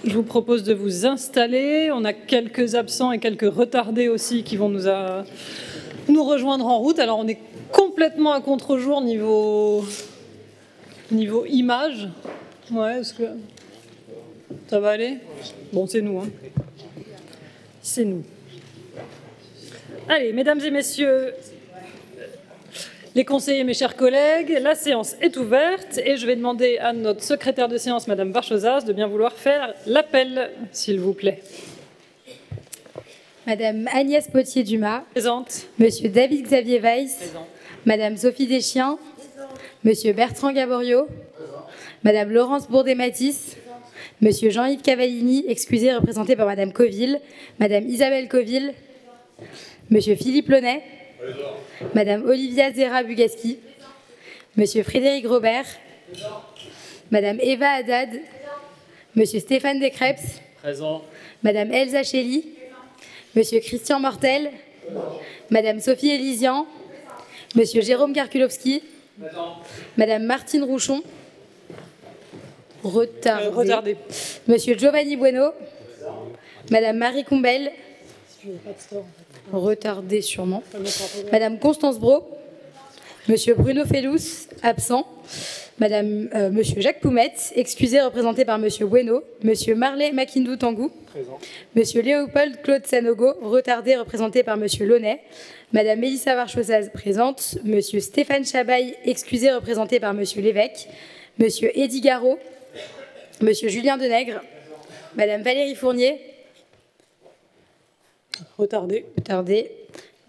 Je vous propose de vous installer. On a quelques absents et quelques retardés aussi qui vont nous rejoindre en route. Alors on est complètement à contre-jour niveau image. Ouais, est-ce que ça va aller? Bon, c'est nous. Hein. C'est nous. Allez, mesdames et messieurs, les conseillers, mes chers collègues, la séance est ouverte et je vais demander à notre secrétaire de séance, Madame Varchosas, de bien vouloir faire l'appel, s'il vous plaît. Madame Agnès Potier-Dumas. Présente. Monsieur David-Xavier Weiss. Présent. Madame Sophie Deschiens. Monsieur Bertrand Gaborio. Madame Laurence Bourdet-Matisse. Monsieur Jean-Yves Cavallini, excusé, représenté par Madame Coville. Madame Isabelle Coville. Monsieur Philippe Launay. Madame Olivia Zera-Bugaski. Monsieur Frédéric Robert. Madame Eva Haddad. Monsieur Stéphane Descreps. Présent. Madame Elsa Chély. Monsieur Christian Mortel. Madame Sophie Élisian. Monsieur Jérôme Karkulowski. Madame Martine Rouchon. Retardé. Monsieur Giovanni Bueno. Madame Marie Combel. Retardé sûrement. Madame Constance Brault. Monsieur Bruno Fellous, absent. Monsieur Jacques Poumette, excusé, représenté par Monsieur Bueno. Monsieur Marley Makindou Tangou. Présent. Monsieur Léopold Claude Sanogo, retardé, représenté par Monsieur Launay. Madame Mélissa Varchosas, présente. Monsieur Stéphane Chabaille, excusé, représenté par Monsieur Lévesque. Monsieur Eddy Garot. Monsieur Julien Denègre. Madame Valérie Fournier. Retardé.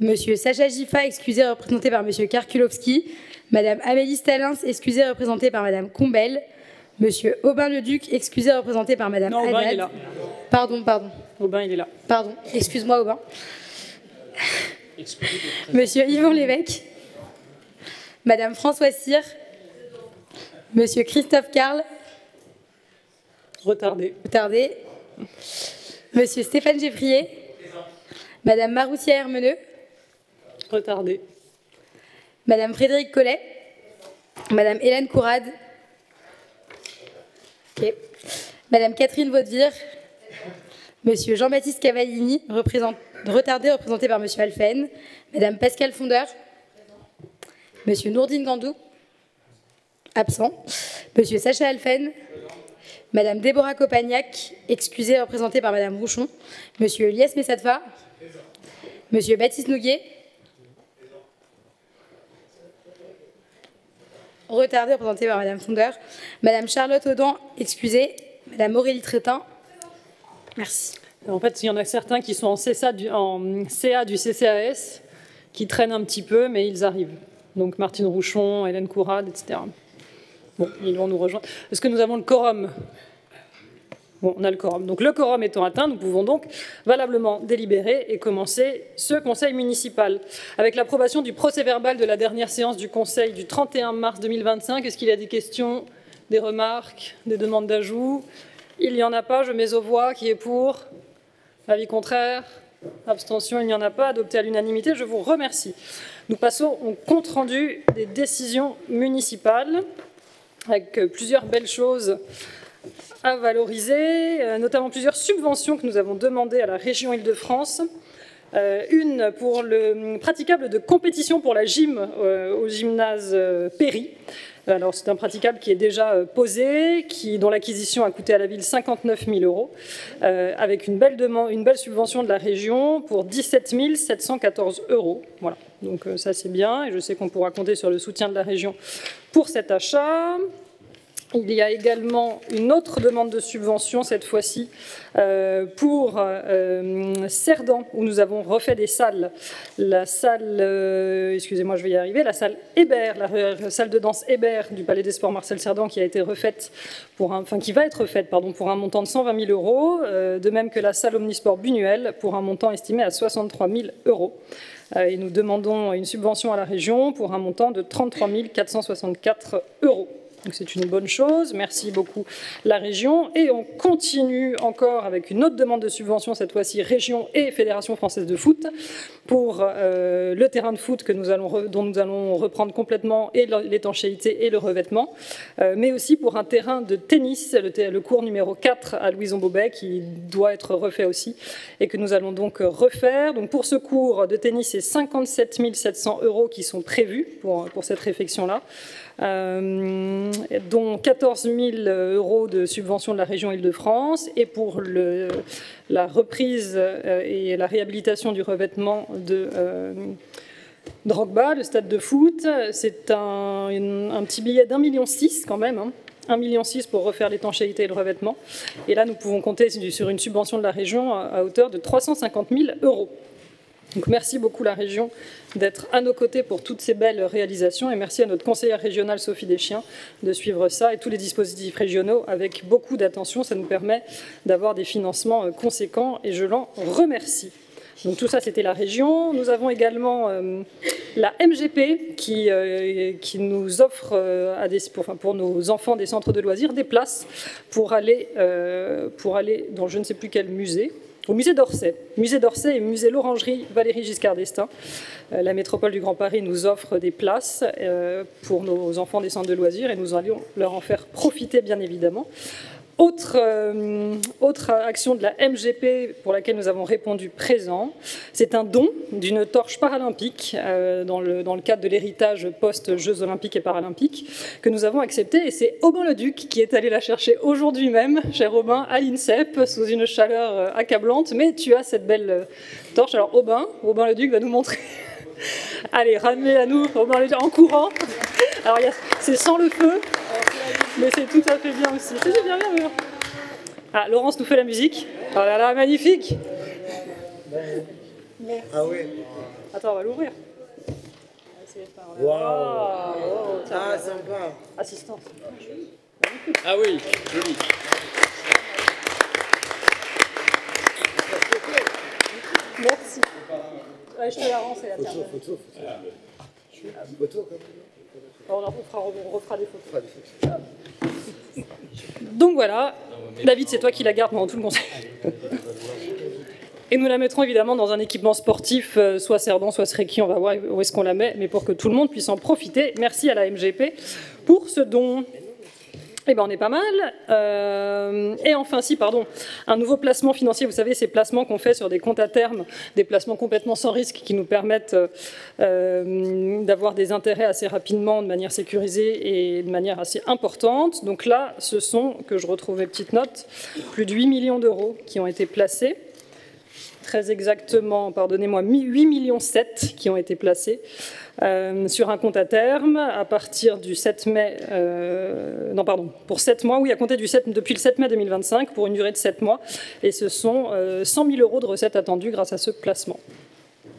Monsieur Sacha Giffa, excusé, représenté par Monsieur Karkulowski. Madame Amélie Stalins, excusée, représentée par Madame Combel. Monsieur Aubin-le-Duc, excusé, représenté par Madame Haddad. Aubin, il est là. Pardon. Aubin, il est là. Pardon, excuse-moi, Aubin. Monsieur Yvon Lévesque. Madame Françoise Cyr. Monsieur Christophe Carle. Retardé. Monsieur Stéphane Geffrier. Madame Maroussia Hermeneux. Retardé. Madame Frédéric Collet. Madame Hélène Courade. Okay. Madame Catherine Vaudevire. Monsieur Jean-Baptiste Cavallini, retardé, représenté par Monsieur Alphen. Madame Pascale Fondeur. Monsieur Nourdine Gandou. Absent. Monsieur Sacha Alphen. Madame Déborah Copagnac, excusée, représentée par Madame Rouchon. Monsieur Lies Messatfa. Monsieur Baptiste Nouguet. Retardé, représenté par Madame Fondeur. Madame Charlotte Audan, excusée. Madame Aurélie Trétin. Merci. En fait, il y en a certains qui sont en CA du CCAS, qui traînent un petit peu, mais ils arrivent. Donc Martine Rouchon, Hélène Courade, etc. Bon, ils vont nous rejoindre. Est-ce que nous avons le quorum? Bon, on a le quorum. Donc le quorum étant atteint, nous pouvons donc valablement délibérer et commencer ce conseil municipal. Avec l'approbation du procès-verbal de la dernière séance du conseil du 31 mars 2025, est-ce qu'il y a des questions, des remarques, des demandes d'ajout? Il n'y en a pas, je mets aux voix. Qui est pour? Avis contraire? Abstention, il n'y en a pas. Adopté à l'unanimité, je vous remercie. Nous passons au compte-rendu des décisions municipales, avec plusieurs belles choses à valoriser, notamment plusieurs subventions que nous avons demandées à la région Île-de-France. Une pour le praticable de compétition pour la gym au gymnase Péry. Alors c'est un praticable qui est déjà posé, dont l'acquisition a coûté à la ville 59 000 €, avec une belle subvention de la région pour 17 714 €. Voilà, donc ça c'est bien, et je sais qu'on pourra compter sur le soutien de la région pour cet achat. Il y a également une autre demande de subvention, cette fois-ci, pour Cerdan, où nous avons refait des salles. La salle, excusez-moi, je vais y arriver, la salle Hébert, la salle de danse Hébert du Palais des Sports Marcel Cerdan, qui a été refaite qui va être refaite, pour un montant de 120 000 €, de même que la salle Omnisport Buñuel, pour un montant estimé à 63 000 €. Et nous demandons une subvention à la région pour un montant de 33 464 €. Donc c'est une bonne chose, merci beaucoup la région. Et on continue encore avec une autre demande de subvention, cette fois-ci région et Fédération française de foot, pour le terrain de foot dont nous allons reprendre complètement et l'étanchéité et le revêtement, mais aussi pour un terrain de tennis, le court numéro 4 à Louison-Bobet, qui doit être refait aussi, et que nous allons donc refaire. Donc pour ce cours de tennis, c'est 57 700 € qui sont prévus pour cette réfection-là. Dont 14 000 € de subvention de la région Île-de-France, et pour la reprise et la réhabilitation du revêtement de Drogba, le stade de foot, c'est un petit billet d'1,6 million quand même, hein. 1,6 million pour refaire l'étanchéité et le revêtement. Et là, nous pouvons compter sur une subvention de la région à hauteur de 350 000 €. Donc merci beaucoup la région d'être à nos côtés pour toutes ces belles réalisations, et merci à notre conseillère régionale Sophie Deschiens de suivre ça et tous les dispositifs régionaux avec beaucoup d'attention. Ça nous permet d'avoir des financements conséquents et je l'en remercie. Donc tout ça, c'était la région. Nous avons également la MGP qui nous offre pour nos enfants des centres de loisirs des places pour aller dans je ne sais plus quel musée, au musée d'Orsay et musée l'Orangerie Valéry Giscard d'Estaing. La métropole du Grand Paris nous offre des places pour nos enfants des centres de loisirs et nous allons leur en faire profiter, bien évidemment. Autre action de la MGP pour laquelle nous avons répondu présent, c'est un don d'une torche paralympique dans le cadre de l'héritage post-Jeux olympiques et paralympiques que nous avons accepté, et c'est Aubin-le-Duc qui est allé la chercher aujourd'hui même, cher Aubin, à l'INSEP, sous une chaleur accablante, mais tu as cette belle torche. Alors Aubin-le-Duc va nous montrer. Allez, ramenez-la nous, Aubin-le-Duc, en courant. Alors c'est sans le feu, mais c'est tout à fait bien aussi. C'est bien. Ah, Laurence nous fait la musique. Oh là là, magnifique. Ah oui. Attends, on va l'ouvrir. Waouh. Ah, sympa. Assistance. Ah oui, joli. Merci. Ouais, je te la rends, c'est la tienne. Photo. On refera des photos. Donc voilà, David, c'est toi qui la gardes pendant tout le conseil. Et nous la mettrons évidemment dans un équipement sportif, soit Cerdan, soit Sreki, on va voir où est-ce qu'on la met, mais pour que tout le monde puisse en profiter. Merci à la MGP pour ce don. Eh bien, on est pas mal. Et enfin, un nouveau placement financier. Vous savez, ces placements qu'on fait sur des comptes à terme, des placements complètement sans risque qui nous permettent d'avoir des intérêts assez rapidement, de manière sécurisée et de manière assez importante. Donc là, ce sont, que je retrouve mes petites notes, plus de 8 millions d'euros qui ont été placés. Très exactement, pardonnez-moi, 8,7 millions qui ont été placés sur un compte à terme à partir du 7 mai, pour 7 mois, oui, à compter depuis le 7 mai 2025 pour une durée de 7 mois. Et ce sont 100 000 € de recettes attendues grâce à ce placement.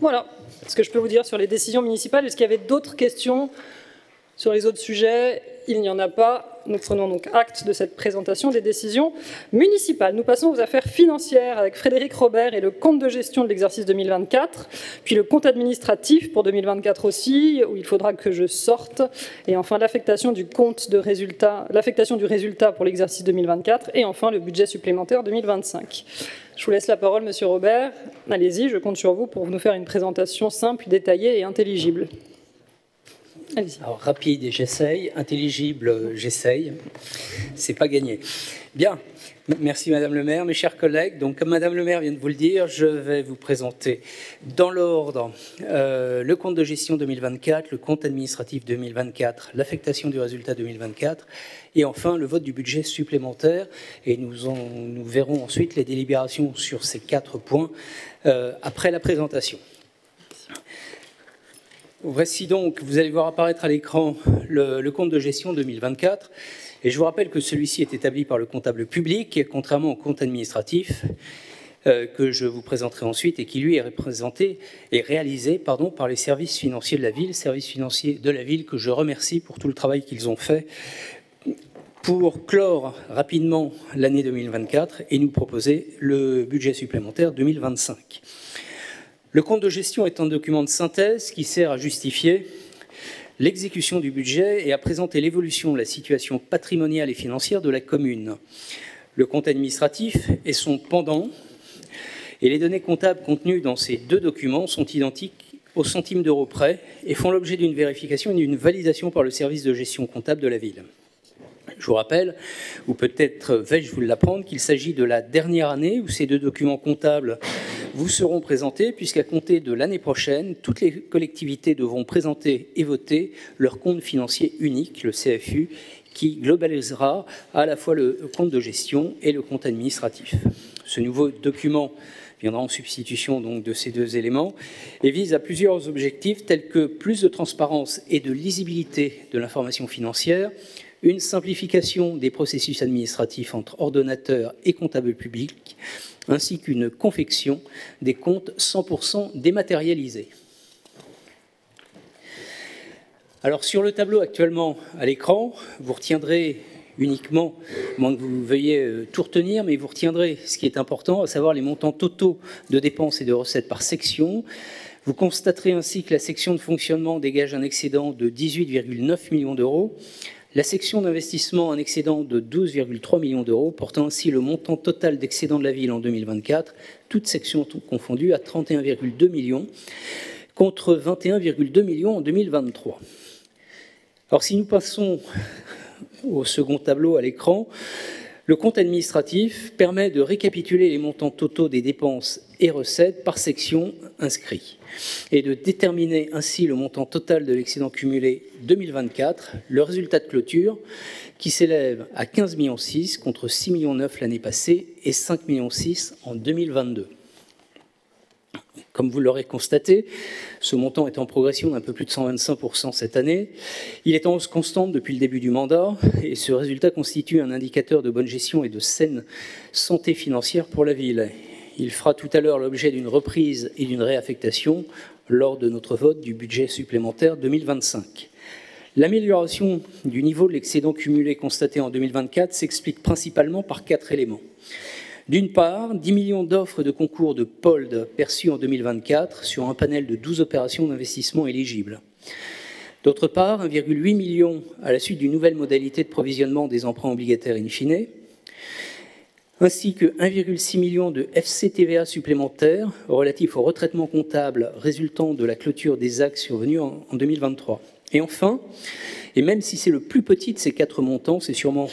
Voilà ce que je peux vous dire sur les décisions municipales. Est-ce qu'il y avait d'autres questions sur les autres sujets? Il n'y en a pas. Nous prenons donc acte de cette présentation des décisions municipales. Nous passons aux affaires financières avec Frédéric Robert et le compte de gestion de l'exercice 2024, puis le compte administratif pour 2024 aussi, où il faudra que je sorte, et enfin l'affectation du résultat pour l'exercice 2024, et enfin le budget supplémentaire 2025. Je vous laisse la parole, Monsieur Robert. Allez-y, je compte sur vous pour nous faire une présentation simple, détaillée et intelligible. Alors, rapide, j'essaye. Intelligible, j'essaye. C'est pas gagné. Bien. Merci, Madame le maire. Mes chers collègues, donc, comme Madame le maire vient de vous le dire, je vais vous présenter dans l'ordre le compte de gestion 2024, le compte administratif 2024, l'affectation du résultat 2024 et enfin le vote du budget supplémentaire. Et nous verrons ensuite les délibérations sur ces 4 points après la présentation. Voici donc, vous allez voir apparaître à l'écran le compte de gestion 2024. Et je vous rappelle que celui-ci est établi par le comptable public, contrairement au compte administratif que je vous présenterai ensuite et qui, lui, est réalisé par les services financiers de la ville, services financiers de la ville que je remercie pour tout le travail qu'ils ont fait pour clore rapidement l'année 2024 et nous proposer le budget supplémentaire 2025. Le compte de gestion est un document de synthèse qui sert à justifier l'exécution du budget et à présenter l'évolution de la situation patrimoniale et financière de la commune. Le compte administratif est son pendant, et les données comptables contenues dans ces deux documents sont identiques au centime d'euro près et font l'objet d'une vérification et d'une validation par le service de gestion comptable de la ville. Je vous rappelle, ou peut-être vais-je vous l'apprendre, qu'il s'agit de la dernière année où ces deux documents comptables vous seront présentés, puisqu'à compter de l'année prochaine, toutes les collectivités devront présenter et voter leur compte financier unique, le CFU, qui globalisera à la fois le compte de gestion et le compte administratif. Ce nouveau document viendra en substitution donc de ces deux éléments et vise à plusieurs objectifs tels que plus de transparence et de lisibilité de l'information financière, une simplification des processus administratifs entre ordonnateurs et comptables publics, ainsi qu'une confection des comptes 100% dématérialisés. Alors sur le tableau actuellement à l'écran, vous retiendrez uniquement, à moins que vous veuillez tout retenir, mais vous retiendrez ce qui est important, à savoir les montants totaux de dépenses et de recettes par section. Vous constaterez ainsi que la section de fonctionnement dégage un excédent de 18,9 millions d'euros, la section d'investissement un excédent de 12,3 millions d'euros, portant ainsi le montant total d'excédent de la ville en 2024, toutes sections confondues, à 31,2 millions, contre 21,2 millions en 2023. Alors si nous passons au second tableau à l'écran, le compte administratif permet de récapituler les montants totaux des dépenses et recettes par section inscrits et de déterminer ainsi le montant total de l'excédent cumulé 2024, le résultat de clôture qui s'élève à 15,6 millions contre 6,9 millions l'année passée et 5,6 millions en 2022. Comme vous l'aurez constaté, ce montant est en progression d'un peu plus de 125% cette année. Il est en hausse constante depuis le début du mandat et ce résultat constitue un indicateur de bonne gestion et de saine santé financière pour la ville. Il fera tout à l'heure l'objet d'une reprise et d'une réaffectation lors de notre vote du budget supplémentaire 2025. L'amélioration du niveau de l'excédent cumulé constaté en 2024 s'explique principalement par 4 éléments. D'une part, 10 millions d'offres de concours de POLD perçues en 2024 sur un panel de 12 opérations d'investissement éligibles. D'autre part, 1,8 million à la suite d'une nouvelle modalité de provisionnement des emprunts obligataires in fine, ainsi que 1,6 million de FCTVA supplémentaires relatifs au retraitement comptable résultant de la clôture des actes survenus en 2023. Et enfin, et même si c'est le plus petit de ces 4 montants, c'est sûrement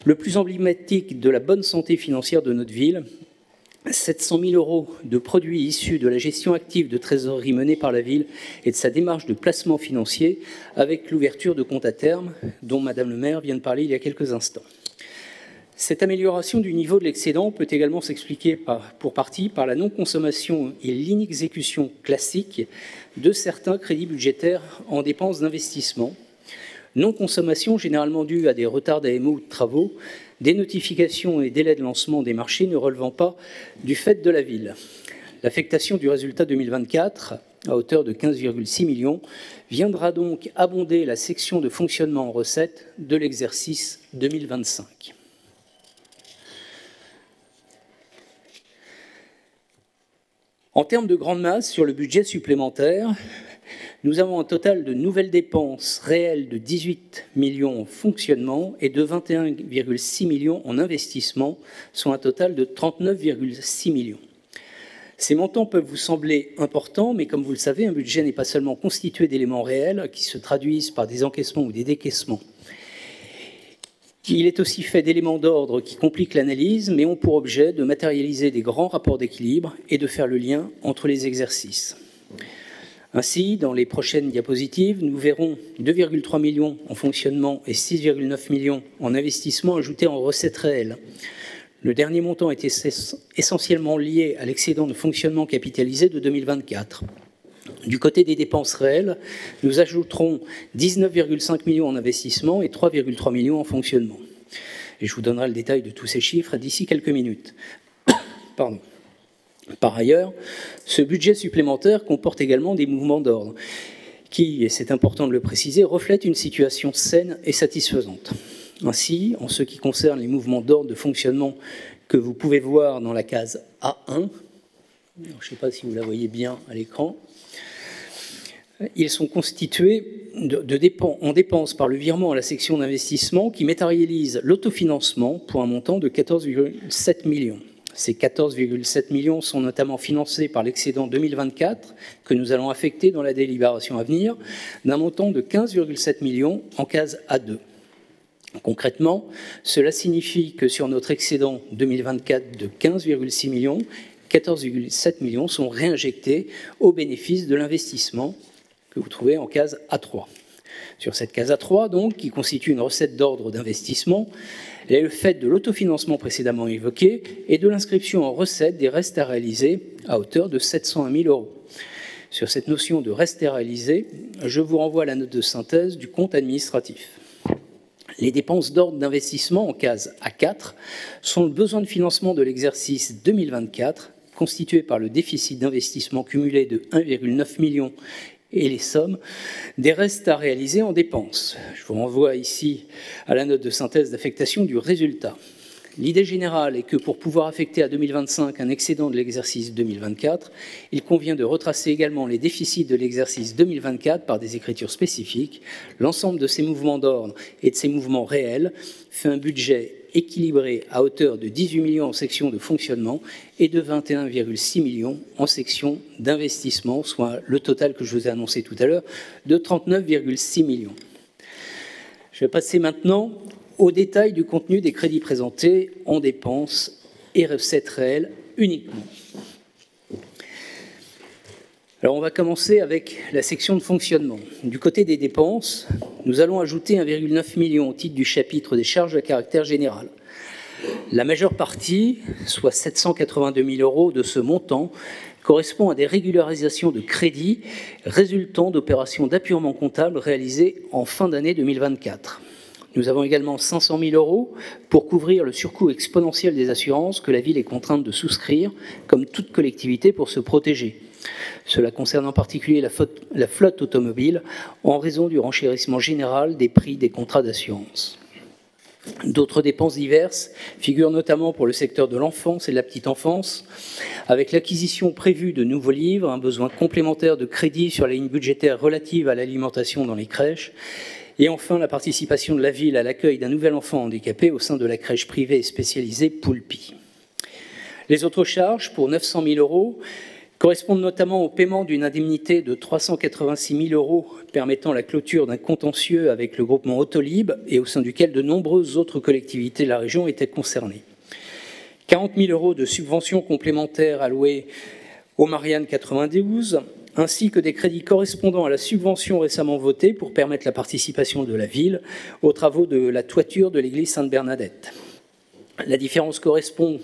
le plus emblématique de la bonne santé financière de notre ville, 700 000 euros de produits issus de la gestion active de trésorerie menée par la ville et de sa démarche de placement financier avec l'ouverture de comptes à terme dont Madame le maire vient de parler il y a quelques instants. Cette amélioration du niveau de l'excédent peut également s'expliquer pour partie par la non-consommation et l'inexécution classique de certains crédits budgétaires en dépenses d'investissement. Non-consommation généralement due à des retards d'AMO ou de travaux, des notifications et délais de lancement des marchés ne relevant pas du fait de la ville. L'affectation du résultat 2024, à hauteur de 15,6 millions, viendra donc abonder la section de fonctionnement en recettes de l'exercice 2025. En termes de grande masse, sur le budget supplémentaire, nous avons un total de nouvelles dépenses réelles de 18 millions en fonctionnement et de 21,6 millions en investissement, soit un total de 39,6 millions. Ces montants peuvent vous sembler importants, mais comme vous le savez, un budget n'est pas seulement constitué d'éléments réels qui se traduisent par des encaissements ou des décaissements. Il est aussi fait d'éléments d'ordre qui compliquent l'analyse, mais ont pour objet de matérialiser des grands rapports d'équilibre et de faire le lien entre les exercices. Ainsi, dans les prochaines diapositives, nous verrons 2,3 millions en fonctionnement et 6,9 millions en investissement ajoutés en recettes réelles. Le dernier montant était essentiellement lié à l'excédent de fonctionnement capitalisé de 2024. Du côté des dépenses réelles, nous ajouterons 19,5 millions en investissement et 3,3 millions en fonctionnement. Et je vous donnerai le détail de tous ces chiffres d'ici quelques minutes. Pardon. Par ailleurs, ce budget supplémentaire comporte également des mouvements d'ordre qui, et c'est important de le préciser, reflètent une situation saine et satisfaisante. Ainsi, en ce qui concerne les mouvements d'ordre de fonctionnement que vous pouvez voir dans la case A1, je ne sais pas si vous la voyez bien à l'écran, Ils sont constitués en dépenses par le virement à la section d'investissement qui matérialise l'autofinancement pour un montant de 14,7 millions. Ces 14,7 millions sont notamment financés par l'excédent 2024 que nous allons affecter dans la délibération à venir, d'un montant de 15,7 millions en case A2. Concrètement, cela signifie que sur notre excédent 2024 de 15,6 millions, 14,7 millions sont réinjectés au bénéfice de l'investissement que vous trouvez en case A3. Sur cette case A3, donc, qui constitue une recette d'ordre d'investissement, elle est le fait de l'autofinancement précédemment évoqué et de l'inscription en recette des restes à réaliser à hauteur de 701 000 euros. Sur cette notion de restes à réaliser, je vous renvoie à la note de synthèse du compte administratif. Les dépenses d'ordre d'investissement en case A4 sont le besoin de financement de l'exercice 2024, constitué par le déficit d'investissement cumulé de 1,9 million et les sommes des restes à réaliser en dépenses. Je vous renvoie ici à la note de synthèse d'affectation du résultat. L'idée générale est que pour pouvoir affecter à 2025 un excédent de l'exercice 2024, il convient de retracer également les déficits de l'exercice 2024 par des écritures spécifiques. L'ensemble de ces mouvements d'ordre et de ces mouvements réels fait un budget équilibré à hauteur de 18 millions en section de fonctionnement et de 21,6 millions en section d'investissement, soit le total que je vous ai annoncé tout à l'heure de 39,6 millions. Je vais passer maintenant au détail du contenu des crédits présentés en dépenses et recettes réelles uniquement. Alors on va commencer avec la section de fonctionnement. Du côté des dépenses, nous allons ajouter 1,9 million au titre du chapitre des charges à caractère général. La majeure partie, soit 782 000 euros de ce montant, correspond à des régularisations de crédits résultant d'opérations d'appurement comptable réalisées en fin d'année 2024. Nous avons également 500 000 euros pour couvrir le surcoût exponentiel des assurances que la ville est contrainte de souscrire, comme toute collectivité, pour se protéger. Cela concerne en particulier la flotte automobile en raison du renchérissement général des prix des contrats d'assurance. D'autres dépenses diverses figurent notamment pour le secteur de l'enfance et de la petite enfance, avec l'acquisition prévue de nouveaux livres, un besoin complémentaire de crédit sur la ligne budgétaire relative à l'alimentation dans les crèches, et enfin la participation de la ville à l'accueil d'un nouvel enfant handicapé au sein de la crèche privée spécialisée Poulpi. Les autres charges, pour 900 000 euros, correspondent notamment au paiement d'une indemnité de 386 000 euros permettant la clôture d'un contentieux avec le groupement Autolib et au sein duquel de nombreuses autres collectivités de la région étaient concernées. 40 000 euros de subventions complémentaires allouées au Marianne 92, ainsi que des crédits correspondant à la subvention récemment votée pour permettre la participation de la ville aux travaux de la toiture de l'église Sainte-Bernadette. La différence correspond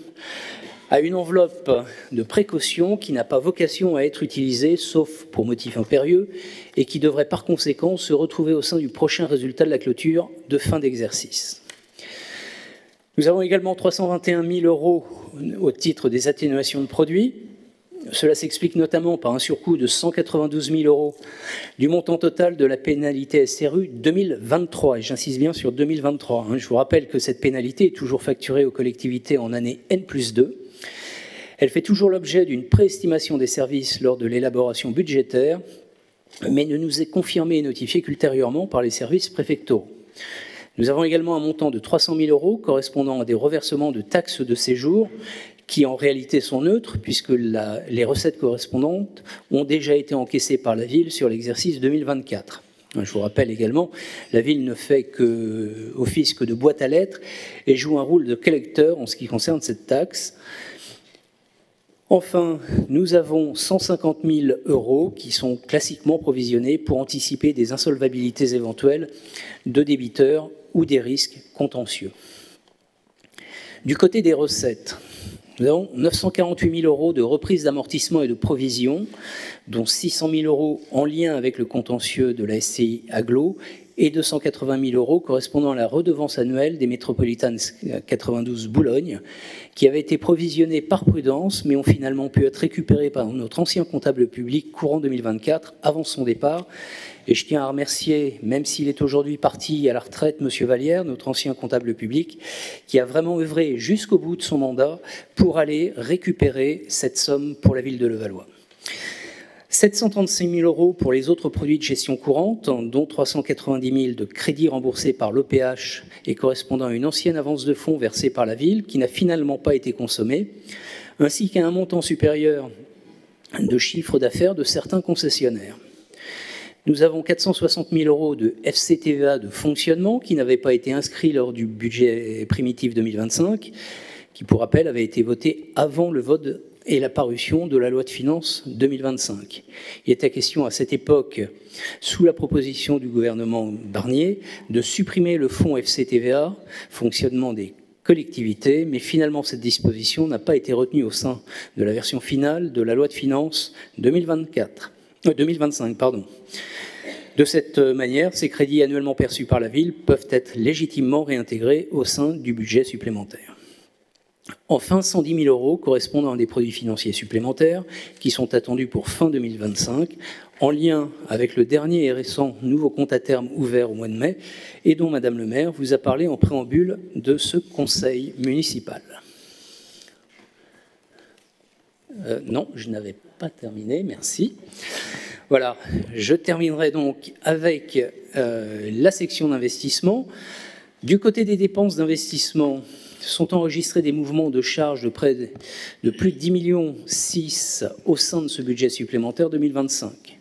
à une enveloppe de précaution qui n'a pas vocation à être utilisée, sauf pour motif impérieux, et qui devrait par conséquent se retrouver au sein du prochain résultat de la clôture de fin d'exercice. Nous avons également 321 000 euros au titre des atténuations de produits. Cela s'explique notamment par un surcoût de 192 000 euros du montant total de la pénalité SRU 2023. Et j'insiste bien sur 2023. Je vous rappelle que cette pénalité est toujours facturée aux collectivités en année N+2. Elle fait toujours l'objet d'une préestimation des services lors de l'élaboration budgétaire, mais ne nous est confirmée et notifiée qu'ultérieurement par les services préfectoraux. Nous avons également un montant de 300 000 euros correspondant à des reversements de taxes de séjour qui en réalité sont neutres puisque les recettes correspondantes ont déjà été encaissées par la ville sur l'exercice 2024. Je vous rappelle également, la ville ne fait office que de boîte à lettres et joue un rôle de collecteur en ce qui concerne cette taxe. Enfin, nous avons 150 000 euros qui sont classiquement provisionnés pour anticiper des insolvabilités éventuelles de débiteurs ou des risques contentieux. Du côté des recettes, nous avons 948 000 euros de reprise d'amortissement et de provision, dont 600 000 euros en lien avec le contentieux de la SCI Agglo et 280 000 euros correspondant à la redevance annuelle des Métropolitanes 92 Boulogne, qui avaient été provisionnés par prudence, mais ont finalement pu être récupérés par notre ancien comptable public courant 2024 avant son départ. Et je tiens à remercier, même s'il est aujourd'hui parti à la retraite, M. Vallière, notre ancien comptable public, qui a vraiment œuvré jusqu'au bout de son mandat pour aller récupérer cette somme pour la ville de Levallois. 736 000 € pour les autres produits de gestion courante, dont 390 000 de crédits remboursés par l'OPH et correspondant à une ancienne avance de fonds versée par la ville qui n'a finalement pas été consommée, ainsi qu'à un montant supérieur de chiffre d'affaires de certains concessionnaires. Nous avons 460 000 € de FCTVA de fonctionnement qui n'avaient pas été inscrits lors du budget primitif 2025, qui, pour rappel, avait été voté avant le vote et la parution de la loi de finances 2025. Il était question à cette époque, sous la proposition du gouvernement Barnier, de supprimer le fonds FCTVA, fonctionnement des collectivités, mais finalement cette disposition n'a pas été retenue au sein de la version finale de la loi de finances 2025. De cette manière, ces crédits annuellement perçus par la ville peuvent être légitimement réintégrés au sein du budget supplémentaire. Enfin, 110 000 € correspondant à des produits financiers supplémentaires qui sont attendus pour fin 2025, en lien avec le dernier et récent nouveau compte à terme ouvert au mois de mai et dont Madame le maire vous a parlé en préambule de ce conseil municipal. Non, je n'avais pas terminé, merci. Voilà, je terminerai donc avec la section d'investissement. Du côté des dépenses d'investissement, sont enregistrés des mouvements de charges de plus de 10,6 millions au sein de ce budget supplémentaire 2025.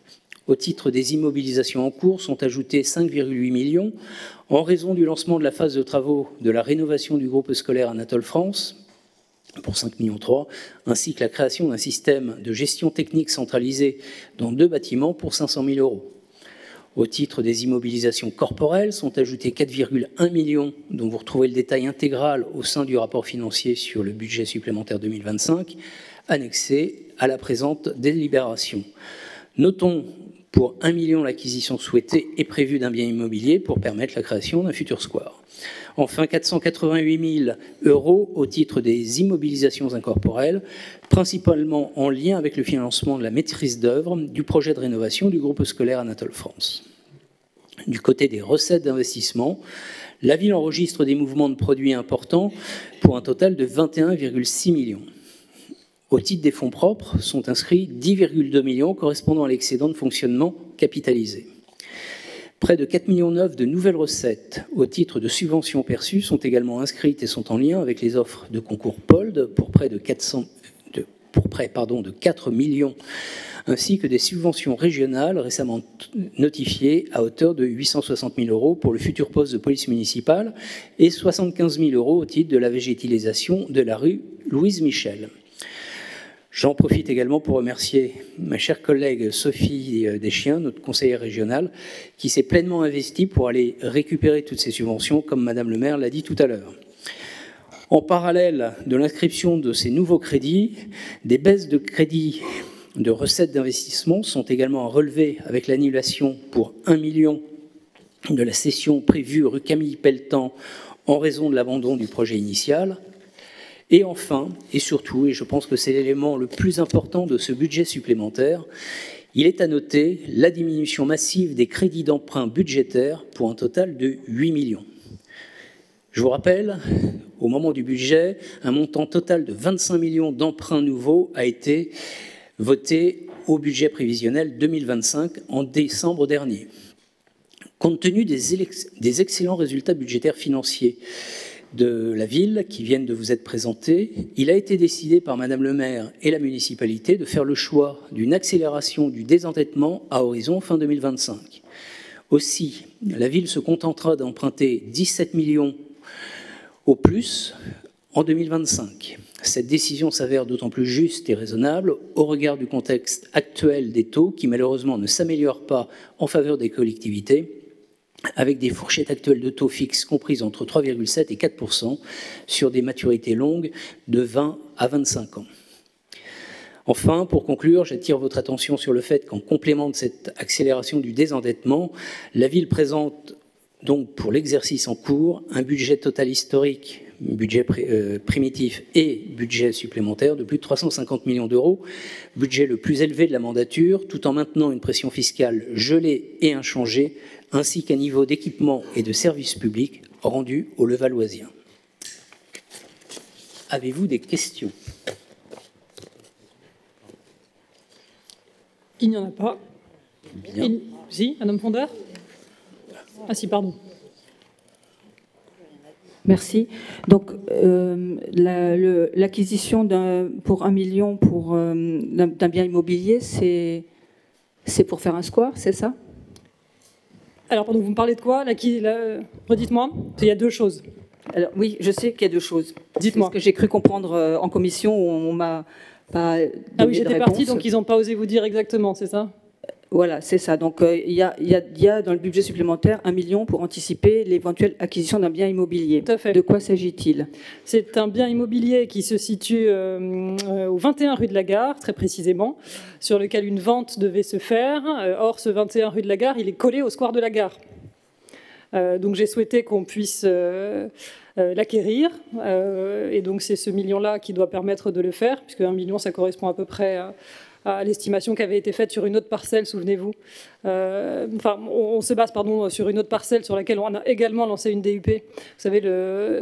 Au titre des immobilisations en cours, sont ajoutés 5,8 millions en raison du lancement de la phase de travaux de la rénovation du groupe scolaire Anatole France pour 5,3 millions, ainsi que la création d'un système de gestion technique centralisé dans 2 bâtiments pour 500 000 €. Au titre des immobilisations corporelles, sont ajoutés 4,1 millions, dont vous retrouvez le détail intégral au sein du rapport financier sur le budget supplémentaire 2025, annexé à la présente délibération. Notons pour 1 million l'acquisition souhaitée et prévue d'un bien immobilier pour permettre la création d'un futur square. Enfin, 488 000 € au titre des immobilisations incorporelles, principalement en lien avec le financement de la maîtrise d'œuvre du projet de rénovation du groupe scolaire Anatole France. Du côté des recettes d'investissement, la ville enregistre des mouvements de produits importants pour un total de 21,6 millions. Au titre des fonds propres, sont inscrits 10,2 millions correspondant à l'excédent de fonctionnement capitalisé. Près de 4,9 millions de nouvelles recettes au titre de subventions perçues sont également inscrites et sont en lien avec les offres de concours POLD pour près de 4 millions, ainsi que des subventions régionales récemment notifiées à hauteur de 860 000 € pour le futur poste de police municipale et 75 000 € au titre de la végétalisation de la rue Louise Michel. J'en profite également pour remercier ma chère collègue Sophie Deschiens, notre conseillère régionale, qui s'est pleinement investie pour aller récupérer toutes ces subventions, comme Madame le maire l'a dit tout à l'heure. En parallèle de l'inscription de ces nouveaux crédits, des baisses de crédits de recettes d'investissement sont également à relever avec l'annulation pour 1 million de la cession prévue rue Camille Pelletan en raison de l'abandon du projet initial. Et enfin, et surtout, et je pense que c'est l'élément le plus important de ce budget supplémentaire, il est à noter la diminution massive des crédits d'emprunt budgétaires pour un total de 8 millions. Je vous rappelle, au moment du budget, un montant total de 25 millions d'emprunts nouveaux a été voté au budget prévisionnel 2025 en décembre dernier. Compte tenu des excellents résultats budgétaires financiers de la ville qui viennent de vous être présentés, il a été décidé par Madame le maire et la municipalité de faire le choix d'une accélération du désendettement à horizon fin 2025. Aussi, la ville se contentera d'emprunter 17 millions au plus en 2025. Cette décision s'avère d'autant plus juste et raisonnable au regard du contexte actuel des taux qui malheureusement ne s'améliorent pas en faveur des collectivités, avec des fourchettes actuelles de taux fixes comprises entre 3,7 et 4 % sur des maturités longues de 20 à 25 ans. Enfin, pour conclure, j'attire votre attention sur le fait qu'en complément de cette accélération du désendettement, la ville présente donc pour l'exercice en cours un budget total historique, budget primitif et budget supplémentaire de plus de 350 millions d'euros, budget le plus élevé de la mandature, tout en maintenant une pression fiscale gelée et inchangée, ainsi qu'un niveau d'équipement et de services publics rendu aux Levalloisiens. Avez-vous des questions ? Il n'y en a pas. Bien. Si, Madame Fondeur? Ah si, pardon. Merci. Donc, l'acquisition pour 1 million d'un bien immobilier, c'est pour faire un square, c'est ça? Alors, pardon, vous me parlez de quoi? Redites-moi. Il y a deux choses. Alors, oui, je sais qu'il y a deux choses. Dites-moi. Ce que j'ai cru comprendre en commission, où on m'a pas donné Ah oui, de j'étais réponse. partie, donc ils n'ont pas osé vous dire exactement, c'est ça? Voilà, c'est ça. Donc, il y a dans le budget supplémentaire 1 million pour anticiper l'éventuelle acquisition d'un bien immobilier. Tout à fait. De quoi s'agit-il? C'est un bien immobilier qui se situe au 21 rue de la Gare, très précisément, sur lequel une vente devait se faire. Or, ce 21 rue de la Gare, il est collé au square de la Gare. Donc, j'ai souhaité qu'on puisse l'acquérir. Et donc, c'est ce million-là qui doit permettre de le faire, puisque 1 million, ça correspond à peu près à l'estimation qui avait été faite sur une autre parcelle, souvenez-vous. On se base sur une autre parcelle sur laquelle on a également lancé une DUP. Vous savez,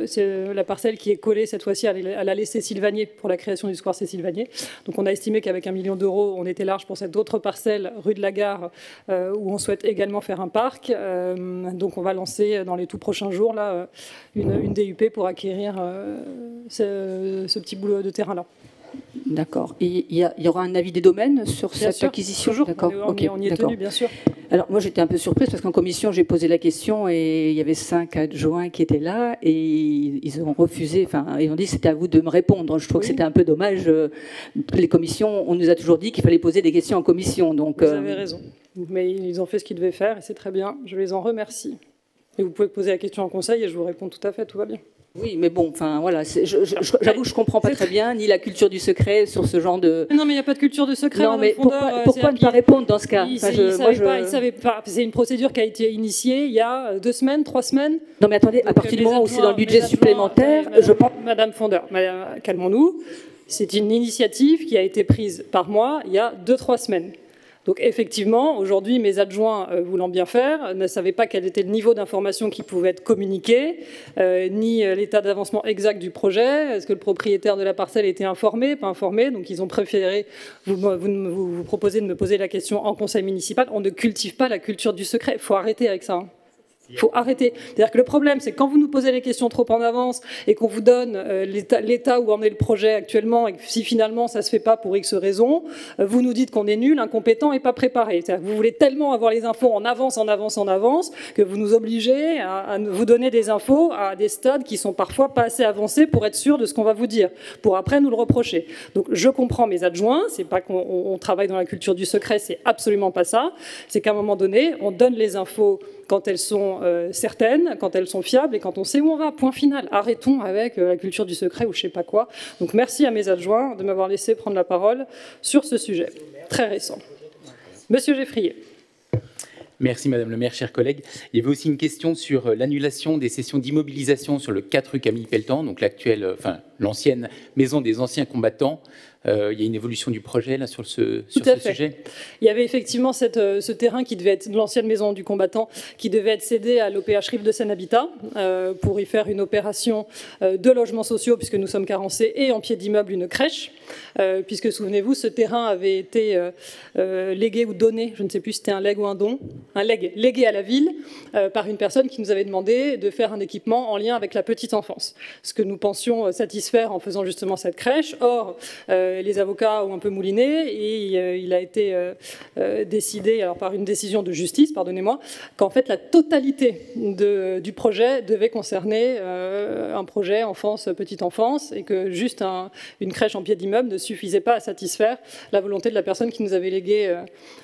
c'est la parcelle qui est collée cette fois-ci à la laissée Sylvanier pour la création du square Sylvanier. Donc on a estimé qu'avec 1 million d'euros, on était large pour cette autre parcelle, rue de la Gare, où on souhaite également faire un parc. Donc on va lancer dans les tout prochains jours là, une DUP pour acquérir ce petit boulot de terrain-là. D'accord. Et il y aura un avis des domaines sur Bien cette sûr, acquisition? toujours. D'accord. On y est tenu, bien sûr. Alors moi j'étais un peu surprise parce qu'en commission j'ai posé la question et il y avait 5 adjoints qui étaient là et ils ont refusé, enfin ils ont dit c'était à vous de me répondre. Je trouve que c'était un peu dommage. Les commissions, on nous a toujours dit qu'il fallait poser des questions en commission. Donc, vous avez raison. Mais ils ont fait ce qu'ils devaient faire et c'est très bien. Je les en remercie. Et vous pouvez poser la question en conseil et je vous réponds tout à fait, tout va bien. Oui, mais bon, enfin voilà, j'avoue que je comprends pas très bien ni la culture du secret sur ce genre de. Non, mais il n'y a pas de culture de secret. Non, mais pourquoi ne pas répondre dans ce cas? Il savait pas. C'est une procédure qui a été initiée il y a 2 semaines, 3 semaines. Non, mais attendez, à partir du moment où c'est dans le budget supplémentaire, je pense. Madame Fondeur, calmons-nous. C'est une initiative qui a été prise par moi il y a 2-3 semaines. Donc effectivement, aujourd'hui, mes adjoints, voulant bien faire, ne savaient pas quel était le niveau d'information qui pouvait être communiqué, ni l'état d'avancement exact du projet. Est-ce que le propriétaire de la parcelle était informé, pas informé? Donc ils ont préféré vous proposer de me poser la question en conseil municipal. On ne cultive pas la culture du secret. Il faut arrêter avec ça. Il faut arrêter. C'est-à-dire que le problème, c'est que quand vous nous posez les questions trop en avance et qu'on vous donne l'état où en est le projet actuellement et que si finalement ça ne se fait pas pour X raisons, vous nous dites qu'on est nul, incompétent et pas préparé. C'est-à-dire que vous voulez tellement avoir les infos en avance que vous nous obligez à vous donner des infos à des stades qui sont parfois pas assez avancés pour être sûr de ce qu'on va vous dire, pour après nous le reprocher. Donc je comprends mes adjoints, c'est pas qu'on travaille dans la culture du secret, c'est absolument pas ça. C'est qu'à un moment donné, on donne les infos quand elles sont certaines, quand elles sont fiables et quand on sait où on va. Point final. Arrêtons avec la culture du secret ou je sais pas quoi. Donc merci à mes adjoints de m'avoir laissé prendre la parole sur ce sujet très récent. Monsieur Geffrier. Merci Madame le maire, chers collègues. Il y avait aussi une question sur l'annulation des sessions d'immobilisation sur le 4 rue Camille Pelletan, donc l'ancienne maison des anciens combattants. Il y a une évolution du projet là sur ce sujet. Il y avait effectivement ce terrain qui devait être l'ancienne maison du combattant, qui devait être cédé à l'OPH Rive de Seine-Habitat pour y faire une opération de logements sociaux, puisque nous sommes carencés, et en pied d'immeuble une crèche, puisque souvenez-vous, ce terrain avait été légué ou donné, je ne sais plus si c'était un legs ou un don, un legs, légué à la ville par une personne qui nous avait demandé de faire un équipement en lien avec la petite enfance, ce que nous pensions satisfaire en faisant justement cette crèche. Or, les avocats ont un peu mouliné et il a été décidé, alors par une décision de justice, pardonnez-moi, qu'en fait la totalité du projet devait concerner un projet enfance, petite enfance, et que juste une crèche en pied d'immeuble ne suffisait pas à satisfaire la volonté de la personne qui nous avait légué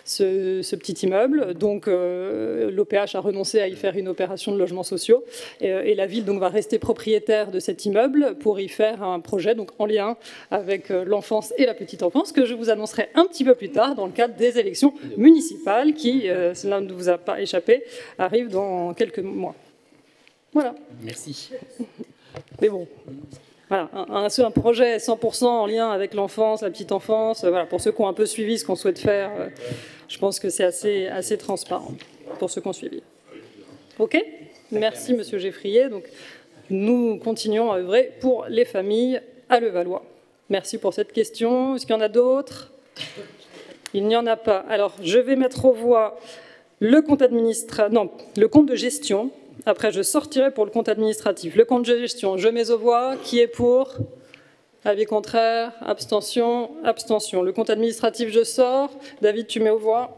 ce petit immeuble. Donc l'OPH a renoncé à y faire une opération de logements sociaux et la ville donc va rester propriétaire de cet immeuble pour y faire un projet donc en lien avec l'enfance et la petite enfance, que je vous annoncerai un petit peu plus tard dans le cadre des élections municipales qui, cela ne vous a pas échappé, arrivent dans quelques mois. Voilà. Merci. Mais bon, voilà, un projet 100% en lien avec l'enfance, la petite enfance, voilà, pour ceux qui ont un peu suivi ce qu'on souhaite faire, je pense que c'est assez transparent pour ceux qui ont suivi. OK ? Merci, Monsieur Geffrier. Donc, nous continuons à œuvrer pour les familles à Levallois. Merci pour cette question. Est-ce qu'il y en a d'autres? Il n'y en a pas. Alors, je vais mettre aux voix le compte le compte de gestion. Après, je sortirai pour le compte administratif. Le compte de gestion, je mets aux voix. Qui est pour? Avis contraire, abstention, abstention. Le compte administratif, je sors. David, tu mets aux voix.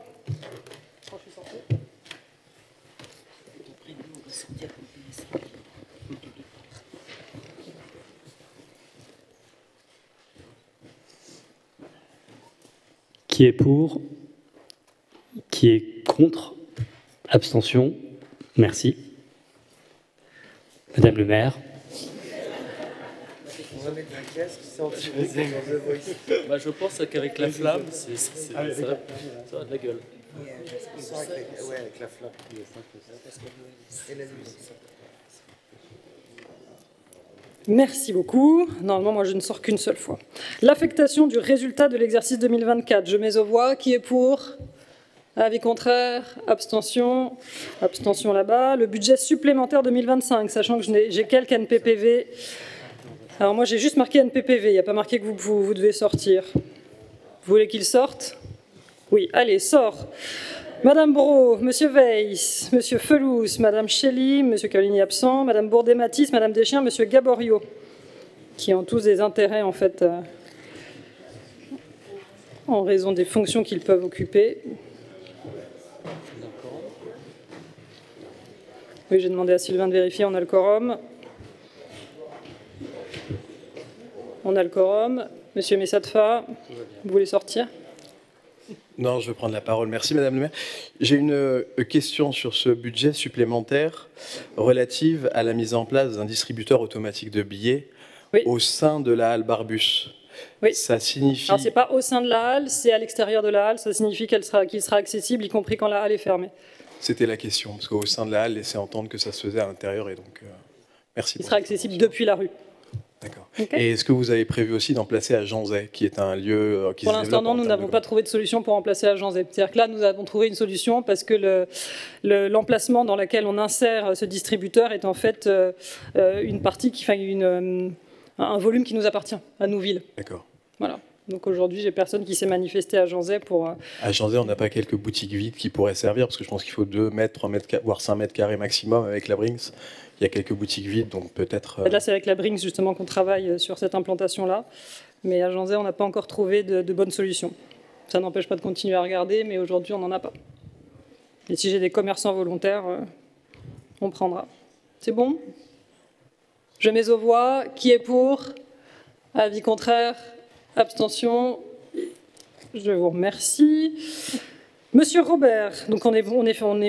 Qui est pour? Qui est contre? Abstention? Merci. Madame le maire. On va mettre un casque, c'est anti-bruit. Je pense qu'avec la flamme, ça a de la gueule. Ouais, avec la flamme. Et la nuit. Merci beaucoup. Normalement, moi, je ne sors qu'une seule fois. L'affectation du résultat de l'exercice 2024. Je mets aux voix. Qui est pour? Avis contraire, abstention, abstention là-bas. Le budget supplémentaire 2025, sachant que j'ai quelques NPPV. Alors moi, j'ai juste marqué NPPV, il n'y a pas marqué que vous devez sortir. Vous voulez qu'il sorte? Oui, allez, sort. Madame Brault, Monsieur Weiss, Monsieur Felous, Madame Chély, Monsieur Cavallini absent, Madame Bourdet-Mathis, Madame Deschiens, Monsieur Gaborio, qui ont tous des intérêts, en fait, en raison des fonctions qu'ils peuvent occuper. Oui, j'ai demandé à Sylvain de vérifier, on a le quorum. On a le quorum. Monsieur Messatfa, vous voulez sortir? Non, je vais prendre la parole. Merci, Madame le maire. J'ai une question sur ce budget supplémentaire relative à la mise en place d'un distributeur automatique de billets au sein de la halle Barbus. Oui. Ça signifie... Alors, ce n'est pas au sein de la halle, c'est à l'extérieur de la halle. Ça signifie qu'il sera accessible, y compris quand la halle est fermée. C'était la question, parce qu'au sein de la halle, laissez entendre que ça se faisait à l'intérieur, et donc merci. Il sera accessible depuis la rue. D'accord. Okay. Et est-ce que vous avez prévu aussi d'en placer à Janzay, qui est un lieu qui Pour l'instant, non, nous n'avons pas trouvé de solution pour en placer à Janzay. C'est-à-dire que là, nous avons trouvé une solution parce que l'emplacement dans lequel on insère ce distributeur est en fait une partie, un volume qui nous appartient à nous, villes. D'accord. Voilà. Donc aujourd'hui, j'ai personne qui s'est manifesté à Janzay pour... À Janzay, on n'a pas quelques boutiques vides qui pourraient servir, parce que je pense qu'il faut 2 mètres, 3 mètres, voire 5 mètres carrés maximum avec la Brinks. Il y a quelques boutiques vides, donc peut-être... Là, c'est avec la Brinks, justement, qu'on travaille sur cette implantation-là. Mais à Janzay, on n'a pas encore trouvé de bonnes solutions. Ça n'empêche pas de continuer à regarder, mais aujourd'hui, on n'en a pas. Et si j'ai des commerçants volontaires, on prendra. C'est bon? Je mets aux voix. Qui est pour? Avis contraire? Abstention. Je vous remercie. Monsieur Robert, donc on est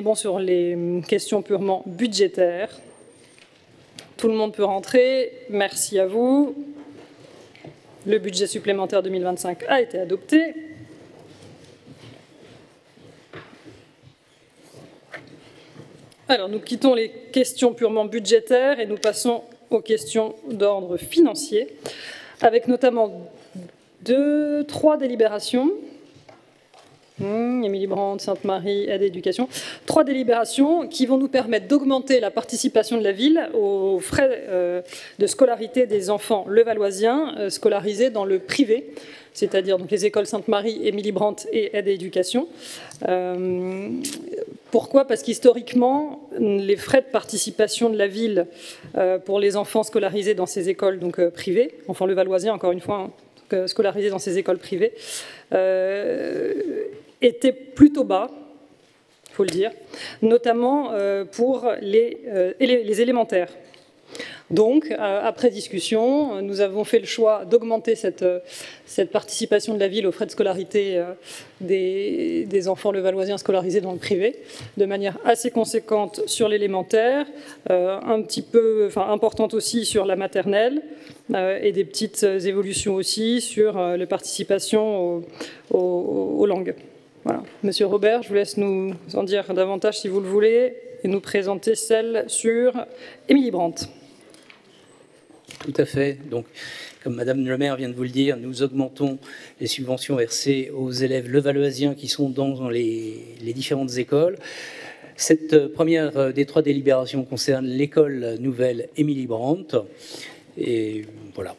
bon sur les questions purement budgétaires. Tout le monde peut rentrer. Merci à vous. Le budget supplémentaire 2025 a été adopté. Alors, nous quittons les questions purement budgétaires et nous passons aux questions d'ordre financier, avec notamment 3 délibérations. Émilie Brandt, Sainte-Marie, aide éducation. 3 délibérations qui vont nous permettre d'augmenter la participation de la ville aux frais de scolarité des enfants levalloisiens scolarisés dans le privé, c'est-à-dire donc les écoles Sainte-Marie, Émilie Brandt et aide éducation. Pourquoi? Parce qu'historiquement, les frais de participation de la ville pour les enfants scolarisés dans ces écoles donc, privées, enfants levalloisiens encore une fois, scolarisés dans ces écoles privées, était plutôt bas, il faut le dire, notamment pour les élémentaires. Donc, après discussion, nous avons fait le choix d'augmenter cette participation de la ville aux frais de scolarité des enfants levalloisiens scolarisés dans le privé, de manière assez conséquente sur l'élémentaire, un petit peu, importante aussi sur la maternelle, et des petites évolutions aussi sur les participations aux langues. Voilà. Monsieur Robert, je vous laisse nous en dire davantage si vous le voulez, et nous présenter celle sur Émilie Brandt. Tout à fait. Donc, comme Madame le maire vient de vous le dire, nous augmentons les subventions versées aux élèves levalloisiens qui sont dans les différentes écoles. Cette première des 3 délibérations concerne l'école nouvelle Émilie Brandt. Et voilà.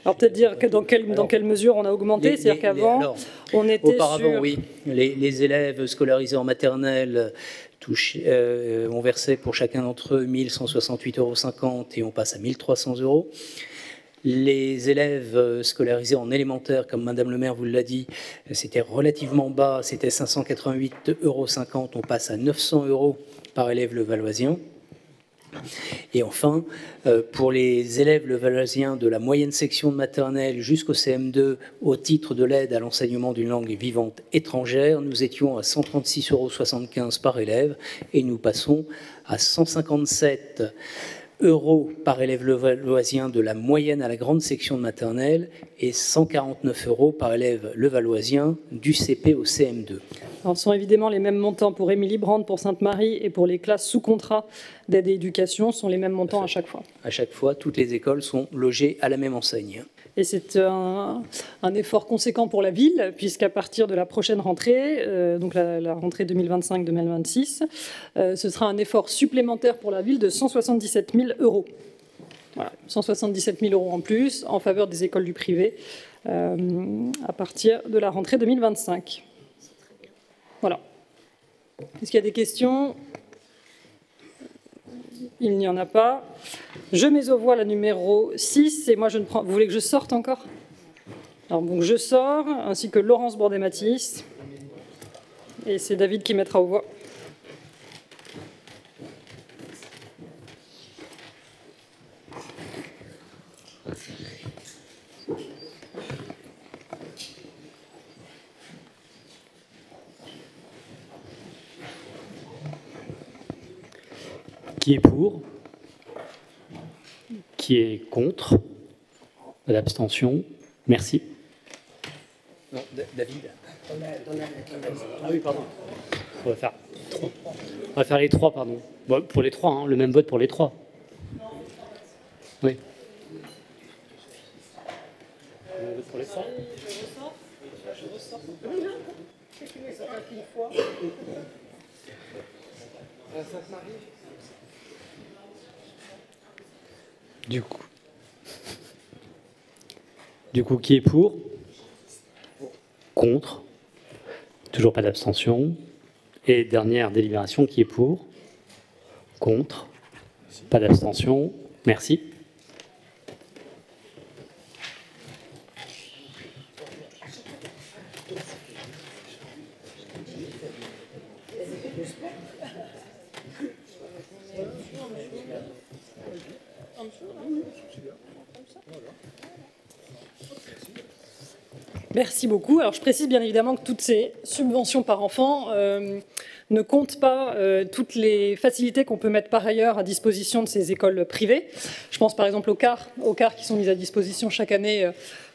Alors peut-être dire que dans quelle mesure on a augmenté, c'est-à-dire qu'avant, on était auparavant, sur... oui, les élèves scolarisés en maternelle on versait pour chacun d'entre eux 1 168,50 € et on passe à 1 300 €. Les élèves scolarisés en élémentaire, comme Madame le maire vous l'a dit, c'était relativement bas, c'était 588,50 €, on passe à 900 € par élève levalloisien. Et enfin, pour les élèves levalloisiens de la moyenne section de maternelle jusqu'au CM2, au titre de l'aide à l'enseignement d'une langue vivante étrangère, nous étions à 136,75 € par élève et nous passons à 157 € par élève levalloisien de la moyenne à la grande section de maternelle et 149 € par élève levalloisien du CP au CM2. Alors, ce sont évidemment les mêmes montants pour Émilie Brandt, pour Sainte-Marie et pour les classes sous contrat d'aide et éducation, sont les mêmes montants à chaque fois. À chaque fois, toutes les écoles sont logées à la même enseigne. Et c'est un effort conséquent pour la ville, puisqu'à partir de la prochaine rentrée, donc la rentrée 2025-2026, ce sera un effort supplémentaire pour la ville de 177 000 €. Voilà, 177 000 € en plus en faveur des écoles du privé à partir de la rentrée 2025. Voilà. Est-ce qu'il y a des questions? Il n'y en a pas. Je mets aux voix la numéro 6 et moi je ne prends... Vous voulez que je sorte encore? Alors donc je sors, ainsi que Laurence Bourdet-Mathis. Et c'est David qui mettra aux voix. Qui est pour? Qui est contre? L'abstention? Merci. Non, David. Ah oui, pardon. On va faire les trois, pardon. Bon, pour les trois, hein, le même vote pour les trois. Oui. Le même vote pour les trois. Du coup, qui est pour? Contre? Toujours pas d'abstention. Et dernière délibération, qui est pour? Contre? Pas d'abstention. Merci. Merci beaucoup. Alors je précise bien évidemment que toutes ces subventions par enfant ne comptent pas toutes les facilités qu'on peut mettre par ailleurs à disposition de ces écoles privées. Je pense par exemple aux cars qui sont mis à disposition chaque année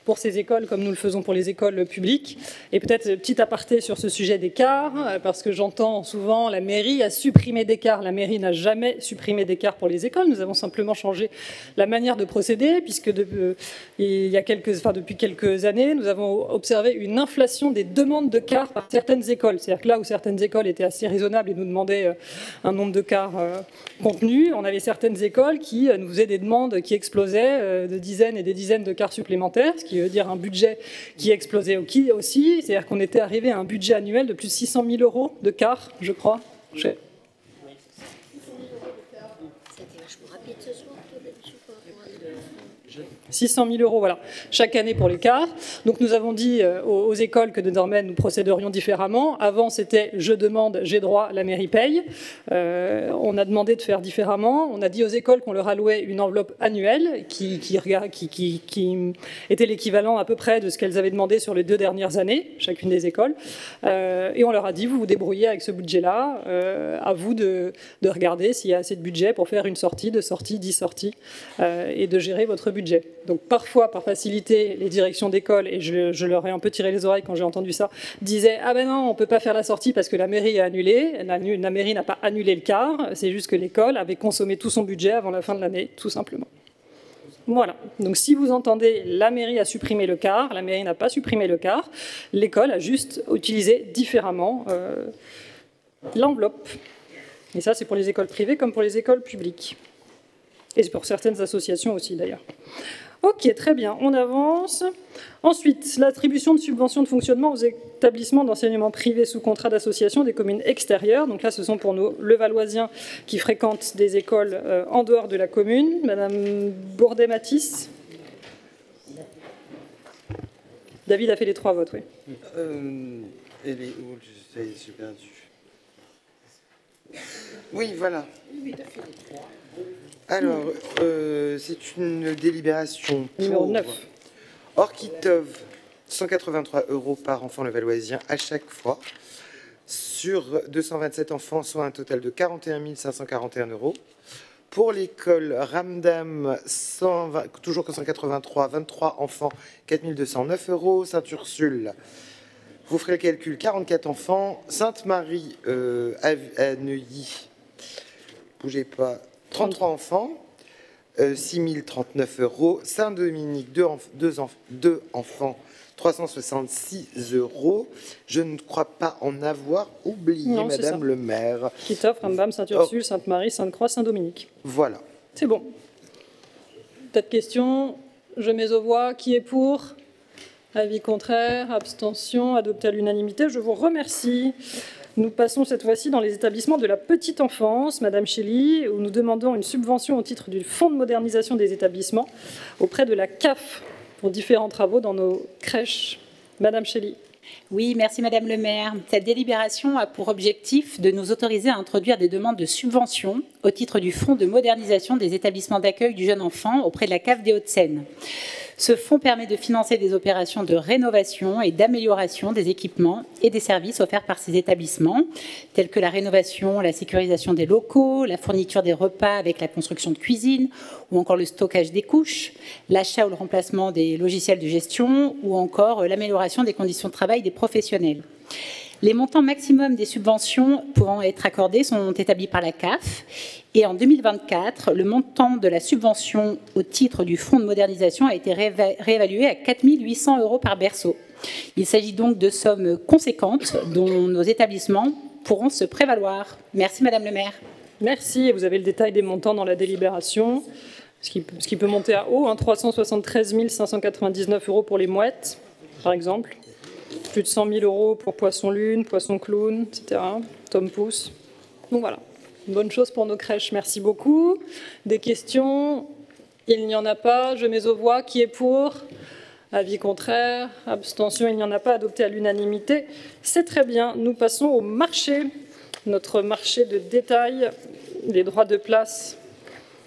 pour ces écoles, comme nous le faisons pour les écoles publiques. Et peut-être petit aparté sur ce sujet des cars, parce que j'entends souvent la mairie a supprimé des cars. La mairie n'a jamais supprimé des cars pour les écoles. Nous avons simplement changé la manière de procéder, puisque depuis quelques années, nous avons observé une inflation des demandes de cars par certaines écoles. C'est-à-dire que là où certaines écoles étaient assez raisonnables et nous demandaient un nombre de cars contenu, on avait certaines écoles qui nous faisaient des demandes qui explosaient de dizaines et des dizaines de cars supplémentaires, ce qui veut dire un budget qui explosait aussi. C'est-à-dire qu'on était arrivé à un budget annuel de plus de 600 000 € de cars, je crois. 600 000 €, voilà, chaque année pour les cars. Donc nous avons dit aux écoles que désormais nous procéderions différemment. Avant c'était je demande, j'ai droit, la mairie paye. On a demandé de faire différemment. On a dit aux écoles qu'on leur allouait une enveloppe annuelle qui était l'équivalent à peu près de ce qu'elles avaient demandé sur les 2 dernières années, chacune des écoles. Et on leur a dit vous vous débrouillez avec ce budget-là. À vous de regarder s'il y a assez de budget pour faire une sortie, 2 sorties, 10 sorties et de gérer votre budget. Donc parfois, par facilité, les directions d'école, et je leur ai un peu tiré les oreilles quand j'ai entendu ça, disaient « Ah ben non, on ne peut pas faire la sortie parce que la mairie a annulé. » La mairie n'a pas annulé le car, c'est juste que l'école avait consommé tout son budget avant la fin de l'année, tout simplement. Voilà. Donc si vous entendez « La mairie a supprimé le car », la mairie n'a pas supprimé le car, l'école a juste utilisé différemment l'enveloppe. Et ça, c'est pour les écoles privées comme pour les écoles publiques. Et c'est pour certaines associations aussi, d'ailleurs. Ok, très bien, on avance. Ensuite, l'attribution de subventions de fonctionnement aux établissements d'enseignement privé sous contrat d'association des communes extérieures. Donc là, ce sont pour nos Levalloisiens qui fréquentent des écoles en dehors de la commune. Madame Bourdet-Matisse. David a fait les 3 votes, oui. Elle est où? J'ai perdu. Oui, voilà. Alors, c'est une délibération pour Numéro 9. Orchitov, 183 € par enfant levalloisien à chaque fois. Sur 227 enfants, soit un total de 41 541 €. Pour l'école Ramdam, toujours 183, 23 enfants, 4 209 €. Sainte-Ursule, vous ferez le calcul, 44 enfants. Sainte-Marie à Neuilly, bougez pas, 33 enfants, 6 039 €. Saint-Dominique, 2 enfants, 366 €. Je ne crois pas en avoir oublié, Non, Madame le maire. Kitov, Rambam, Sainte-Ursule, Sainte-Marie, Sainte-Croix, Saint-Dominique. Voilà. C'est bon. Pas de questions. Je mets aux voix. Qui est pour? Avis contraire, abstention, adopté à l'unanimité. Je vous remercie. Nous passons cette fois-ci dans les établissements de la petite enfance, Madame Chély, où nous demandons une subvention au titre du Fonds de modernisation des établissements auprès de la CAF pour différents travaux dans nos crèches. Madame Chély. Oui, merci Madame le maire. Cette délibération a pour objectif de nous autoriser à introduire des demandes de subvention au titre du Fonds de modernisation des établissements d'accueil du jeune enfant auprès de la CAF des Hauts-de-Seine. Ce fonds permet de financer des opérations de rénovation et d'amélioration des équipements et des services offerts par ces établissements, tels que la rénovation, la sécurisation des locaux, la fourniture des repas avec la construction de cuisine, ou encore le stockage des couches, l'achat ou le remplacement des logiciels de gestion, ou encore l'amélioration des conditions de travail des professionnels. Les montants maximums des subventions pouvant être accordés sont établis par la CAF. Et en 2024, le montant de la subvention au titre du Fonds de modernisation a été réévalué à 4 800 € par berceau. Il s'agit donc de sommes conséquentes dont nos établissements pourront se prévaloir. Merci Madame le maire. Merci. Et vous avez le détail des montants dans la délibération, ce qui peut monter à haut, 373 599 € pour les mouettes, par exemple. Plus de 100 000 € pour Poisson-Lune, Poisson-Clown, etc. Tom Pouce. Donc voilà, une bonne chose pour nos crèches. Merci beaucoup. Des questions? Il n'y en a pas. Je mets aux voix. Qui est pour? Avis contraire. Abstention? Il n'y en a pas. Adopté à l'unanimité. C'est très bien. Nous passons au marché. Notre marché de détail, les droits de place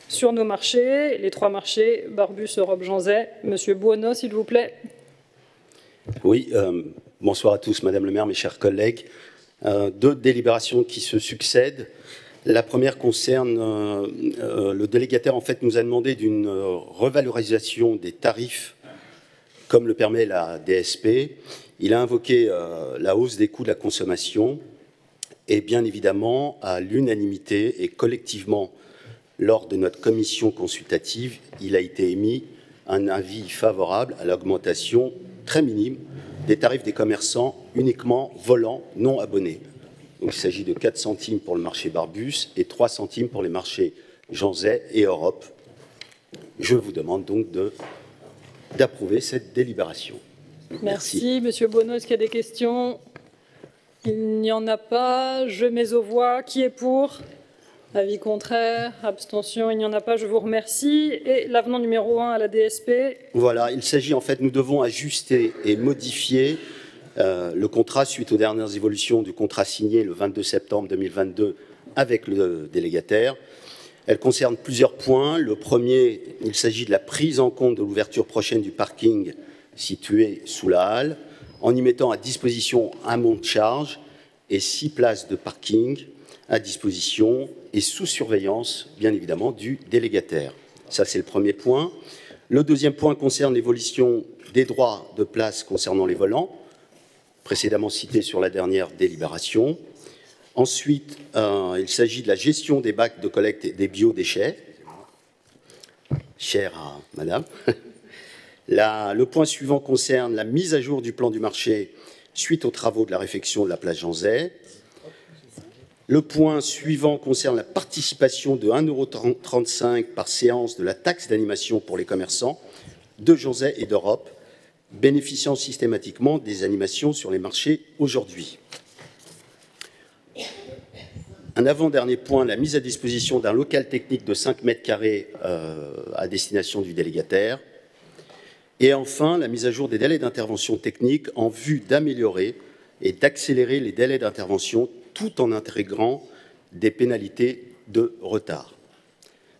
sur nos marchés. Les 3 marchés, Barbus, Europe, Janzay. Monsieur Buono, s'il vous plaît. Oui, bonsoir à tous, Madame le maire, mes chers collègues. 2 délibérations qui se succèdent. La première concerne le délégataire, en fait, nous a demandé d'une revalorisation des tarifs, comme le permet la DSP. Il a invoqué la hausse des coûts de la consommation et bien évidemment, à l'unanimité et collectivement, lors de notre commission consultative, il a été émis un avis favorable à l'augmentation très minime des tarifs des commerçants uniquement volants non abonnés. Donc, il s'agit de 4 centimes pour le marché Barbus et 3 centimes pour les marchés Janzay et Europe. Je vous demande donc d'approuver cette délibération. Merci. Monsieur Buono, est-ce qu'il y a des questions? Il n'y en a pas. Je mets aux voix. Qui est pour? Avis contraire, abstention, il n'y en a pas, je vous remercie. Et l'avenant numéro 1 à la DSP. Voilà, il s'agit en fait, nous devons ajuster et modifier le contrat suite aux dernières évolutions du contrat signé le 22 septembre 2022 avec le délégataire. Elle concerne plusieurs points. Le premier, il s'agit de la prise en compte de l'ouverture prochaine du parking situé sous la halle, en y mettant à disposition un monte charge et 6 places de parking à disposition et sous surveillance, bien évidemment, du délégataire. Ça, c'est le premier point. Le deuxième point concerne l'évolution des droits de place concernant les volants, précédemment cités sur la dernière délibération. Ensuite, il s'agit de la gestion des bacs de collecte des biodéchets. Cher à Madame. Le point suivant concerne la mise à jour du plan du marché suite aux travaux de la réfection de la place Janzay. Le point suivant concerne la participation de 1,35 € par séance de la taxe d'animation pour les commerçants de Jonzay et d'Europe, bénéficiant systématiquement des animations sur les marchés aujourd'hui. Un avant-dernier point, la mise à disposition d'un local technique de 5 mètres carrés à destination du délégataire. Et enfin, la mise à jour des délais d'intervention technique en vue d'améliorer et d'accélérer les délais d'intervention tout en intégrant des pénalités de retard.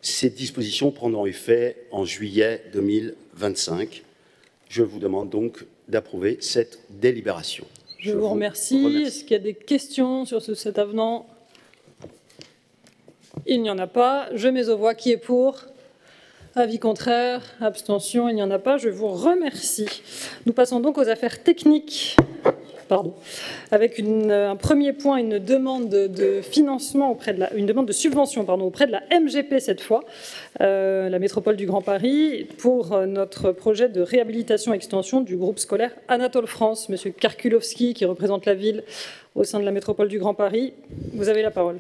Ces dispositions prendront effet en juillet 2025. Je vous demande donc d'approuver cette délibération. Je vous remercie. Est-ce qu'il y a des questions sur cet avenant? Il n'y en a pas. Je mets aux voix qui est pour. Avis contraire, abstention, il n'y en a pas. Je vous remercie. Nous passons donc aux affaires techniques. Pardon. Avec un premier point, une demande de financement une demande de subvention auprès de la MGP cette fois, la métropole du Grand Paris, pour notre projet de réhabilitation et extension du groupe scolaire Anatole France. Monsieur Karkulovski, qui représente la ville au sein de la métropole du Grand Paris, vous avez la parole.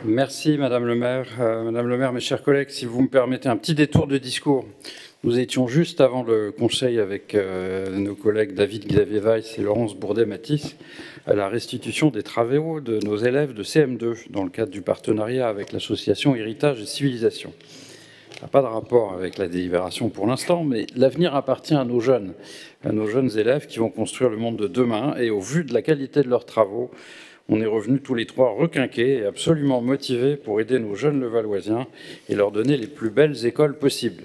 Merci Madame le maire. Madame le maire, mes chers collègues, si vous me permettez un petit détour de discours. Nous étions juste avant le conseil avec nos collègues David Xavier Weiss et Laurence Bourdet-Matisse à la restitution des travaux de nos élèves de CM2 dans le cadre du partenariat avec l'association Héritage et Civilisation. Ça n'a pas de rapport avec la délibération pour l'instant, mais l'avenir appartient à nos jeunes élèves qui vont construire le monde de demain. Et au vu de la qualité de leurs travaux, on est revenus tous les trois requinqués et absolument motivés pour aider nos jeunes levalloisiens et leur donner les plus belles écoles possibles.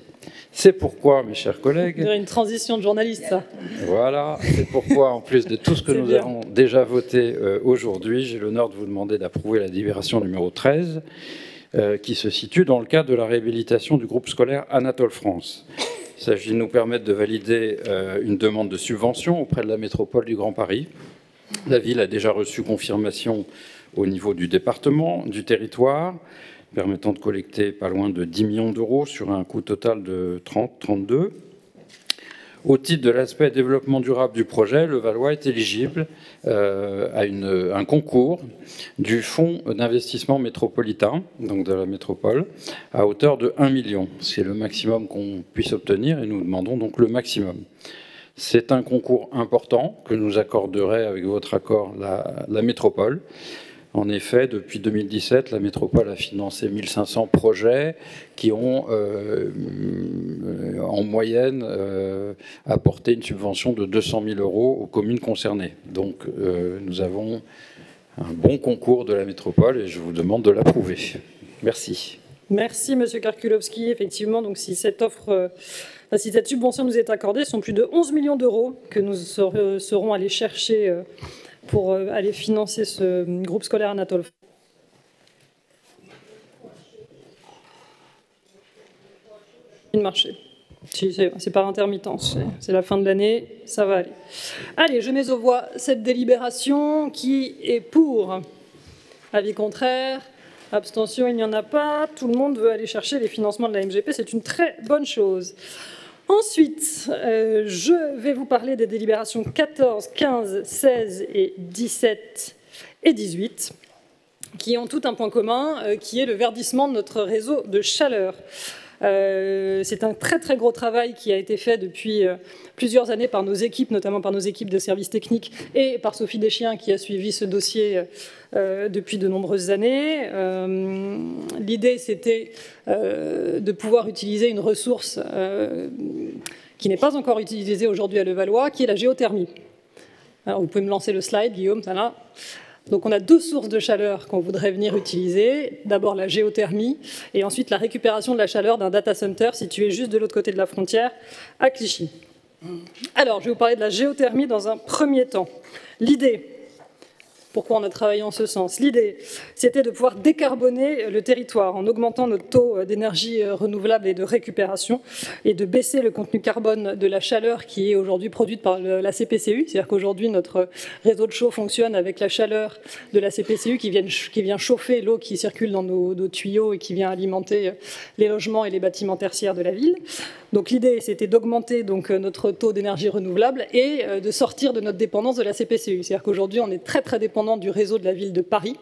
C'est pourquoi, mes chers collègues... On dirait une transition de journaliste, ça. Voilà, c'est pourquoi, en plus de tout ce que nous avons déjà voté aujourd'hui, j'ai l'honneur de vous demander d'approuver la délibération numéro 13, qui se situe dans le cadre de la réhabilitation du groupe scolaire Anatole France. Il s'agit de nous permettre de valider une demande de subvention auprès de la métropole du Grand Paris. La ville a déjà reçu confirmation au niveau du département, du territoire, permettant de collecter pas loin de 10 millions d'euros sur un coût total de 32. Au titre de l'aspect développement durable du projet, le Valois est éligible à un concours du Fonds d'investissement métropolitain, donc de la métropole, à hauteur de 1 million. C'est le maximum qu'on puisse obtenir et nous demandons donc le maximum. C'est un concours important que nous accorderait, avec votre accord, la métropole. En effet, depuis 2017, la métropole a financé 1500 projets qui ont, en moyenne, apporté une subvention de 200 000 euros aux communes concernées. Donc, nous avons un bon concours de la métropole et je vous demande de l'approuver. Merci. Merci, Monsieur Karkulovski. Effectivement, donc, si cette subvention nous est accordée, ce sont plus de 11 millions d'euros que nous serons allés chercher pour aller financer ce groupe scolaire Anatole. Marché. C'est par intermittence, c'est la fin de l'année, ça va aller. Allez, je mets aux voix cette délibération qui est pour. Avis contraire, abstention, il n'y en a pas. Tout le monde veut aller chercher les financements de la MGP, c'est une très bonne chose. Ensuite, je vais vous parler des délibérations 14, 15, 16 et 17 et 18, qui ont tout un point commun, qui est le verdissement de notre réseau de chaleur. C'est un très très gros travail qui a été fait depuis plusieurs années par nos équipes, notamment par nos équipes de services techniques et par Sophie Deschiens qui a suivi ce dossier depuis de nombreuses années. L'idée c'était de pouvoir utiliser une ressource qui n'est pas encore utilisée aujourd'hui à Levallois, qui est la géothermie. Alors vous pouvez me lancer le slide, Guillaume, ça là. Donc on a deux sources de chaleur qu'on voudrait venir utiliser. D'abord la géothermie et ensuite la récupération de la chaleur d'un data center situé juste de l'autre côté de la frontière, à Clichy. Alors, je vais vous parler de la géothermie dans un premier temps. L'idée, pourquoi on a travaillé en ce sens? L'idée, c'était de pouvoir décarboner le territoire en augmentant notre taux d'énergie renouvelable et de récupération et de baisser le contenu carbone de la chaleur qui est aujourd'hui produite par la CPCU. C'est-à-dire qu'aujourd'hui, notre réseau de chaud fonctionne avec la chaleur de la CPCU qui vient chauffer l'eau qui circule dans nos tuyaux et qui vient alimenter les logements et les bâtiments tertiaires de la ville. Donc l'idée, c'était d'augmenter notre taux d'énergie renouvelable et de sortir de notre dépendance de la CPCU. C'est-à-dire qu'aujourd'hui, on est très très dépendant dépendante du réseau de la ville de Paris.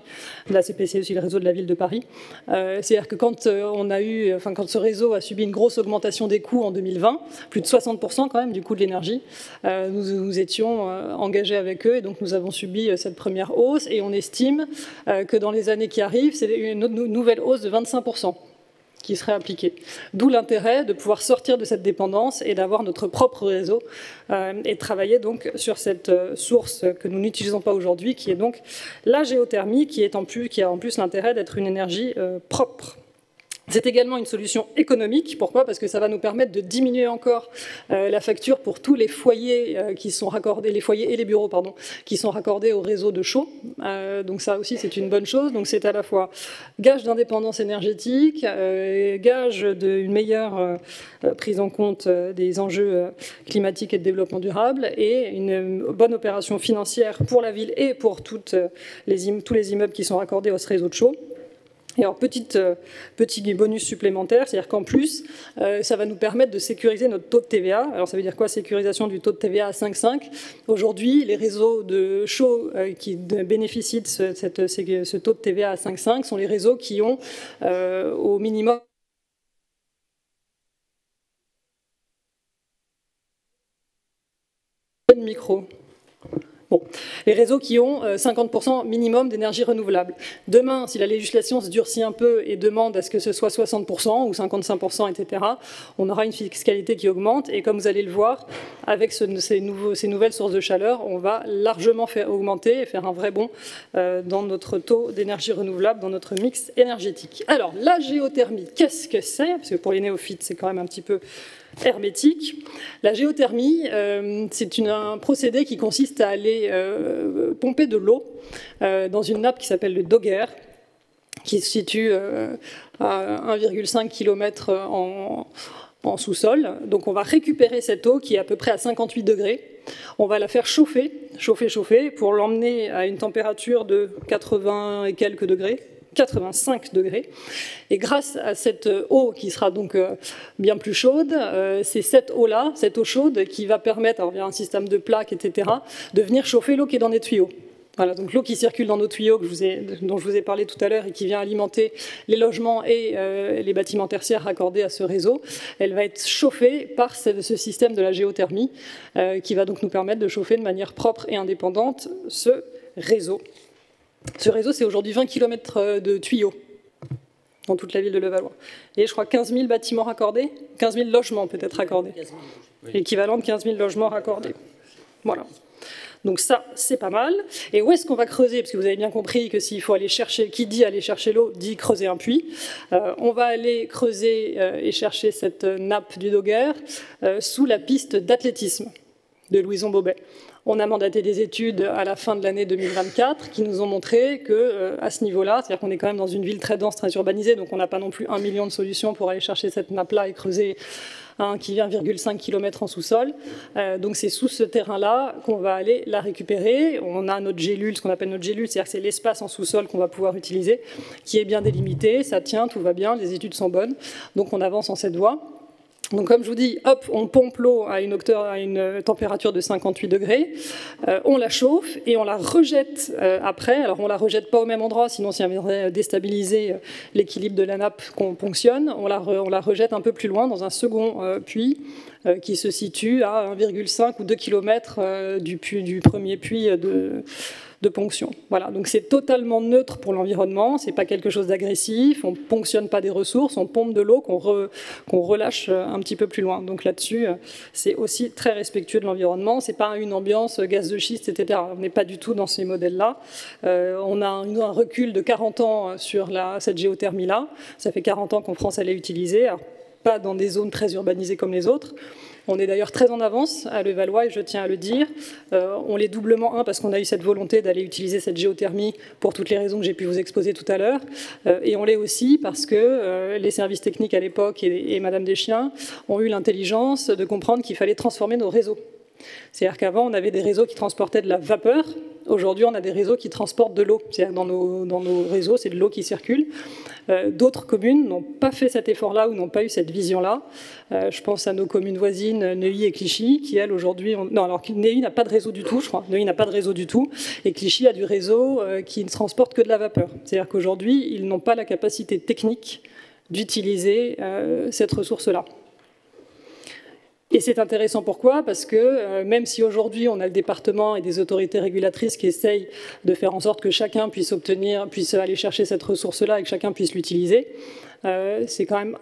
La CPC est aussi le réseau de la ville de Paris. C'est-à-dire que quand ce réseau a subi une grosse augmentation des coûts en 2020, plus de 60% quand même du coût de l'énergie, nous étions engagés avec eux et donc nous avons subi cette première hausse et on estime que dans les années qui arrivent, c'est une nouvelle hausse de 25%. Qui serait appliquée. D'où l'intérêt de pouvoir sortir de cette dépendance et d'avoir notre propre réseau et travailler donc sur cette source que nous n'utilisons pas aujourd'hui, qui est donc la géothermie, qui a en plus l'intérêt d'être une énergie propre. C'est également une solution économique. Pourquoi? Parce que ça va nous permettre de diminuer encore la facture pour tous les foyers qui sont raccordés, les foyers et les bureaux, pardon, qui sont raccordés au réseau de chaud. Donc ça aussi, c'est une bonne chose. Donc c'est à la fois gage d'indépendance énergétique, gage d'une meilleure prise en compte des enjeux climatiques et de développement durable et une bonne opération financière pour la ville et pour tous les immeubles qui sont raccordés à ce réseau de chaud. Et alors, petit bonus supplémentaire, c'est-à-dire qu'en plus, ça va nous permettre de sécuriser notre taux de TVA. Alors, ça veut dire quoi, sécurisation du taux de TVA à 5,5 ? Aujourd'hui, les réseaux de chaud qui bénéficient de ce taux de TVA à 5,5 sont les réseaux qui ont au minimum micro. Bon, les réseaux qui ont 50% minimum d'énergie renouvelable. Demain, si la législation se durcit un peu et demande à ce que ce soit 60% ou 55%, etc., on aura une fiscalité qui augmente. Et comme vous allez le voir, avec ces nouvelles sources de chaleur, on va largement faire augmenter et faire un vrai bond dans notre taux d'énergie renouvelable, dans notre mix énergétique. Alors, la géothermie, qu'est-ce que c'est? Parce que pour les néophytes, c'est quand même un petit peu hermétique. La géothermie, c'est un procédé qui consiste à aller pomper de l'eau dans une nappe qui s'appelle le Dogger, qui se situe à 1,5 km en sous-sol. Donc on va récupérer cette eau qui est à peu près à 58 degrés. On va la faire chauffer, pour l'emmener à une température de 80 et quelques degrés. 85 degrés. Et grâce à cette eau qui sera donc bien plus chaude, c'est cette eau-là, cette eau chaude, qui va permettre, alors via un système de plaques, etc., de venir chauffer l'eau qui est dans les tuyaux. Voilà, donc l'eau qui circule dans nos tuyaux dont je vous ai parlé tout à l'heure et qui vient alimenter les logements et les bâtiments tertiaires raccordés à ce réseau, elle va être chauffée par ce système de la géothermie qui va donc nous permettre de chauffer de manière propre et indépendante ce réseau. Ce réseau, c'est aujourd'hui 20 km de tuyaux dans toute la ville de Levallois. Et je crois 15 000 bâtiments raccordés, 15 000 logements peut-être raccordés. L'équivalent de 15 000 logements raccordés. Voilà. Donc ça, c'est pas mal. Et où est-ce qu'on va creuser? Parce que vous avez bien compris que s'il faut aller chercher, qui dit aller chercher l'eau, dit creuser un puits. On va aller creuser et chercher cette nappe du Dogger sous la piste d'athlétisme de Louison Bobet. On a mandaté des études à la fin de l'année 2024 qui nous ont montré qu'à ce niveau-là, c'est-à-dire qu'on est quand même dans une ville très dense, très urbanisée, donc on n'a pas non plus 1 million de solutions pour aller chercher cette nappe-là et creuser qui vient 1,5 km en sous-sol. Donc c'est sous ce terrain-là qu'on va aller la récupérer. On a notre gélule, ce qu'on appelle notre gélule, c'est-à-dire que c'est l'espace en sous-sol qu'on va pouvoir utiliser, qui est bien délimité, ça tient, tout va bien, les études sont bonnes, donc on avance en cette voie. Donc comme je vous dis, hop, on pompe l'eau à une température de 58 degrés, on la chauffe et on la rejette après. Alors on ne la rejette pas au même endroit, sinon ça viendrait déstabiliser l'équilibre de la nappe qu'on ponctionne. On la rejette un peu plus loin dans un second puits qui se situe à 1,5 ou 2 km du premier puits de ponction. Voilà, donc c'est totalement neutre pour l'environnement, c'est pas quelque chose d'agressif, on ponctionne pas des ressources, on pompe de l'eau qu'on relâche un petit peu plus loin. Donc là-dessus, c'est aussi très respectueux de l'environnement, c'est pas une ambiance gaz de schiste, etc. On n'est pas du tout dans ces modèles-là. On a un recul de 40 ans sur cette géothermie-là. Ça fait 40 ans qu'en France elle est utilisée, alors, pas dans des zones très urbanisées comme les autres. On est d'ailleurs très en avance à Levallois, et je tiens à le dire. On l'est doublement, parce qu'on a eu cette volonté d'aller utiliser cette géothermie pour toutes les raisons que j'ai pu vous exposer tout à l'heure. Et on l'est aussi parce que les services techniques à l'époque et Madame Deschiens ont eu l'intelligence de comprendre qu'il fallait transformer nos réseaux. C'est-à-dire qu'avant, on avait des réseaux qui transportaient de la vapeur, Aujourd'hui, on a des réseaux qui transportent de l'eau. C'est-à-dire dans nos réseaux, c'est de l'eau qui circule. D'autres communes n'ont pas fait cet effort-là ou n'ont pas eu cette vision-là. Je pense à nos communes voisines, Neuilly et Clichy, qui, elles, aujourd'hui... Non, alors Neuilly n'a pas de réseau du tout, je crois. Neuilly n'a pas de réseau du tout. Et Clichy a du réseau qui ne transporte que de la vapeur. C'est-à-dire qu'aujourd'hui, ils n'ont pas la capacité technique d'utiliser cette ressource-là. Et c'est intéressant pourquoi ? Parce que même si aujourd'hui on a le département et des autorités régulatrices qui essayent de faire en sorte que chacun puisse aller chercher cette ressource-là et que chacun puisse l'utiliser, c'est quand même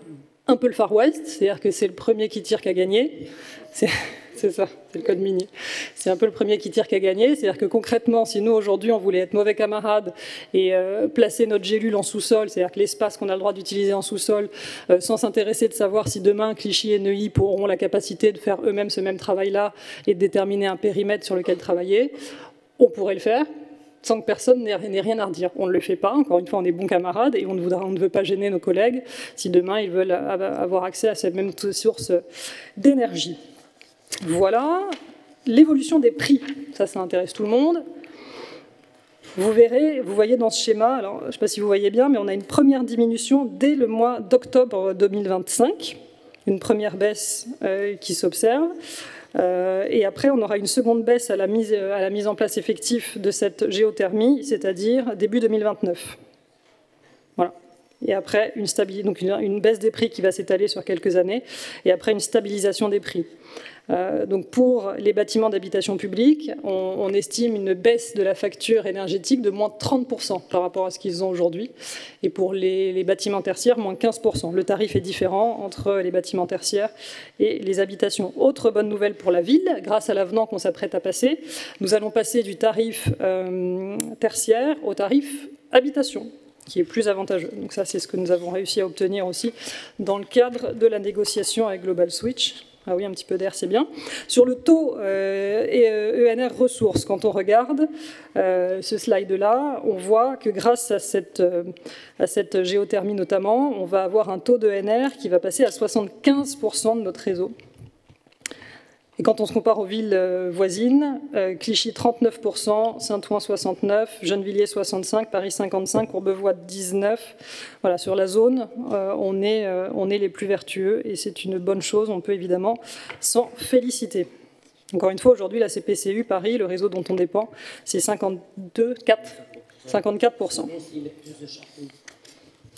un peu le Far West, c'est-à-dire que c'est le premier qui tire qui a gagné. C'est ça, c'est le code minier. C'est un peu le premier qui tire qui a gagné. C'est-à-dire que concrètement, si nous, aujourd'hui, on voulait être mauvais camarades et placer notre gélule en sous-sol, c'est-à-dire que l'espace qu'on a le droit d'utiliser en sous-sol, sans s'intéresser de savoir si demain, Clichy et Neuilly pourront la capacité de faire eux-mêmes ce même travail-là et de déterminer un périmètre sur lequel travailler, on pourrait le faire sans que personne n'ait rien à redire. On ne le fait pas, encore une fois, on est bons camarades et on ne veut pas gêner nos collègues si demain, ils veulent avoir accès à cette même source d'énergie. Voilà l'évolution des prix. Ça intéresse tout le monde. Vous voyez dans ce schéma, alors je ne sais pas si vous voyez bien, mais on a une première diminution dès le mois d'octobre 2025, une première baisse qui s'observe. Et après, on aura une seconde baisse à la mise en place effective de cette géothermie, c'est-à-dire début 2029. Voilà. Et après, donc une baisse des prix qui va s'étaler sur quelques années, et après une stabilisation des prix. Donc pour les bâtiments d'habitation publique, on estime une baisse de la facture énergétique de moins 30% par rapport à ce qu'ils ont aujourd'hui. Et pour les bâtiments tertiaires, moins 15%. Le tarif est différent entre les bâtiments tertiaires et les habitations. Autre bonne nouvelle pour la ville, grâce à l'avenant qu'on s'apprête à passer, nous allons passer du tarif tertiaire au tarif habitation, qui est plus avantageux. Donc ça, c'est ce que nous avons réussi à obtenir aussi dans le cadre de la négociation avec Global Switch. Ah oui, un petit peu d'air, c'est bien. Sur le taux ENR ressources, quand on regarde ce slide-là, on voit que grâce à cette géothermie notamment, on va avoir un taux d'ENR qui va passer à 75% de notre réseau. Et quand on se compare aux villes voisines, Clichy 39%, Saint-Ouen 69%, Gennevilliers 65%, Paris 55%, Courbevoie 19%. Voilà, sur la zone, on est les plus vertueux et c'est une bonne chose, on peut évidemment s'en féliciter. Encore une fois, aujourd'hui, la CPCU Paris, le réseau dont on dépend, c'est 54%.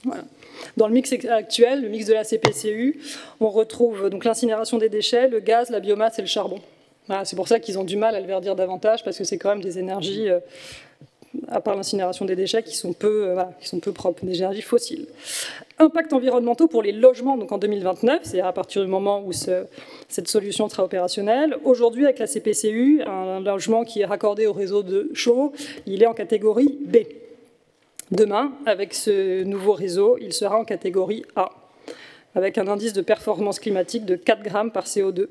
Voilà. Dans le mix actuel, le mix de la CPCU, on retrouve donc l'incinération des déchets, le gaz, la biomasse et le charbon. Voilà, c'est pour ça qu'ils ont du mal à le verdir davantage, parce que c'est quand même des énergies, à part l'incinération des déchets, qui sont peu propres, des énergies fossiles. Impact environnementaux pour les logements donc en 2029, c'est-à-dire à partir du moment où cette solution sera opérationnelle. Aujourd'hui, avec la CPCU, un logement qui est raccordé au réseau de chaud, il est en catégorie B. Demain, avec ce nouveau réseau, il sera en catégorie A, avec un indice de performance climatique de 4 grammes par CO2,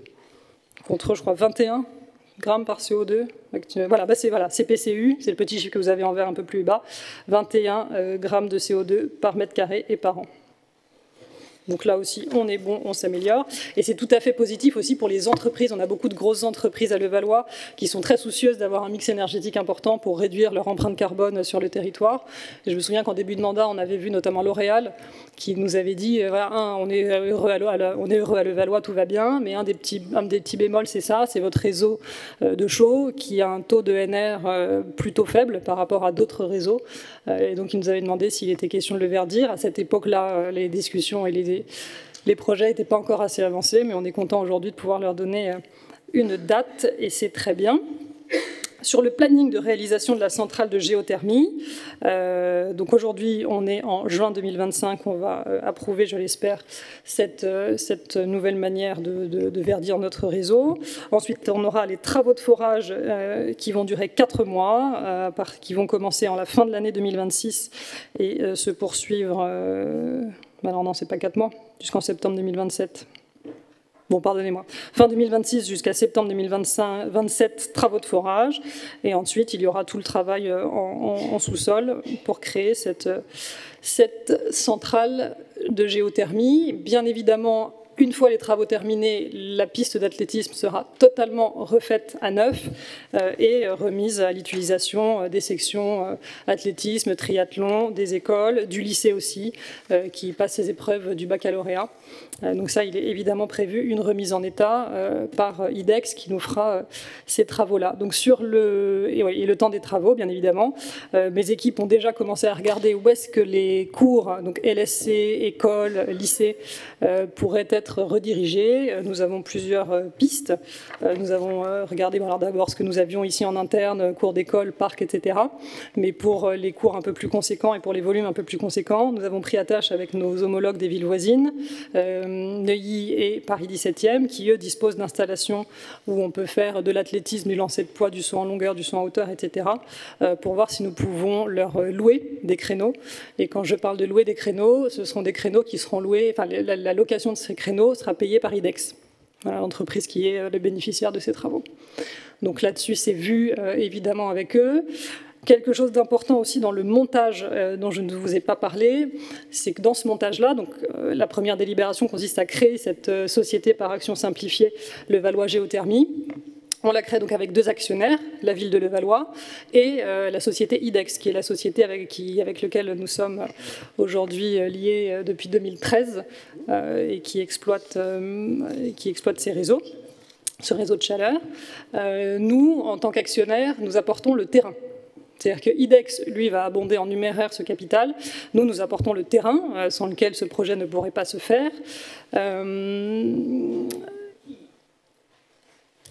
contre, je crois, 21 grammes par CO2. Voilà, CPCU, c'est le petit chiffre que vous avez en vert un peu plus bas, 21 grammes de CO2 par mètre carré et par an. Donc là aussi, on est bon, on s'améliore. Et c'est tout à fait positif aussi pour les entreprises. On a beaucoup de grosses entreprises à Levallois qui sont très soucieuses d'avoir un mix énergétique important pour réduire leur empreinte carbone sur le territoire. Et je me souviens qu'en début de mandat, on avait vu notamment L'Oréal qui nous avait dit voilà, on est heureux à Levallois, tout va bien, mais un des petits bémols, c'est ça, c'est votre réseau de chaud qui a un taux de NR plutôt faible par rapport à d'autres réseaux. Et donc, il nous avait demandé s'il était question de le verdir. À cette époque-là, les discussions et les projets n'étaient pas encore assez avancés, mais on est content aujourd'hui de pouvoir leur donner une date, et c'est très bien. Sur le planning de réalisation de la centrale de géothermie, donc aujourd'hui, on est en juin 2025, on va approuver, je l'espère, cette nouvelle manière de verdir notre réseau. Ensuite, on aura les travaux de forage qui vont durer 4 mois, qui vont commencer en la fin de l'année 2026 et se poursuivre... alors non, c'est pas 4 mois, jusqu'en septembre 2027. Bon, pardonnez-moi. Fin 2026 jusqu'à septembre 2027, travaux de forage. Et ensuite, il y aura tout le travail en sous-sol pour créer cette centrale de géothermie. Bien évidemment, une fois les travaux terminés, la piste d'athlétisme sera totalement refaite à neuf et remise à l'utilisation des sections athlétisme, triathlon, des écoles, du lycée aussi, qui passe les épreuves du baccalauréat. Donc ça, il est évidemment prévu une remise en état par IDEX qui nous fera ces travaux-là. Donc sur et le temps des travaux, bien évidemment, mes équipes ont déjà commencé à regarder où est-ce que les cours, donc LSC, école, lycée, pourraient être redirigés. Nous avons plusieurs pistes. Nous avons regardé d'abord ce que nous avions ici en interne, cours d'école, parc, etc. Mais pour les cours un peu plus conséquents et pour les volumes un peu plus conséquents, nous avons pris attache avec nos homologues des villes voisines, Neuilly et Paris 17e, qui eux disposent d'installations où on peut faire de l'athlétisme, du lancer de poids, du saut en longueur, du saut en hauteur, etc. Pour voir si nous pouvons leur louer des créneaux. Et quand je parle de louer des créneaux, ce seront des créneaux qui seront loués, enfin la location de ces créneaux sera payée par IDEX, voilà, l'entreprise qui est le bénéficiaire de ces travaux. Donc là-dessus, c'est vu évidemment avec eux. Quelque chose d'important aussi dans le montage dont je ne vous ai pas parlé, c'est que dans ce montage-là, donc la première délibération consiste à créer cette société par action simplifiée, Levallois Géothermie. On la crée donc avec 2 actionnaires, la ville de Levallois et la société IDEX, qui est la société avec laquelle nous sommes aujourd'hui liés depuis 2013 et qui exploite ces réseaux, ce réseau de chaleur. Nous, en tant qu'actionnaires, nous apportons le terrain. C'est-à-dire que IDEX, lui, va abonder en numéraire ce capital. Nous, nous apportons le terrain, sans lequel ce projet ne pourrait pas se faire.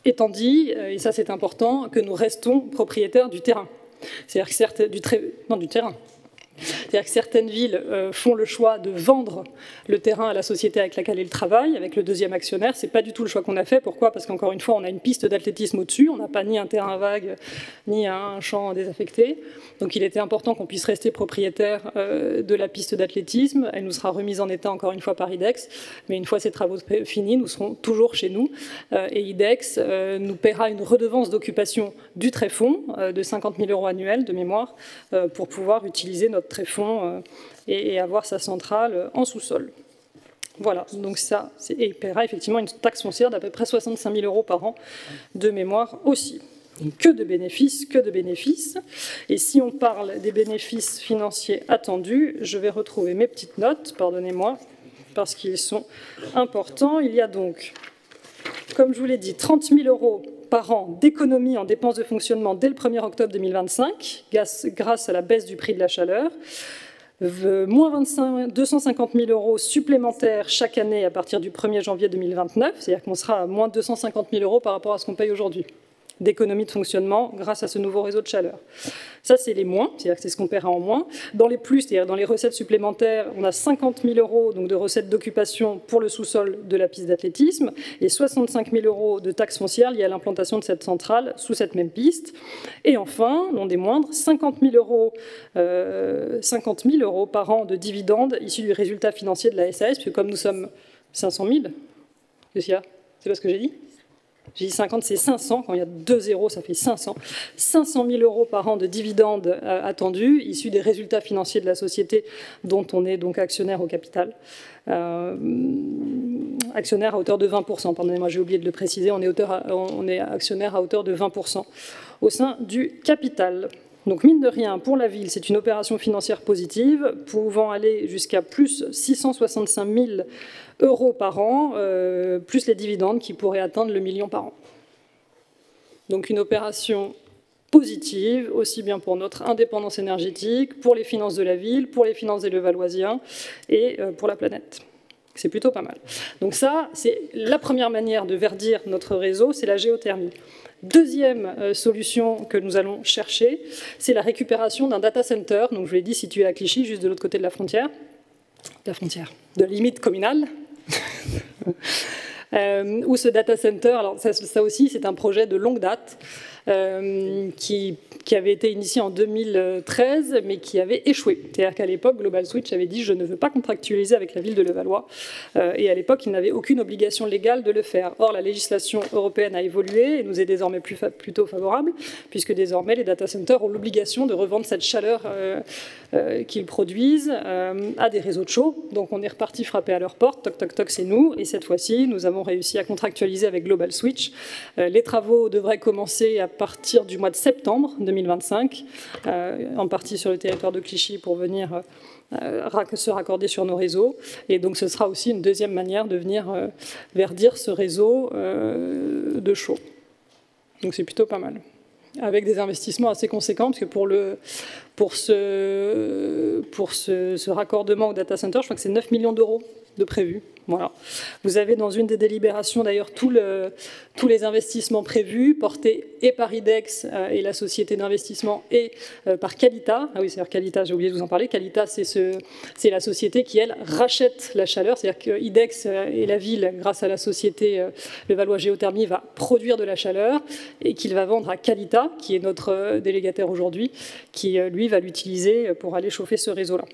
Étant dit, et ça c'est important, que nous restons propriétaires du terrain. C'est-à-dire que du terrain. C'est-à-dire que certaines villes font le choix de vendre le terrain à la société avec laquelle ils travaillent, avec le deuxième actionnaire. Ce n'est pas du tout le choix qu'on a fait. Pourquoi? Parce qu'encore une fois, on a une piste d'athlétisme au-dessus. On n'a pas ni un terrain vague, ni un champ désaffecté. Donc il était important qu'on puisse rester propriétaire de la piste d'athlétisme. Elle nous sera remise en état encore une fois par IDEX. Mais une fois ces travaux finis, nous serons toujours chez nous. Et IDEX nous paiera une redevance d'occupation du tréfonds de 50 000 € annuels de mémoire pour pouvoir utiliser notre tréfonds et avoir sa centrale en sous-sol. Voilà, donc ça, et il paiera effectivement une taxe foncière d'à peu près 65 000 € par an de mémoire aussi. Donc, que de bénéfices, que de bénéfices. Et si on parle des bénéfices financiers attendus, je vais retrouver mes petites notes, pardonnez-moi, parce qu'ils sont importants. Il y a donc, comme je vous l'ai dit, 30 000 € par an d'économie en dépenses de fonctionnement dès le 1er octobre 2025, grâce à la baisse du prix de la chaleur. Moins 250 000 € supplémentaires chaque année à partir du 1er janvier 2029, c'est-à-dire qu'on sera à moins 250 000 € par rapport à ce qu'on paye aujourd'hui, d'économie de fonctionnement grâce à ce nouveau réseau de chaleur. Ça, c'est les moins, c'est-à-dire que c'est ce qu'on paiera en moins. Dans les plus, c'est-à-dire dans les recettes supplémentaires, on a 50 000 € donc de recettes d'occupation pour le sous-sol de la piste d'athlétisme et 65 000 € de taxes foncières liées à l'implantation de cette centrale sous cette même piste. Et enfin, non des moindres, 50 000 € par an de dividendes issus du résultat financier de la SAS, puisque comme nous sommes 500 000, c'est pas ce que j'ai dit ? J'ai dit 50, c'est 500. Quand il y a 2 zéros, ça fait 500. 500 000 € par an de dividendes attendus, issus des résultats financiers de la société dont on est donc actionnaire au capital. Actionnaire à hauteur de 20%. Pardonnez-moi, j'ai oublié de le préciser. On est actionnaire à hauteur de 20% au sein du capital. Donc, mine de rien, pour la ville, c'est une opération financière positive, pouvant aller jusqu'à plus 665 000 € par an, plus les dividendes qui pourraient atteindre le million par an. Donc, une opération positive, aussi bien pour notre indépendance énergétique, pour les finances de la ville, pour les finances des Levalloisiens et pour la planète. C'est plutôt pas mal. Donc ça, c'est la première manière de verdir notre réseau, c'est la géothermie. Deuxième solution que nous allons chercher, c'est la récupération d'un data center, donc je vous l'ai dit, situé à Clichy, juste de l'autre côté de la frontière, de la limite communale. où ce data center, alors ça aussi c'est un projet de longue date, qui avait été initié en 2013, mais qui avait échoué. C'est-à-dire qu'à l'époque, Global Switch avait dit « je ne veux pas contractualiser avec la ville de Levallois ». Et à l'époque, il n'avait aucune obligation légale de le faire. Or, la législation européenne a évolué et nous est désormais plutôt favorable, puisque désormais, les data centers ont l'obligation de revendre cette chaleur qu'ils produisent à des réseaux de chauds. Donc, on est reparti frapper à leur porte. Toc, toc, toc, c'est nous. Et cette fois-ci, nous avons réussi à contractualiser avec Global Switch. Les travaux devraient commencer à partir du mois de septembre 2025, en partie sur le territoire de Clichy pour venir se raccorder sur nos réseaux. Et donc ce sera aussi une deuxième manière de venir verdir ce réseau de chaud. Donc c'est plutôt pas mal. Avec des investissements assez conséquents, parce que pour ce raccordement au data center, je crois que c'est 9 millions d'euros de prévus. Voilà. Vous avez dans une des délibérations d'ailleurs tous les investissements prévus, portés et par IDEX et la société d'investissement et par Qualita. Ah oui, c'est-à-dire Qualita, j'ai oublié de vous en parler. Qualita, c'est la société qui, elle, rachète la chaleur. C'est-à-dire que IDEX et la ville, grâce à la société Levallois Géothermie, va produire de la chaleur et qu'il va vendre à Qualita, qui est notre délégataire aujourd'hui, qui, lui, va l'utiliser pour aller chauffer ce réseau-là.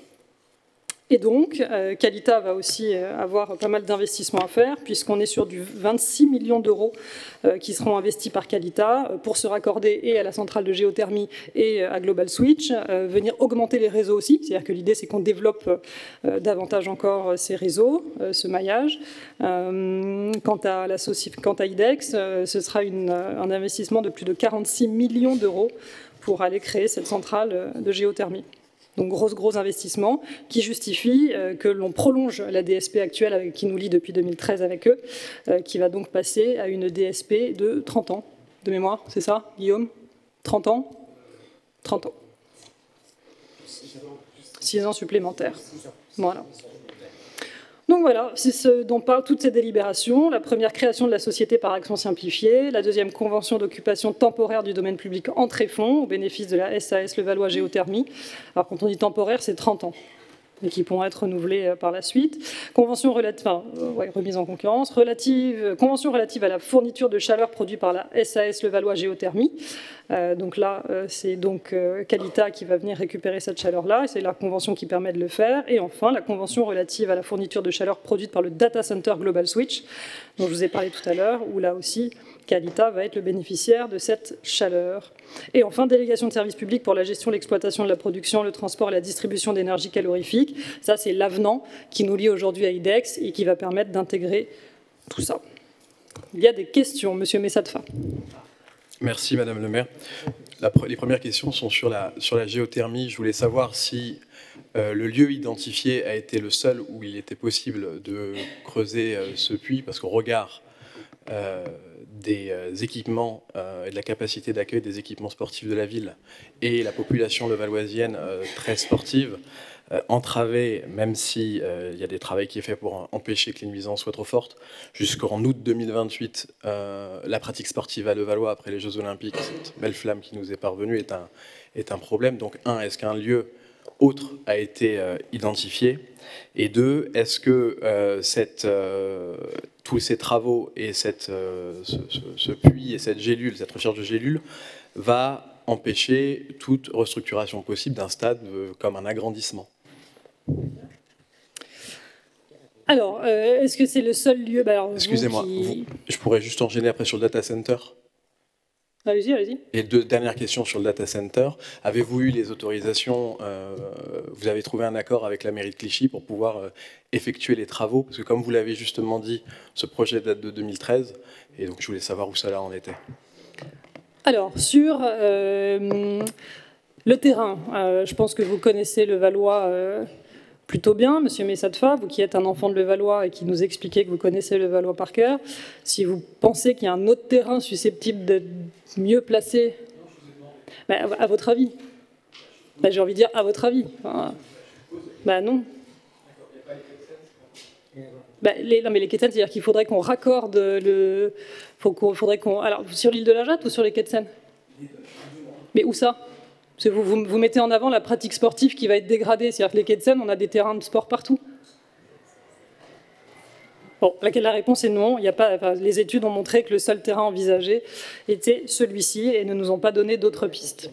Et donc, Qualita va aussi avoir pas mal d'investissements à faire, puisqu'on est sur du 26 millions d'euros qui seront investis par Qualita pour se raccorder et à la centrale de géothermie et à Global Switch, venir augmenter les réseaux aussi. C'est-à-dire que l'idée, c'est qu'on développe davantage encore ces réseaux, ce maillage. Quant à IDEX, ce sera un investissement de plus de 46 millions d'euros pour aller créer cette centrale de géothermie. Donc gros investissement qui justifie que l'on prolonge la DSP actuelle qui nous lie depuis 2013 avec eux, qui va donc passer à une DSP de 30 ans de mémoire, c'est ça, Guillaume? 30 ans 30 ans. 6 ans supplémentaires. Voilà. Donc voilà, c'est ce dont parlent toutes ces délibérations. La première, création de la société par action simplifiée. La deuxième, convention d'occupation temporaire du domaine public en tréfonds au bénéfice de la SAS Levallois Géothermie. Alors quand on dit temporaire, c'est 30 ans. Et qui pourront être renouvelés par la suite. Convention remise en concurrence. Convention relative à la fourniture de chaleur produite par la SAS Levallois Géothermie. Donc là, c'est donc Qualita qui va venir récupérer cette chaleur-là. C'est la convention qui permet de le faire. Et enfin, la convention relative à la fourniture de chaleur produite par le data center Global Switch, dont je vous ai parlé tout à l'heure, où là aussi, Qualita va être le bénéficiaire de cette chaleur. Et enfin, délégation de services publics pour la gestion, l'exploitation de la production, le transport et la distribution d'énergie calorifique. Ça, c'est l'avenant qui nous lie aujourd'hui à IDEX et qui va permettre d'intégrer tout ça. Il y a des questions, Monsieur Messatfa. Merci, Madame le maire. Les premières questions sont sur la géothermie. Je voulais savoir si le lieu identifié a été le seul où il était possible de creuser ce puits, parce qu'au regard des équipements et de la capacité d'accueil des équipements sportifs de la ville et la population levalloisienne très sportive, entraver, même si y a des travaux qui est fait pour empêcher que les nuisances soient trop fortes, jusqu'en août 2028, la pratique sportive à Levallois après les Jeux Olympiques, cette belle flamme qui nous est parvenue est un problème. Donc, un, est-ce qu'un lieu autre a été identifié? Et deux, est-ce que tous ces travaux et ce puits et cette gélule, cette recherche de gélule, va empêcher toute restructuration possible d'un stade comme un agrandissement? Alors, est-ce que c'est le seul lieu? Excusez-moi, je pourrais juste enchaîner après sur le data center. Allez-y, allez-y. Et deux dernières questions sur le data center. Avez-vous eu les autorisations, vous avez trouvé un accord avec la mairie de Clichy pour pouvoir effectuer les travaux? Parce que comme vous l'avez justement dit, ce projet date de 2013, et donc je voulais savoir où cela en était. Alors, sur le terrain, je pense que vous connaissez Levallois plutôt bien, Monsieur Messatfa, vous qui êtes un enfant de Levallois et qui nous expliquez que vous connaissez Levallois par cœur. Si vous pensez qu'il y a un autre terrain susceptible d'être mieux placé, à votre avis, j'ai envie de dire à votre avis. Non. Non, mais les quais de Seine, c'est-à-dire qu'il faudrait qu'on raccorde le... Alors, sur l'île de la Jatte ou sur les quais de Seine? Mais où ça? Parce que vous mettez en avant la pratique sportive qui va être dégradée. C'est-à-dire que les quais de Seine, on a des terrains de sport partout. Bon, la réponse est non. Il y a pas, enfin, les études ont montré que le seul terrain envisagé était celui-ci et ne nous ont pas donné d'autres pistes.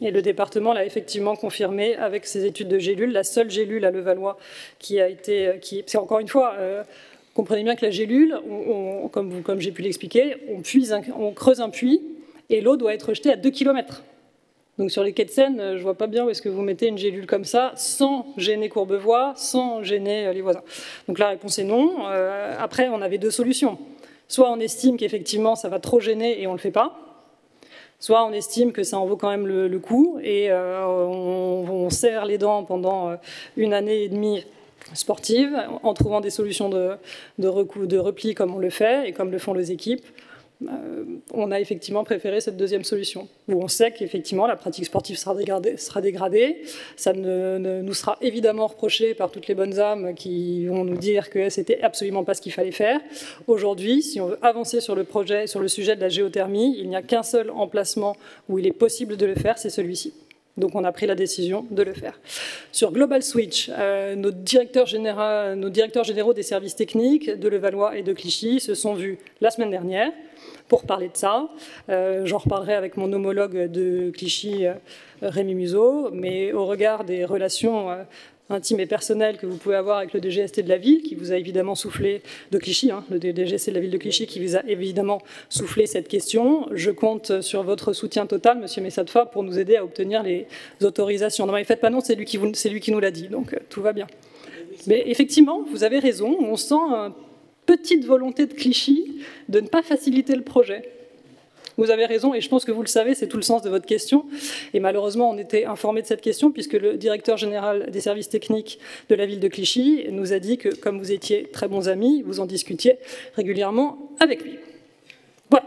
Et le département l'a effectivement confirmé avec ses études de gélules. La seule gélule à Levallois qui a été... c'est encore une fois... comprenez bien que la gélule, comme j'ai pu l'expliquer, on creuse un puits et l'eau doit être rejetée à 2 km. Donc sur les quais de Seine, je ne vois pas bien où est-ce que vous mettez une gélule comme ça, sans gêner Courbevoie, sans gêner les voisins. Donc la réponse est non. Après, on avait deux solutions. Soit on estime qu'effectivement ça va trop gêner et on ne le fait pas, soit on estime que ça en vaut quand même le coup et on serre les dents pendant 1 année et demie sportive en trouvant des solutions de repli comme on le fait et comme le font les équipes. On a effectivement préféré cette deuxième solution, où on sait qu'effectivement la pratique sportive sera dégradée. Ça nous sera évidemment reproché par toutes les bonnes âmes qui vont nous dire que c'était absolument pas ce qu'il fallait faire. Aujourd'hui, si on veut avancer sur le projet, sur le sujet de la géothermie, il n'y a qu'un seul emplacement où il est possible de le faire, c'est celui-ci. Donc on a pris la décision de le faire. Sur Global Switch, nos directeurs généraux des services techniques de Levallois et de Clichy se sont vus la semaine dernière pour parler de ça. J'en reparlerai avec mon homologue de Clichy, Rémi Museau, mais au regard des relations intimes et personnelles que vous pouvez avoir avec le DGST de la ville, qui vous a évidemment soufflé, de Clichy, le DGST de la ville de Clichy, qui vous a évidemment soufflé cette question. Je compte sur votre soutien total, Monsieur Messatfa, pour nous aider à obtenir les autorisations. Non, mais faites pas non, c'est lui qui nous l'a dit, donc tout va bien. Mais effectivement, vous avez raison, on sent une petite volonté de Clichy de ne pas faciliter le projet. Vous avez raison, et je pense que vous le savez, c'est tout le sens de votre question. Et malheureusement, on était informé de cette question, puisque le directeur général des services techniques de la ville de Clichy nous a dit que, comme vous étiez très bons amis, vous en discutiez régulièrement avec lui. Voilà.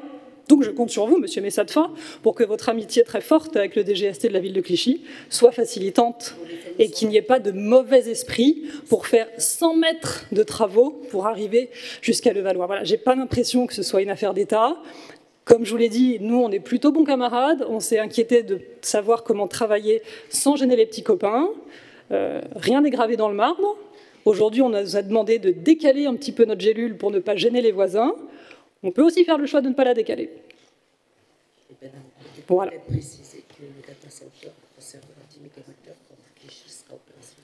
Donc je compte sur vous, Monsieur Messatfa, pour que votre amitié très forte avec le DGST de la ville de Clichy soit facilitante et qu'il n'y ait pas de mauvais esprit pour faire 100 mètres de travaux pour arriver jusqu'à Levallois. Voilà, j'ai pas l'impression que ce soit une affaire d'État. Comme je vous l'ai dit, nous, on est plutôt bons camarades. On s'est inquiété de savoir comment travailler sans gêner les petits copains. Rien n'est gravé dans le marbre. Aujourd'hui, on nous a demandé de décaler un petit peu notre gélule pour ne pas gêner les voisins. On peut aussi faire le choix de ne pas la décaler. Voilà.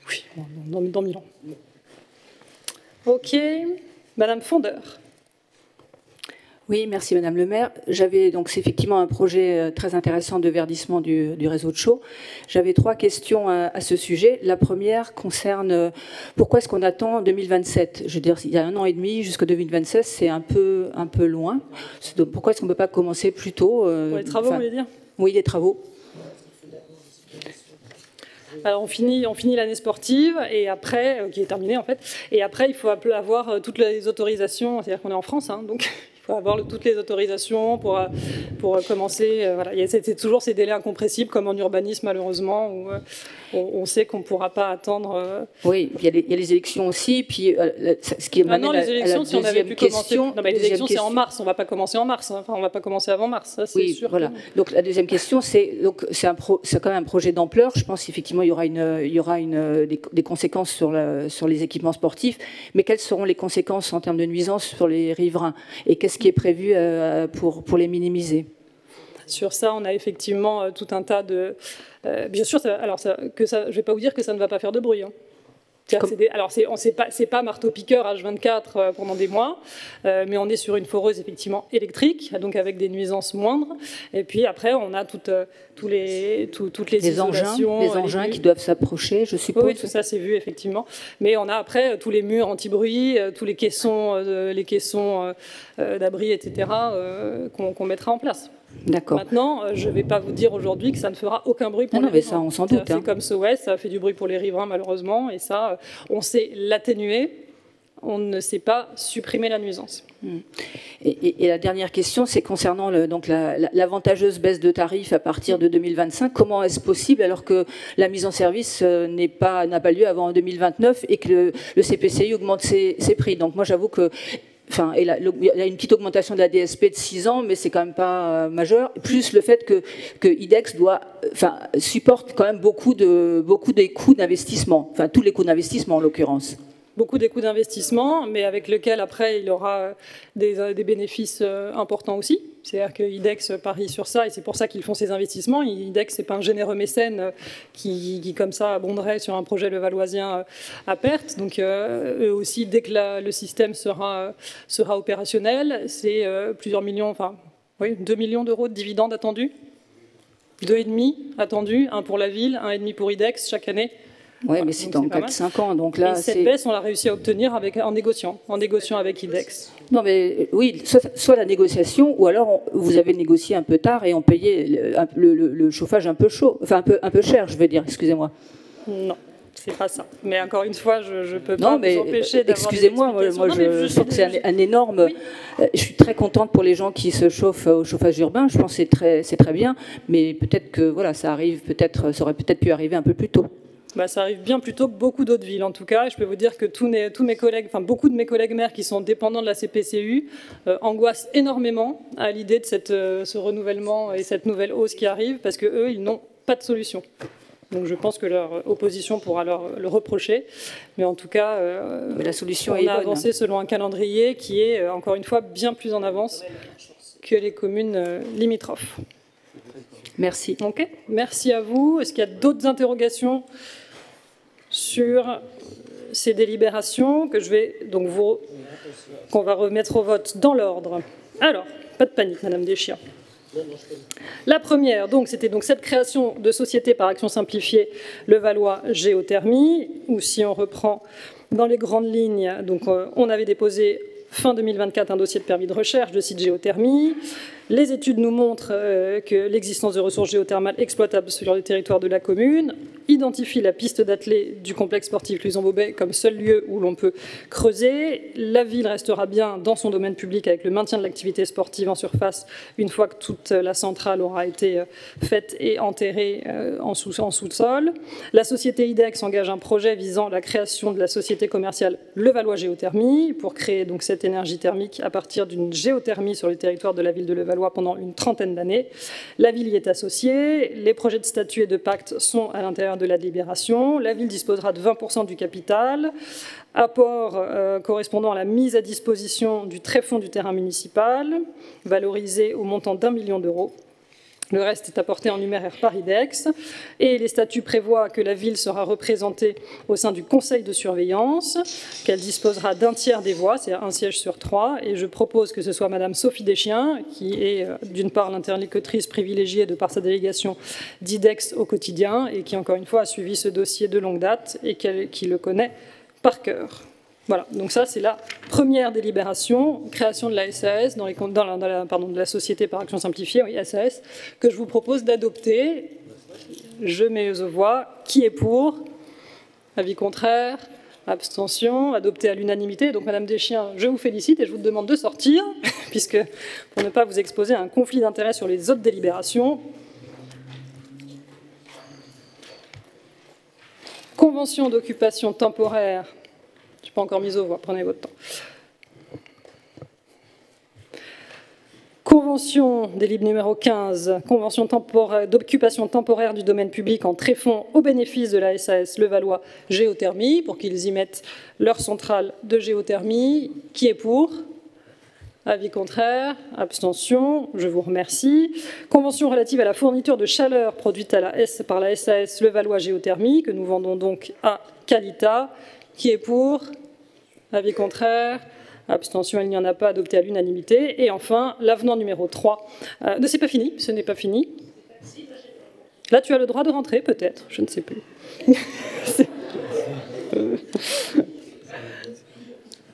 Oui, dans 1000 ans. OK. Madame Fondeur. Oui, merci Madame le maire. J'avais donc c'est effectivement un projet très intéressant de verdissement du réseau de Chaux. J'avais 3 questions à ce sujet. La première concerne pourquoi est-ce qu'on attend 2027 ? Je veux dire, il y a 1 an et demi jusqu'en 2026, c'est un peu loin. Donc, pourquoi est-ce qu'on ne peut pas commencer plus tôt Pour les travaux, vous voulez dire ? Oui, les travaux. Alors on finit l'année sportive et après, qui est terminée en fait, et après il faut avoir toutes les autorisations, c'est-à-dire qu'on est en France, donc il faut avoir toutes les autorisations pour commencer. Voilà. C'est toujours ces délais incompressibles comme en urbanisme malheureusement où on sait qu'on ne pourra pas attendre. Oui, il y a les élections aussi, puis ce qui est maintenant les élections, si on avait pu commencer. Non, mais les élections c'est en mars, on ne va pas commencer en mars. Enfin, on ne va pas commencer avant mars, ça c'est sûr. Voilà. Donc la deuxième question, c'est quand même un projet d'ampleur. Je pense qu'effectivement il y aura des conséquences sur les équipements sportifs, mais quelles seront les conséquences en termes de nuisances sur les riverains et qu'est-ce qui est prévu pour les minimiser? Sur ça, on a effectivement tout un tas de... bien sûr, je ne vais pas vous dire que ça ne va pas faire de bruit. Alors, c'est pas marteau-piqueur H24 pendant des mois, mais on est sur une foreuse effectivement électrique, donc avec des nuisances moindres. Et puis après, on a toutes les isolations, les engins qui doivent s'approcher, je suppose. Oui, tout ça c'est vu effectivement. Mais on a après tous les murs anti-bruit, tous les caissons d'abri, etc. Qu'on mettra en place. D'accord. Maintenant, je ne vais pas vous dire aujourd'hui que ça ne fera aucun bruit pour les riverains. Mais ça, on s'en doute. C'est comme SOS, ça fait du bruit pour les riverains malheureusement, et ça, on sait l'atténuer, on ne sait pas supprimer la nuisance. Et la dernière question, c'est concernant l'avantageuse baisse de tarifs à partir de 2025. Comment est-ce possible alors que la mise en service n'a pas lieu avant 2029 et que le CPCI augmente ses prix? Donc moi, j'avoue que... Enfin, il y a une petite augmentation de la DSP de 6 ans, mais c'est quand même pas majeur. Plus le fait que IDEX supporte quand même beaucoup des coûts d'investissement, enfin tous les coûts d'investissement en l'occurrence. beaucoup des coûts d'investissement, mais avec lequel après il aura des bénéfices importants aussi. C'est-à-dire que IDEX parie sur ça et c'est pour ça qu'ils font ces investissements. IDEX, c'est pas un généreux mécène qui comme ça abonderait sur un projet levalloisien à perte. Donc eux aussi, dès que le système sera opérationnel, c'est plusieurs millions, enfin oui, 2 millions d'euros de dividendes attendus. 2,5 attendus, 1 pour la ville, 1,5 pour IDEX chaque année. Oui, mais c'est dans 4-5 ans. Donc là, et cette baisse, on l'a réussi à obtenir en négociant avec IDEX. Non, mais oui, soit la négociation, ou alors vous avez négocié un peu tard et on payait le chauffage un peu chaud, enfin un peu cher, je veux dire, excusez-moi. Non. C'est pas ça. Mais encore une fois, je ne peux pas vous empêcher d'avoir. Excusez-moi, moi je trouve que c'est un énorme. Oui. Je suis très contente pour les gens qui se chauffent au chauffage urbain. Je pense que c'est très bien, mais peut-être que voilà, ça aurait peut-être pu arriver un peu plus tôt. Bah, ça arrive bien plus tôt que beaucoup d'autres villes, en tout cas. Je peux vous dire que tous mes collègues, enfin beaucoup de mes collègues maires qui sont dépendants de la CPCU angoissent énormément à l'idée de ce renouvellement et cette nouvelle hausse qui arrive, parce que eux, ils n'ont pas de solution. Donc je pense que leur opposition pourra leur le reprocher. Mais en tout cas, la solution on a avancé selon un calendrier qui est, encore une fois, bien plus en avance que les communes limitrophes. Merci. Okay. Merci à vous. Est-ce qu'il y a d'autres interrogations sur ces délibérations qu'on va remettre au vote dans l'ordre? Alors, pas de panique, Madame Deschia. La première, c'était cette création de société par action simplifiée Levallois Géothermie, où si on reprend dans les grandes lignes, on avait déposé fin 2024 un dossier de permis de recherche de site géothermie. Les études nous montrent que l'existence de ressources géothermales exploitables sur le territoire de la commune identifie la piste d'attelé du complexe sportif Luison-Beauvais comme seul lieu où l'on peut creuser. La ville restera bien dans son domaine public avec le maintien de l'activité sportive en surface une fois que toute la centrale aura été faite et enterrée en sous-sol. La société IDEX engage un projet visant la création de la société commerciale Levallois Géothermie pour créer donc cette énergie thermique à partir d'une géothermie sur le territoire de la ville de Levallois pendant une trentaine d'années. La ville y est associée. Les projets de statut et de pacte sont à l'intérieur de la délibération. La ville disposera de 20% du capital, apport correspondant à la mise à disposition du tréfonds du terrain municipal, valorisé au montant d'1 million d'euros. Le reste est apporté en numéraire par IDEX. Et les statuts prévoient que la ville sera représentée au sein du conseil de surveillance, qu'elle disposera d'un tiers des voix, c'est-à-dire un siège sur 3. Et je propose que ce soit Madame Sophie Deschiens, qui est d'une part l'interlocutrice privilégiée de par sa délégation d'IDEX au quotidien, et qui encore une fois a suivi ce dossier de longue date et qui le connaît par cœur. Voilà, donc ça c'est la première délibération, création de la SAS, de la société par action simplifiée, oui, SAS, que je vous propose d'adopter. Je mets aux voix. Qui est pour? Avis contraire? Abstention? Adopté à l'unanimité. Donc Madame Deschiens, je vous félicite et je vous demande de sortir, puisque pour ne pas vous exposer à un conflit d'intérêts sur les autres délibérations. Convention d'occupation temporaire. Je n'ai pas encore mis aux voix, prenez votre temps. Convention délib numéro 15, convention d'occupation temporaire du domaine public en tréfonds au bénéfice de la SAS Levallois Géothermie, pour qu'ils y mettent leur centrale de géothermie. Qui est pour? Avis contraire, abstention, je vous remercie. Convention relative à la fourniture de chaleur produite par la SAS Levallois Géothermie, que nous vendons donc à Calita. Qui est pour? Avis contraire, abstention, il n'y en a pas, adopté à l'unanimité. Et enfin, l'avenant numéro 3. C'est pas fini, ce n'est pas fini. Là, tu as le droit de rentrer, peut-être, je ne sais plus.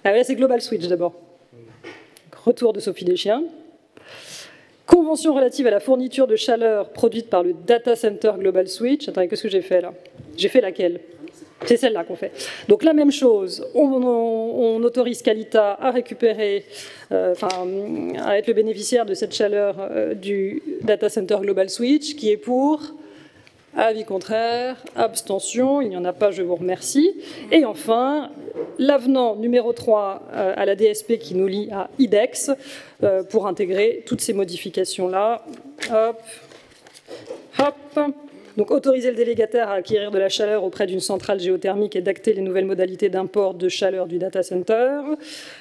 Ah ouais, c'est Global Switch d'abord. Retour de Sophie Deschiens. Convention relative à la fourniture de chaleur produite par le Data Center Global Switch. Attendez, qu'est-ce que j'ai fait là? J'ai fait laquelle? C'est celle-là qu'on fait. Donc la même chose, on autorise Calita à récupérer, à être le bénéficiaire de cette chaleur du Data Center Global Switch. Qui est pour? Avis contraire, abstention, il n'y en a pas, je vous remercie. Et enfin, l'avenant numéro 3 à la DSP qui nous lie à IDEX pour intégrer toutes ces modifications-là. Hop, hop. Donc autoriser le délégataire à acquérir de la chaleur auprès d'une centrale géothermique et d'acter les nouvelles modalités d'import de chaleur du data center.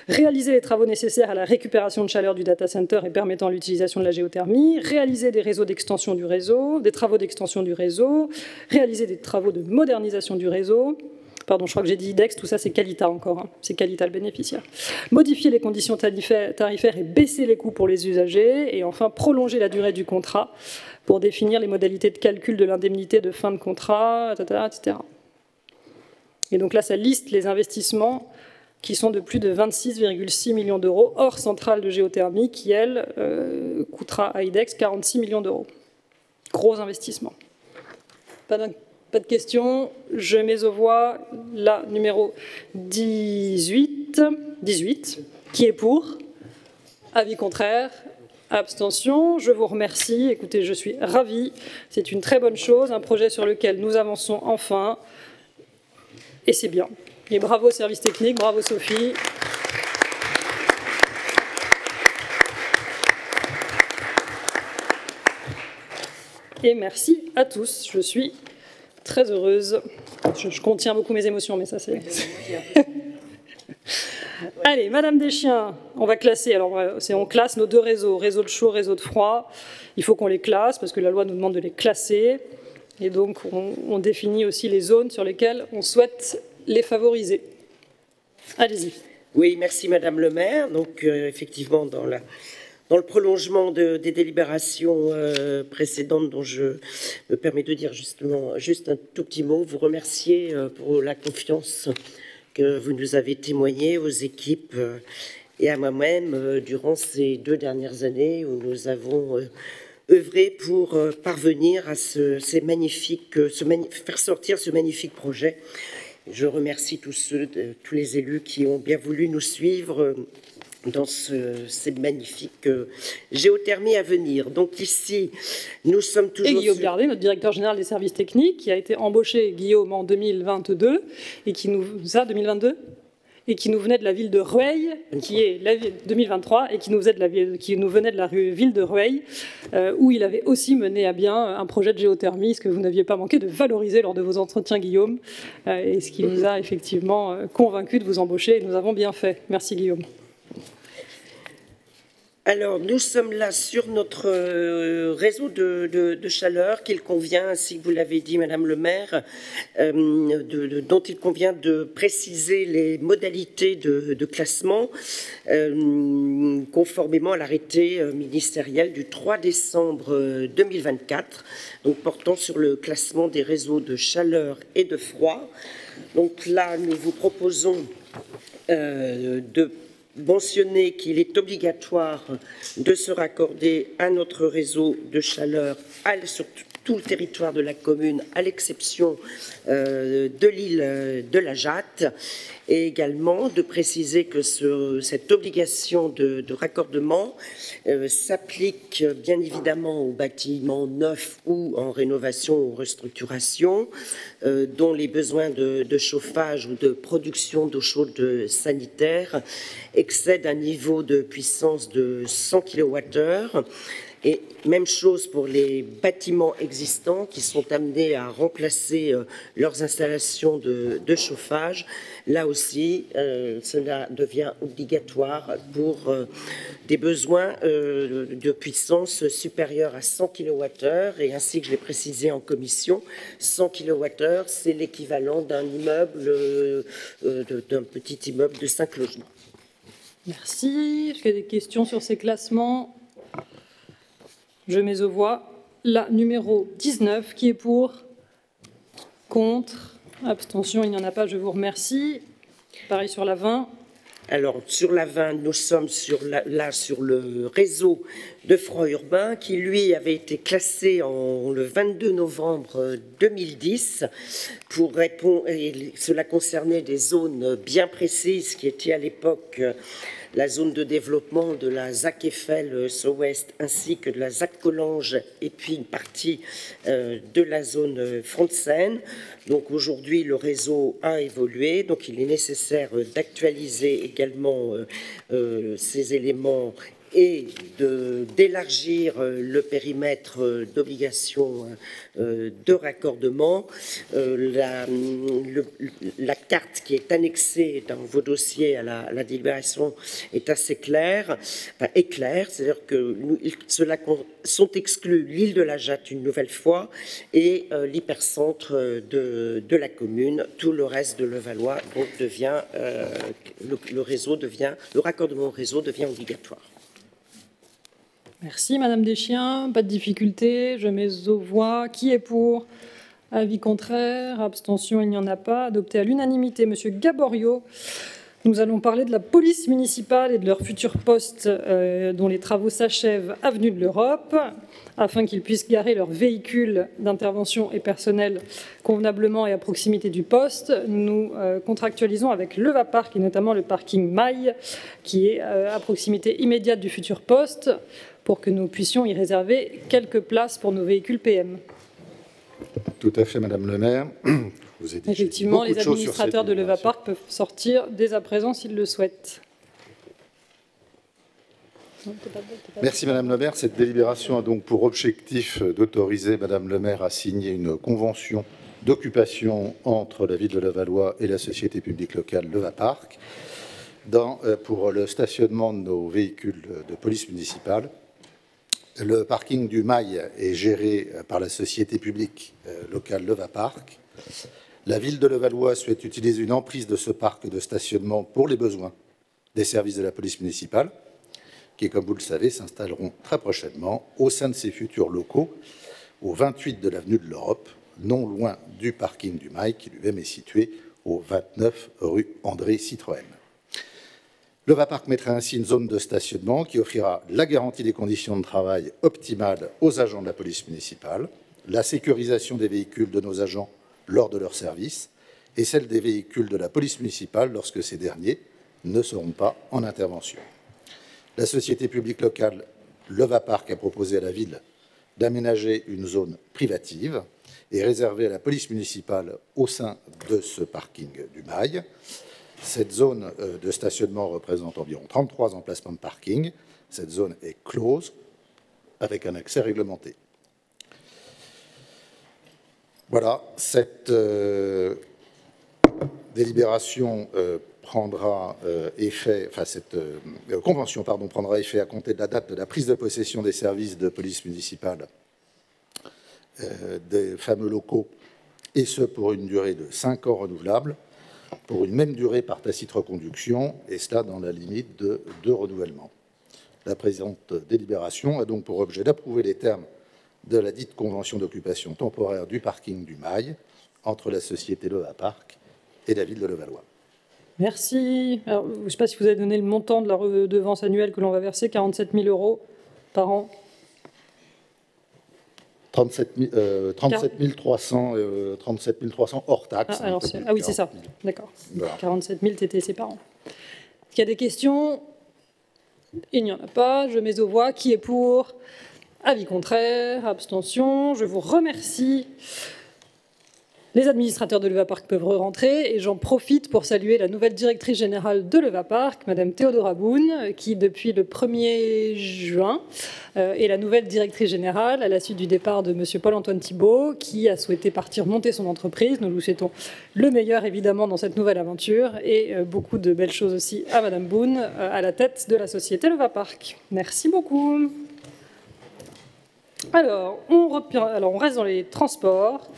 Réaliser les travaux nécessaires à la récupération de chaleur du data center et permettant l'utilisation de la géothermie. Réaliser des réseaux d'extension du réseau, des travaux d'extension du réseau. Réaliser des travaux de modernisation du réseau. Pardon, je crois que j'ai dit IDEX, tout ça c'est Qualita encore, hein. C'est Qualita le bénéficiaire. Modifier les conditions tarifaires et baisser les coûts pour les usagers. Et enfin, prolonger la durée du contrat pour définir les modalités de calcul de l'indemnité de fin de contrat, etc. Et donc là, ça liste les investissements qui sont de plus de 26,6 millions d'euros, hors centrale de géothermie, qui, elle, coûtera à IDEX 46 millions d'euros. Gros investissement. Pas de questions. Je mets aux voix la numéro 18, qui est pour, avis contraire, abstention. Je vous remercie. Écoutez, je suis ravie. C'est une très bonne chose, un projet sur lequel nous avançons enfin. Et c'est bien. Et bravo service technique, bravo Sophie. Et merci à tous. Je suis très heureuse. Je contiens beaucoup mes émotions, mais ça c'est... Allez, Madame Deschiens, on va classer. Alors, on classe nos deux réseaux, réseau de chaud, réseau de froid. Il faut qu'on les classe parce que la loi nous demande de les classer. Et donc, on définit aussi les zones sur lesquelles on souhaite les favoriser. Allez-y. Oui, merci Madame le maire. Donc, effectivement, dans le prolongement des délibérations précédentes, dont je me permets de dire justement juste un tout petit mot, vous remercier pour la confiance que vous nous avez témoignée aux équipes et à moi-même durant ces 2 dernières années où nous avons œuvré pour parvenir à faire sortir ce magnifique projet. Je remercie tous les élus qui ont bien voulu nous suivre dans cette magnifique géothermie à venir. Donc ici, nous sommes toujours... Et Guillaume Gardet, notre directeur général des services techniques, qui a été embauché, Guillaume, en 2022, et qui nous... Ça, 2022 et qui nous venait de la ville de Rueil, qui est la ville 2023, et qui nous venait de la ville de Rueil, où il avait aussi mené à bien un projet de géothermie, ce que vous n'aviez pas manqué de valoriser lors de vos entretiens, Guillaume, et ce qui nous a effectivement convaincus de vous embaucher, et nous avons bien fait. Merci, Guillaume. Alors, nous sommes là sur notre réseau de chaleur qu'il convient, ainsi que vous l'avez dit, Madame le maire, dont il convient de préciser les modalités de classement conformément à l'arrêté ministériel du 3 décembre 2024, donc portant sur le classement des réseaux de chaleur et de froid. Donc là, nous vous proposons de mentionner qu'il est obligatoire de se raccorder à notre réseau de chaleur sur tout le territoire de la commune, à l'exception de l'île de la Jatte, et également de préciser que cette obligation de raccordement s'applique bien évidemment aux bâtiments neufs ou en rénovation ou restructuration, dont les besoins de chauffage ou de production d'eau chaude sanitaire excèdent un niveau de puissance de 100 kWh. Et même chose pour les bâtiments existants qui sont amenés à remplacer leurs installations de chauffage. Là aussi, cela devient obligatoire pour des besoins de puissance supérieure à 100 kWh. Et ainsi que je l'ai précisé en commission, 100 kWh, c'est l'équivalent d'un immeuble, d'un petit immeuble de 5 logements. Merci. Est-ce qu'il y a des questions sur ces classements ? Je mets aux voix la numéro 19, qui est pour, contre, abstention, il n'y en a pas, je vous remercie. Pareil sur la 20. Alors, sur la 20, nous sommes sur le réseau de froid urbain qui, lui, avait été classé le 22 novembre 2010 pour répondre, et cela concernait des zones bien précises qui étaient à l'époque la zone de développement de la ZAC Eiffel Sud-Ouest ainsi que de la ZAC Collange et puis une partie de la zone Front de Seine. Donc aujourd'hui, le réseau a évolué, donc il est nécessaire d'actualiser également ces éléments est d'élargir le périmètre d'obligation de raccordement. La carte qui est annexée dans vos dossiers à la délibération est assez claire, c'est-à-dire que cela sont exclus l'île de la Jatte une nouvelle fois et l'hypercentre de la commune. Tout le reste de Levallois donc devient le raccordement au réseau devient obligatoire. Merci Madame Deschiens, pas de difficulté, je mets aux voix. Qui est pour? Avis contraire, abstention, il n'y en a pas. Adopté à l'unanimité. Monsieur Gaborio, nous allons parler de la police municipale et de leur futur poste dont les travaux s'achèvent avenue de l'Europe, afin qu'ils puissent garer leurs véhicules d'intervention et personnel convenablement et à proximité du poste. Nous contractualisons avec Levapark et notamment le parking Maille, qui est à proximité immédiate du futur poste, pour que nous puissions y réserver quelques places pour nos véhicules PM. Tout à fait, Madame le maire. Vous avez dit effectivement, les administrateurs de Levapark peuvent sortir dès à présent s'ils le souhaitent. Merci, Madame le maire. Cette délibération a donc pour objectif d'autoriser Madame le maire à signer une convention d'occupation entre la ville de Levallois et la société publique locale Levapark pour le stationnement de nos véhicules de police municipale. Le parking du Mail est géré par la société publique locale Levapark. La ville de Levallois souhaite utiliser une emprise de ce parc de stationnement pour les besoins des services de la police municipale, qui, comme vous le savez, s'installeront très prochainement au sein de ses futurs locaux, au 28 de l'avenue de l'Europe, non loin du parking du Mail, qui lui-même est situé au 29 rue André Citroën. Levapark mettra ainsi une zone de stationnement qui offrira la garantie des conditions de travail optimales aux agents de la police municipale, la sécurisation des véhicules de nos agents lors de leur service et celle des véhicules de la police municipale lorsque ces derniers ne seront pas en intervention. La société publique locale Levapark a proposé à la ville d'aménager une zone privative et réservée à la police municipale au sein de ce parking du Mail. Cette zone de stationnement représente environ 33 emplacements de parking. Cette zone est close, avec un accès réglementé. Voilà, cette délibération prendra effet, enfin cette convention prendra effet à compter de la date de la prise de possession des services de police municipale des fameux locaux, et ce pour une durée de 5 ans renouvelable, pour une même durée par tacite reconduction, et cela dans la limite de 2 renouvellements. La présente délibération a donc pour objet d'approuver les termes de la dite convention d'occupation temporaire du parking du Mail entre la société Levapark et la ville de Levallois. Merci. Alors, je ne sais pas si vous avez donné le montant de la redevance annuelle que l'on va verser, 47 000 € par an. 37 300 hors taxe. Ah oui, c'est ça. D'accord. Voilà. 47 000 TTC par an. Est-ce qu'il y a des questions? Il n'y en a pas. Je mets aux voix. Qui est pour? Avis contraire, abstention. Je vous remercie. Les administrateurs de Levapark peuvent rentrer et j'en profite pour saluer la nouvelle directrice générale de Levapark, Madame Théodora Boone, qui depuis le 1er juin est la nouvelle directrice générale à la suite du départ de Monsieur Paul-Antoine Thibault, qui a souhaité partir monter son entreprise. Nous lui souhaitons le meilleur évidemment dans cette nouvelle aventure et beaucoup de belles choses aussi à Madame Boone à la tête de la société Levapark. Merci beaucoup. Alors, on reste dans les transports,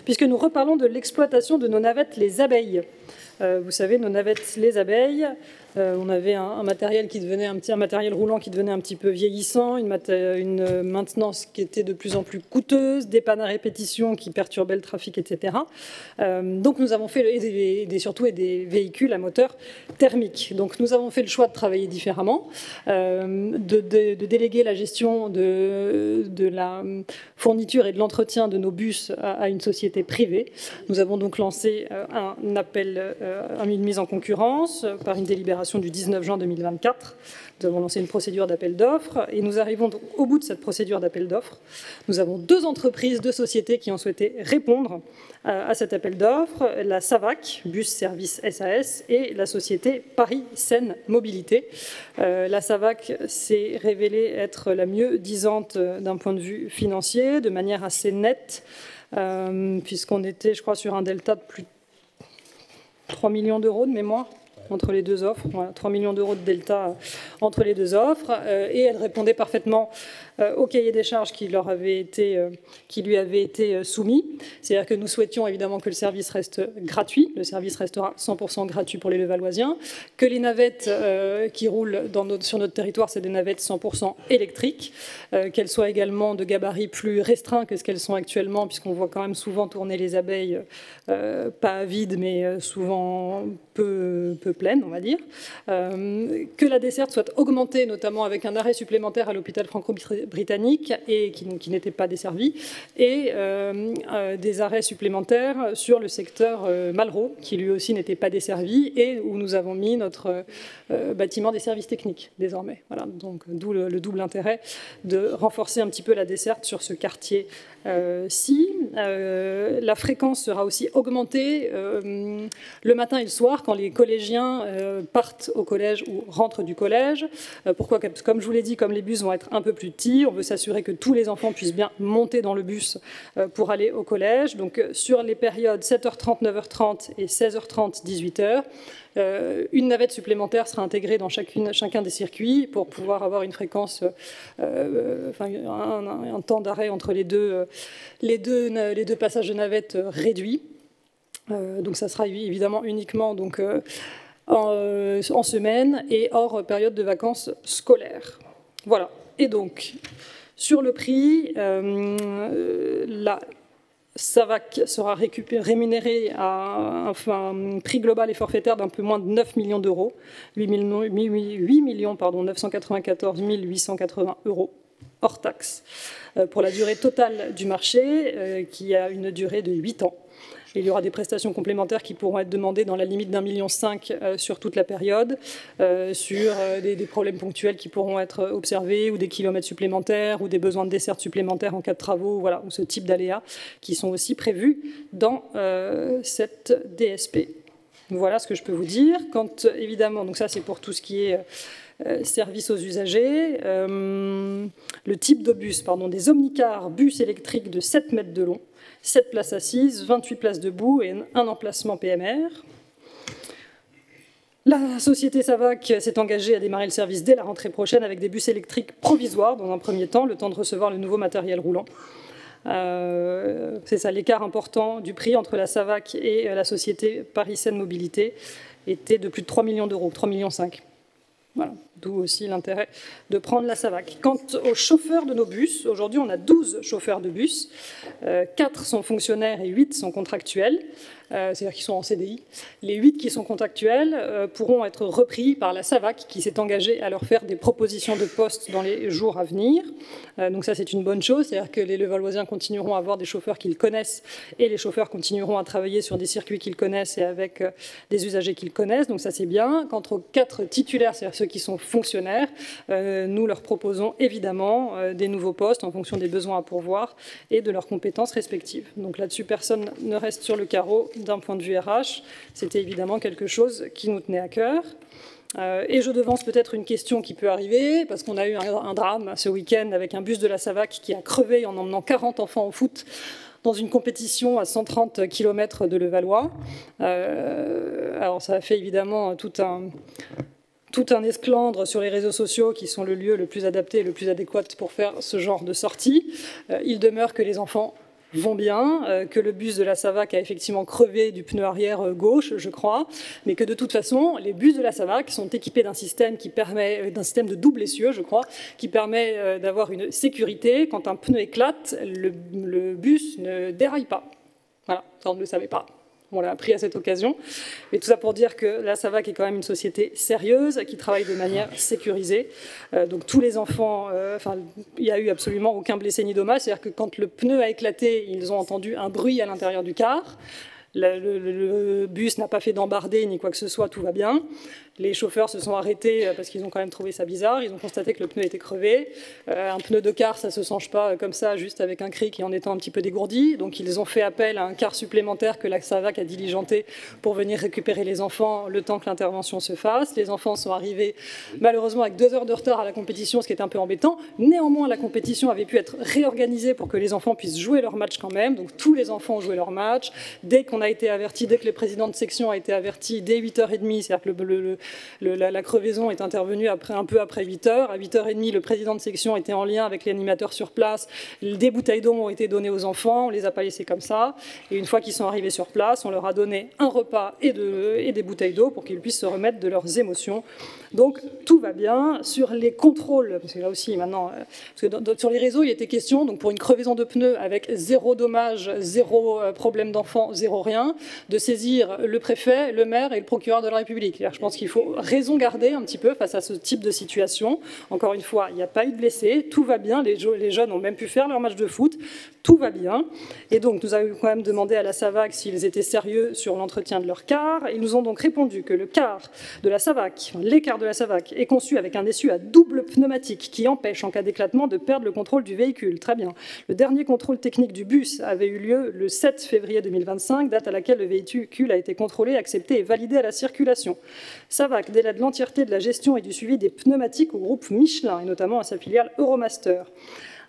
puisque nous reparlons de l'exploitation de nos navettes les abeilles. Vous savez, nos navettes les abeilles, on avait un matériel qui devenait un matériel roulant qui devenait un petit peu vieillissant, une maintenance qui était de plus en plus coûteuse, des pannes à répétition qui perturbaient le trafic, etc. Donc nous avons fait surtout des véhicules à moteur thermique. Donc nous avons fait le choix de travailler différemment, de déléguer la gestion de la fourniture et de l'entretien de nos bus à une société privée. Nous avons donc lancé un appel, une mise en concurrence par une délibération délibération du 19 juin 2024. Nous avons lancé une procédure d'appel d'offres et nous arrivons donc au bout de cette procédure d'appel d'offres. Nous avons 2 entreprises, 2 sociétés qui ont souhaité répondre à cet appel d'offres, la SAVAC, Bus Service SAS, et la société Paris Seine Mobilité. La SAVAC s'est révélée être la mieux disante d'un point de vue financier, de manière assez nette, puisqu'on était, je crois, sur un delta de plus de 3 millions d'euros de mémoire entre les 2 offres. Voilà, 3 millions d'euros de delta entre les 2 offres. Et elle répondait parfaitement au cahier des charges qui lui avait été soumis. C'est-à-dire que nous souhaitions évidemment que le service reste gratuit. Le service restera 100% gratuit pour les Levalloisiens. Que les navettes qui roulent sur notre territoire, c'est des navettes 100% électriques. Qu'elles soient également de gabarit plus restreint que ce qu'elles sont actuellement, puisqu'on voit quand même souvent tourner les abeilles, pas à vide, mais souvent peu pleines, on va dire. Que la desserte soit augmentée, notamment avec un arrêt supplémentaire à l'hôpital franco-britannique et qui n'était pas desservi, et des arrêts supplémentaires sur le secteur Malraux, qui lui aussi n'était pas desservi, et où nous avons mis notre bâtiment des services techniques désormais. Voilà, donc d'où le double intérêt de renforcer un petit peu la desserte sur ce quartier. La fréquence sera aussi augmentée le matin et le soir quand les collégiens partent au collège ou rentrent du collège. Pourquoi ? Parce que, comme je vous l'ai dit, comme les bus vont être un peu plus petits, on veut s'assurer que tous les enfants puissent bien monter dans le bus pour aller au collège. Donc sur les périodes 7h30, 9h30 et 16h30, 18h, une navette supplémentaire sera intégrée dans chacun des circuits pour pouvoir avoir une fréquence, un temps d'arrêt entre les deux passages de navette réduit. Donc ça sera évidemment uniquement donc, en semaine et hors période de vacances scolaires. Voilà. Et donc, sur le prix, la SAVAC sera rémunérée à un prix global et forfaitaire d'un peu moins de 9 millions d'euros, 8 994 880 euros hors taxe, pour la durée totale du marché, qui a une durée de 8 ans. Il y aura des prestations complémentaires qui pourront être demandées dans la limite d'1,5 million sur toute la période, sur des problèmes ponctuels qui pourront être observés, ou des kilomètres supplémentaires, ou des besoins de desserte supplémentaires en cas de travaux, voilà, ou ce type d'aléas qui sont aussi prévus dans cette DSP. Voilà ce que je peux vous dire. Quand, évidemment, donc ça c'est pour tout ce qui est service aux usagers. Le type de bus, des omnicars bus électriques de 7 mètres de long, 7 places assises, 28 places debout et un emplacement PMR. La société SAVAC s'est engagée à démarrer le service dès la rentrée prochaine avec des bus électriques provisoires dans un premier temps, le temps de recevoir le nouveau matériel roulant. C'est ça, l'écart important du prix entre la SAVAC et la société Paris Seine Mobilité était de plus de 3 millions d'euros, 3,5 millions. Voilà, d'où aussi l'intérêt de prendre la SAVAC. Quant aux chauffeurs de nos bus, aujourd'hui on a 12 chauffeurs de bus, 4 sont fonctionnaires et 8 sont contractuels, c'est-à-dire qu'ils sont en CDI. Les 8 qui sont contractuels pourront être repris par la SAVAC qui s'est engagée à leur faire des propositions de poste dans les jours à venir. Donc ça c'est une bonne chose, c'est-à-dire que les Levalloisiens continueront à avoir des chauffeurs qu'ils connaissent et les chauffeurs continueront à travailler sur des circuits qu'ils connaissent et avec des usagers qu'ils connaissent, donc ça c'est bien. Quant aux 4 titulaires, c'est-à-dire ceux qui sont fonctionnaires, nous leur proposons évidemment des nouveaux postes en fonction des besoins à pourvoir et de leurs compétences respectives. Donc là-dessus, personne ne reste sur le carreau d'un point de vue RH. C'était évidemment quelque chose qui nous tenait à cœur. Et je devance peut-être une question qui peut arriver, parce qu'on a eu un drame ce week-end avec un bus de la SAVAC qui a crevé en emmenant 40 enfants au foot dans une compétition à 130 km de Levallois. Alors ça a fait évidemment tout un esclandre sur les réseaux sociaux qui sont le lieu le plus adapté et le plus adéquat pour faire ce genre de sortie. Il demeure que les enfants vont bien, que le bus de la SAVAC a effectivement crevé du pneu arrière gauche, je crois, mais que de toute façon, les bus de la SAVAC sont équipés d'un système de double essieu, je crois, qui permet d'avoir une sécurité. Quand un pneu éclate, le bus ne déraille pas. Voilà, ça on ne le savait pas. On l'a appris à cette occasion. Et tout ça pour dire que la SAVAC est quand même une société sérieuse qui travaille de manière sécurisée. Donc tous les enfants, il n'y a eu absolument aucun blessé ni dommage. C'est-à-dire que quand le pneu a éclaté, ils ont entendu un bruit à l'intérieur du car. Le bus n'a pas fait d'embardée ni quoi que ce soit, tout va bien. Les chauffeurs se sont arrêtés parce qu'ils ont quand même trouvé ça bizarre. Ils ont constaté que le pneu était crevé. Un pneu de car, ça ne se change pas comme ça, juste avec un cric et en étant un petit peu dégourdi. Donc ils ont fait appel à un car supplémentaire que la SAVAC a diligenté pour venir récupérer les enfants le temps que l'intervention se fasse. Les enfants sont arrivés malheureusement avec 2 heures de retard à la compétition, ce qui est un peu embêtant. Néanmoins, la compétition avait pu être réorganisée pour que les enfants puissent jouer leur match quand même. Donc tous les enfants ont joué leur match. Dès qu'on a été averti, dès que le président de section a été averti, dès 8h30, c'est-à-dire que la crevaison est intervenue un peu après 8h. À 8h30, le président de section était en lien avec l'animateur sur place. Des bouteilles d'eau ont été données aux enfants. On ne les a pas laissés comme ça. Et une fois qu'ils sont arrivés sur place, on leur a donné un repas et des bouteilles d'eau pour qu'ils puissent se remettre de leurs émotions. Donc tout va bien. Sur les contrôles, parce que là aussi maintenant, parce que sur les réseaux, il était question, donc pour une crevaison de pneus avec 0 dommage, 0 problème d'enfant, 0 rien, de saisir le préfet, le maire et le procureur de la République. Je pense qu'il faut raison garder un petit peu face à ce type de situation. Encore une fois, il n'y a pas eu de blessés, tout va bien, les jeunes ont même pu faire leur match de foot, tout va bien. Et donc nous avons quand même demandé à la SAVAC s'ils étaient sérieux sur l'entretien de leur car. Ils nous ont donc répondu que le car de la SAVAC, les cars de la SAVAC, est conçu avec un essuie à double pneumatique qui empêche en cas d'éclatement de perdre le contrôle du véhicule. Très bien. Le dernier contrôle technique du bus avait eu lieu le 7 février 2025, date à laquelle le véhicule a été contrôlé, accepté et validé à la circulation. SAVAC délègue l'entièreté de la gestion et du suivi des pneumatiques au groupe Michelin, et notamment à sa filiale Euromaster.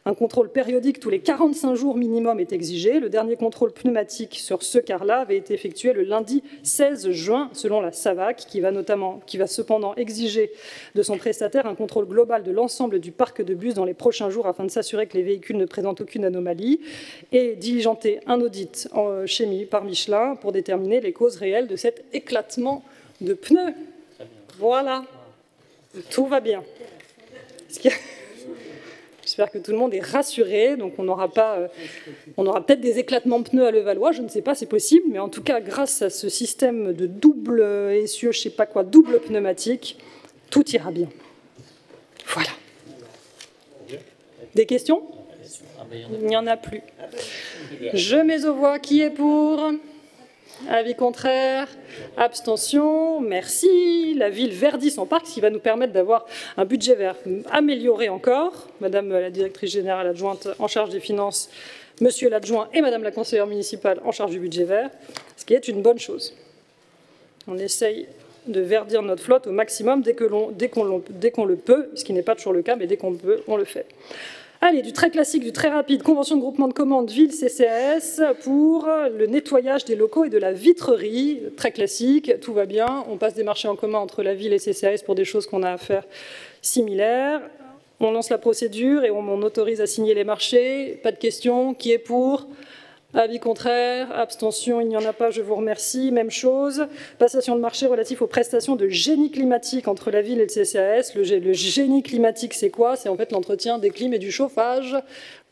Un contrôle périodique tous les 45 jours minimum est exigé. Le dernier contrôle pneumatique sur ce car-là avait été effectué le lundi 16 juin, selon la SAVAC, qui va cependant exiger de son prestataire un contrôle global de l'ensemble du parc de bus dans les prochains jours afin de s'assurer que les véhicules ne présentent aucune anomalie et diligenter un audit par Michelin pour déterminer les causes réelles de cet éclatement de pneus. Voilà, tout va bien. J'espère que tout le monde est rassuré. Donc on aura peut-être des éclatements de pneus à Levallois, je ne sais pas, c'est possible. Mais en tout cas, grâce à ce système de double essieu, je ne sais pas quoi, double pneumatique, tout ira bien. Voilà. Des questions? Il n'y en a plus. Je mets aux voix qui est pour. Avis contraire, abstention, merci. La ville verdit son parc, ce qui va nous permettre d'avoir un budget vert amélioré encore. Madame la directrice générale adjointe en charge des finances, monsieur l'adjoint et madame la conseillère municipale en charge du budget vert, ce qui est une bonne chose. On essaye de verdir notre flotte au maximum dès qu'on le peut, ce qui n'est pas toujours le cas, mais dès qu'on peut, on le fait. Allez, du très classique, du très rapide, convention de groupement de commandes ville-CCAS pour le nettoyage des locaux et de la vitrerie. Très classique, tout va bien. On passe des marchés en commun entre la ville et CCAS pour des choses qu'on a à faire similaires. On lance la procédure et on autorise à signer les marchés. Pas de questions. Qui est pour? Avis contraire, abstention, il n'y en a pas, je vous remercie. Même chose, passation de marché relatif aux prestations de génie climatique entre la ville et le CCAS. Le génie climatique, c'est quoi? C'est en fait l'entretien des clims et du chauffage.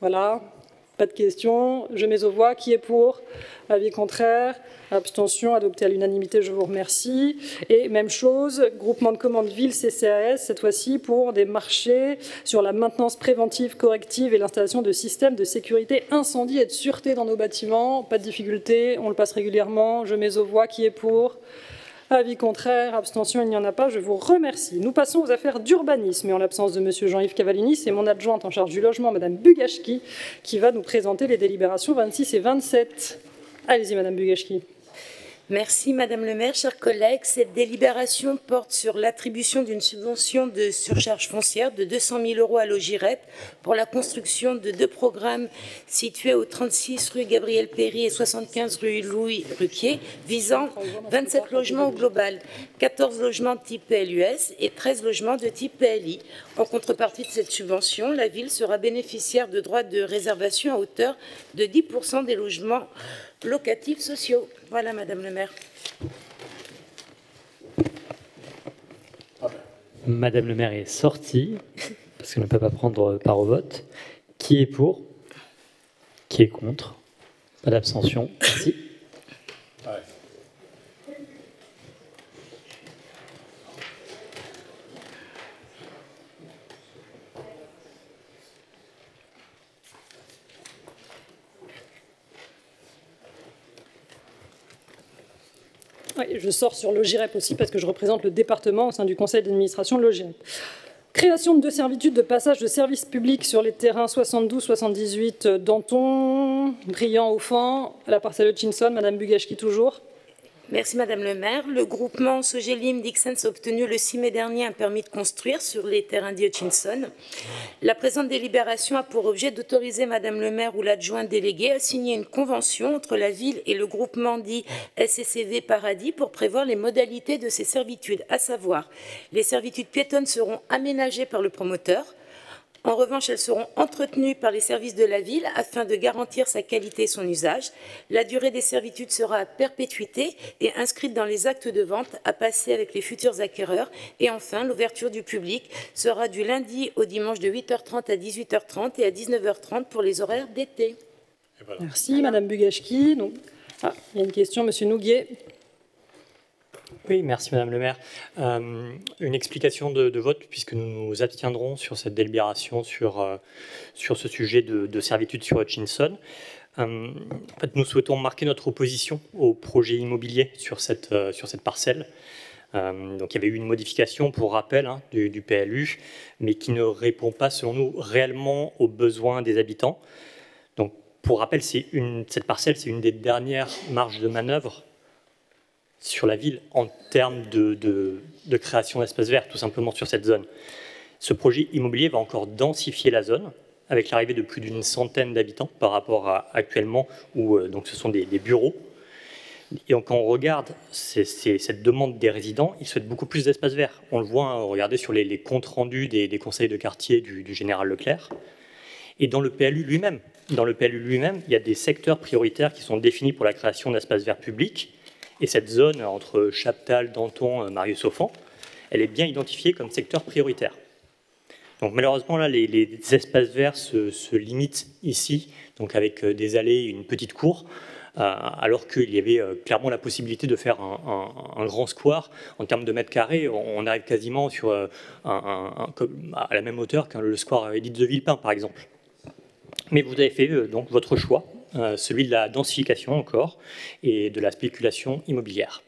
Voilà, pas de questions. Je mets aux voix. Qui est pour? Avis contraire, abstention, adopté à l'unanimité, je vous remercie. Et même chose, groupement de commandes ville-CCAS, cette fois-ci pour des marchés sur la maintenance préventive, corrective et l'installation de systèmes de sécurité incendie et de sûreté dans nos bâtiments. Pas de difficulté, on le passe régulièrement. Je mets aux voix. Qui est pour? Avis contraire, abstention, il n'y en a pas, je vous remercie. Nous passons aux affaires d'urbanisme et en l'absence de M. Jean-Yves Cavallini, c'est mon adjointe en charge du logement, Mme Bugashki, qui va nous présenter les délibérations 26 et 27. Allez-y, Mme Bugashki. Merci Madame le maire, chers collègues. Cette délibération porte sur l'attribution d'une subvention de surcharge foncière de 200 000 € à Logirep pour la construction de 2 programmes situés au 36 rue Gabriel Péry et 75 rue Louis Ruquier, visant 27 logements au global, 14 logements de type PLUS et 13 logements de type PLI. En contrepartie de cette subvention, la ville sera bénéficiaire de droits de réservation à hauteur de 10% des logements locatifs sociaux. Voilà, Madame le maire. Madame le maire est sortie, parce qu'elle ne peut pas prendre part au vote. Qui est pour? Qui est contre? Pas d'abstention. Merci. Oui, je sors sur l'OGIREP aussi parce que je représente le département au sein du conseil d'administration de l'OGIREP. Création de 2 servitudes de passage de service public sur les terrains 72-78 Danton, Briand-Offan, la parcelle Hutchinson, Madame Bugashki toujours. Merci Madame le maire. Le groupement Sogelim d'Ixens a obtenu le 6 mai dernier un permis de construire sur les terrains dits Hutchinson. La présente délibération a pour objet d'autoriser Madame le maire ou l'adjoint délégué à signer une convention entre la ville et le groupement dit SCCV Paradis pour prévoir les modalités de ces servitudes, à savoir les servitudes piétonnes seront aménagées par le promoteur. En revanche, elles seront entretenues par les services de la ville afin de garantir sa qualité et son usage. La durée des servitudes sera à perpétuité et inscrite dans les actes de vente à passer avec les futurs acquéreurs. Et enfin, l'ouverture du public sera du lundi au dimanche de 8h30 à 18h30 et à 19h30 pour les horaires d'été. Voilà. Merci, Madame Bugashki. Donc, il y a une question, Monsieur Nouguier. Oui, merci Madame le maire. Une explication de vote, puisque nous nous abstiendrons sur cette délibération sur ce sujet de servitude sur Hutchinson. En fait, nous souhaitons marquer notre opposition au projet immobilier sur cette parcelle. Donc il y avait eu une modification, pour rappel, du PLU, mais qui ne répond pas, selon nous, réellement aux besoins des habitants. Donc, pour rappel, cette parcelle, c'est une des dernières marges de manœuvre sur la ville en termes de création d'espaces verts, tout simplement sur cette zone. Ce projet immobilier va encore densifier la zone, avec l'arrivée de plus d'une centaine d'habitants par rapport à actuellement, où donc ce sont des bureaux. Et quand on regarde cette demande des résidents, ils souhaitent beaucoup plus d'espaces verts. On le voit, regardez sur les comptes rendus des conseils de quartier du général Leclerc. Et dans le PLU lui-même, il y a des secteurs prioritaires qui sont définis pour la création d'espaces verts publics. Et cette zone entre Chaptal, Danton, Marius-Offan, elle est bien identifiée comme secteur prioritaire. Donc malheureusement, là, les espaces verts se limitent ici, donc avec des allées et une petite cour, alors qu'il y avait clairement la possibilité de faire un grand square. En termes de mètres carrés, on arrive quasiment à la même hauteur que le square Édith de Villepin, par exemple. Mais vous avez fait donc votre choix, celui de la densification encore et de la spéculation immobilière.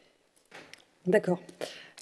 D'accord.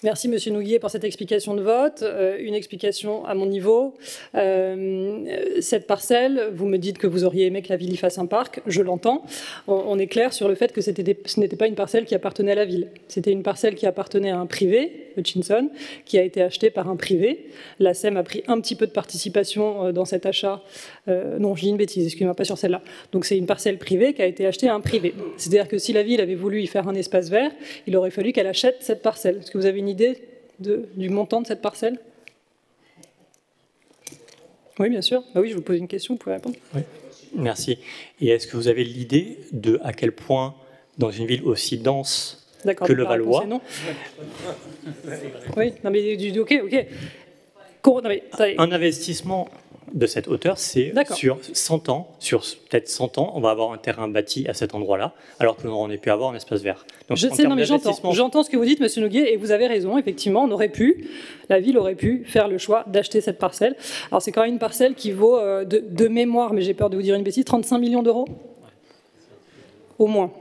Merci Monsieur Nouguier pour cette explication de vote. Une explication à mon niveau. Cette parcelle, vous me dites que vous auriez aimé que la ville y fasse un parc, je l'entends. On est clair sur le fait que ce n'était pas une parcelle qui appartenait à la ville. C'était une parcelle qui appartenait à un privé, Hutchinson, qui a été achetée par un privé. La SEM a pris un petit peu de participation dans cet achat. Non, je dis une bêtise, excusez-moi, pas sur celle-là. Donc c'est une parcelle privée qui a été achetée à un privé. C'est-à-dire que si la ville avait voulu y faire un espace vert, il aurait fallu qu'elle achète cette parcelle. Est-ce que vous avez une idée du montant de cette parcelle? Oui, bien sûr. Bah oui, je vous pose une question, vous pouvez répondre. Oui. Merci. Et est-ce que vous avez l'idée de à quel point, dans une ville aussi dense que Levallois... Non. Oui, non mais ok. Non, mais, un investissement de cette hauteur, c'est sur 100 ans, sur peut-être 100 ans, on va avoir un terrain bâti à cet endroit-là, alors que l'on aurait pu avoir un espace vert. Donc, je sais, non, mais j'entends ce que vous dites, Monsieur Nouguier, et vous avez raison, effectivement, la ville aurait pu faire le choix d'acheter cette parcelle. Alors c'est quand même une parcelle qui vaut, de mémoire, mais j'ai peur de vous dire une bêtise, 35 millions d'euros au moins.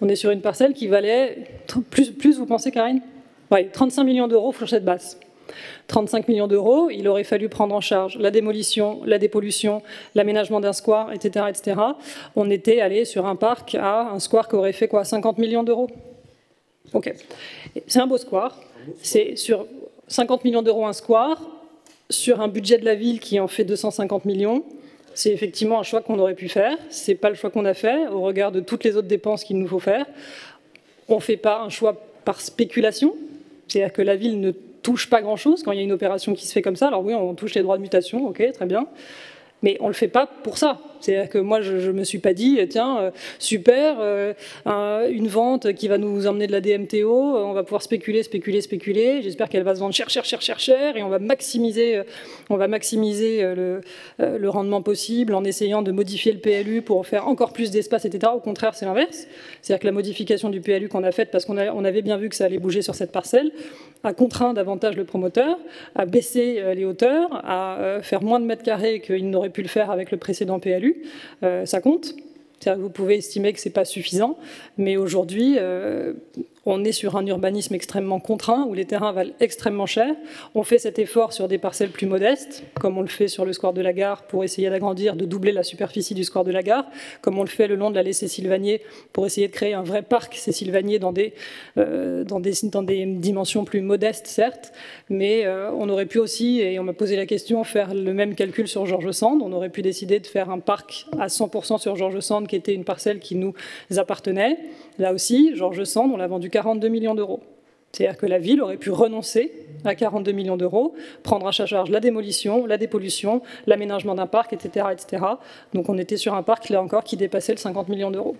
On est sur une parcelle qui valait, plus vous pensez, Karine? Oui, 35 millions d'euros, fourchette basse. 35 millions d'euros, il aurait fallu prendre en charge la démolition, la dépollution, l'aménagement d'un square, etc., etc. On était allé sur un parc à un square qui aurait fait quoi, 50 millions d'euros. Ok. C'est un beau square. C'est sur 50 millions d'euros un square, sur un budget de la ville qui en fait 250 millions. C'est effectivement un choix qu'on aurait pu faire. C'est pas le choix qu'on a fait au regard de toutes les autres dépenses qu'il nous faut faire. On ne fait pas un choix par spéculation. C'est-à-dire que la ville ne touche pas grand-chose quand il y a une opération qui se fait comme ça. Alors oui, on touche les droits de mutation, ok, très bien. Mais on ne le fait pas pour ça. C'est-à-dire que moi, je ne me suis pas dit, tiens, super, une vente qui va nous emmener de la DMTO, on va pouvoir spéculer, j'espère qu'elle va se vendre cher, et on va maximiser le rendement possible en essayant de modifier le PLU pour faire encore plus d'espace, etc. Au contraire, c'est l'inverse. C'est-à-dire que la modification du PLU qu'on a faite, parce qu'on avait bien vu que ça allait bouger sur cette parcelle, a contraint davantage le promoteur à baisser les hauteurs, à faire moins de mètres carrés qu'il n'aurait pu le faire avec le précédent PLU. Ça compte. C'est-à-dire que vous pouvez estimer que ce n'est pas suffisant, mais aujourd'hui, On est sur un urbanisme extrêmement contraint, où les terrains valent extrêmement cher. On fait cet effort sur des parcelles plus modestes, comme on le fait sur le square de la Gare pour essayer d'agrandir, de doubler la superficie du square de la Gare, comme on le fait le long de l'allée Cécile-Vanier pour essayer de créer un vrai parc Cécile-Vanier dans des dimensions plus modestes, certes, mais on aurait pu aussi, et on m'a posé la question, faire le même calcul sur Georges Sand. On aurait pu décider de faire un parc à 100% sur Georges Sand, qui était une parcelle qui nous appartenait. Là aussi, Georges Sand, on l'a vendu 42 millions d'euros. C'est-à-dire que la ville aurait pu renoncer à 42 millions d'euros, prendre à sa charge la démolition, la dépollution, l'aménagement d'un parc, etc., etc. Donc on était sur un parc, là encore, qui dépassait le 50 millions d'euros.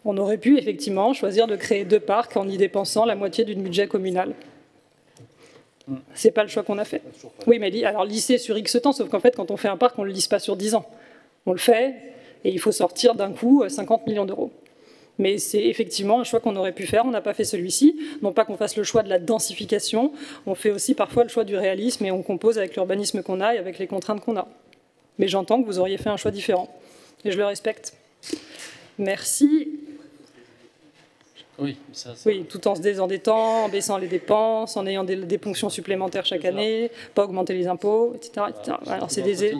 On aurait pu effectivement choisir de créer 2 parcs en y dépensant la moitié du budget communal. C'est pas le choix qu'on a fait. Oui, mais alors lisser sur X temps, sauf qu'en fait, quand on fait un parc, on ne le lisse pas sur 10 ans. On le fait, et il faut sortir d'un coup 50 millions d'euros. Mais c'est effectivement un choix qu'on aurait pu faire. On n'a pas fait celui-ci. Non pas qu'on fasse le choix de la densification, on fait aussi parfois le choix du réalisme et on compose avec l'urbanisme qu'on a et avec les contraintes qu'on a. Mais j'entends que vous auriez fait un choix différent. Et je le respecte. Merci. Oui, oui, tout en se désendettant, en baissant les dépenses, en ayant des ponctions supplémentaires chaque année, pas augmenter les impôts, etc. etc. Alors c'est des...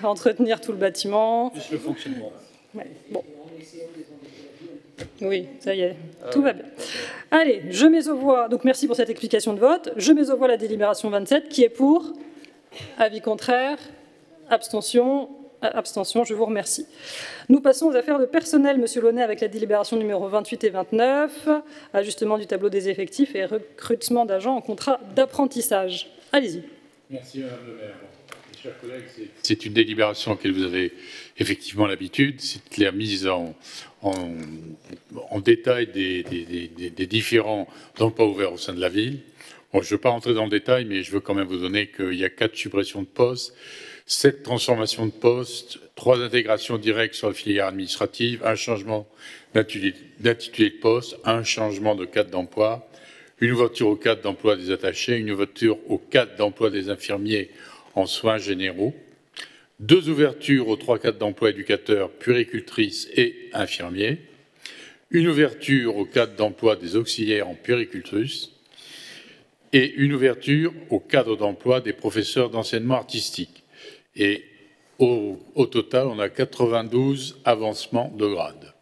entretenir tout le bâtiment. Plus le fonctionnement. Ouais, bon. Oui, ça y est, tout va bien. Allez, je mets aux voix, donc merci pour cette explication de vote, je mets aux voix la délibération 27, qui est pour, avis contraire, abstention, je vous remercie. Nous passons aux affaires de personnel, Monsieur Launay, avec la délibération numéro 28 et 29, ajustement du tableau des effectifs et recrutement d'agents en contrat d'apprentissage. Allez-y. Merci Madame le maire. Mes chers collègues, c'est une délibération à laquelle vous avez effectivement l'habitude, c'est la mise en détail des différents emplois ouverts au sein de la ville. Bon, je ne veux pas rentrer dans le détail, mais je veux quand même vous donner qu'il y a 4 suppressions de postes, 7 transformations de postes, 3 intégrations directes sur la filière administrative, un changement d'intitulé de poste, un changement de cadre d'emploi, une ouverture au cadre d'emploi des attachés, une ouverture au cadre d'emploi des infirmiers en soins généraux, 2 ouvertures aux 3 cadres d'emploi éducateurs, puéricultrices et infirmiers, une ouverture au cadre d'emploi des auxiliaires en puéricultrice et une ouverture au cadre d'emploi des professeurs d'enseignement artistique. Et au total, on a 92 avancements de grade.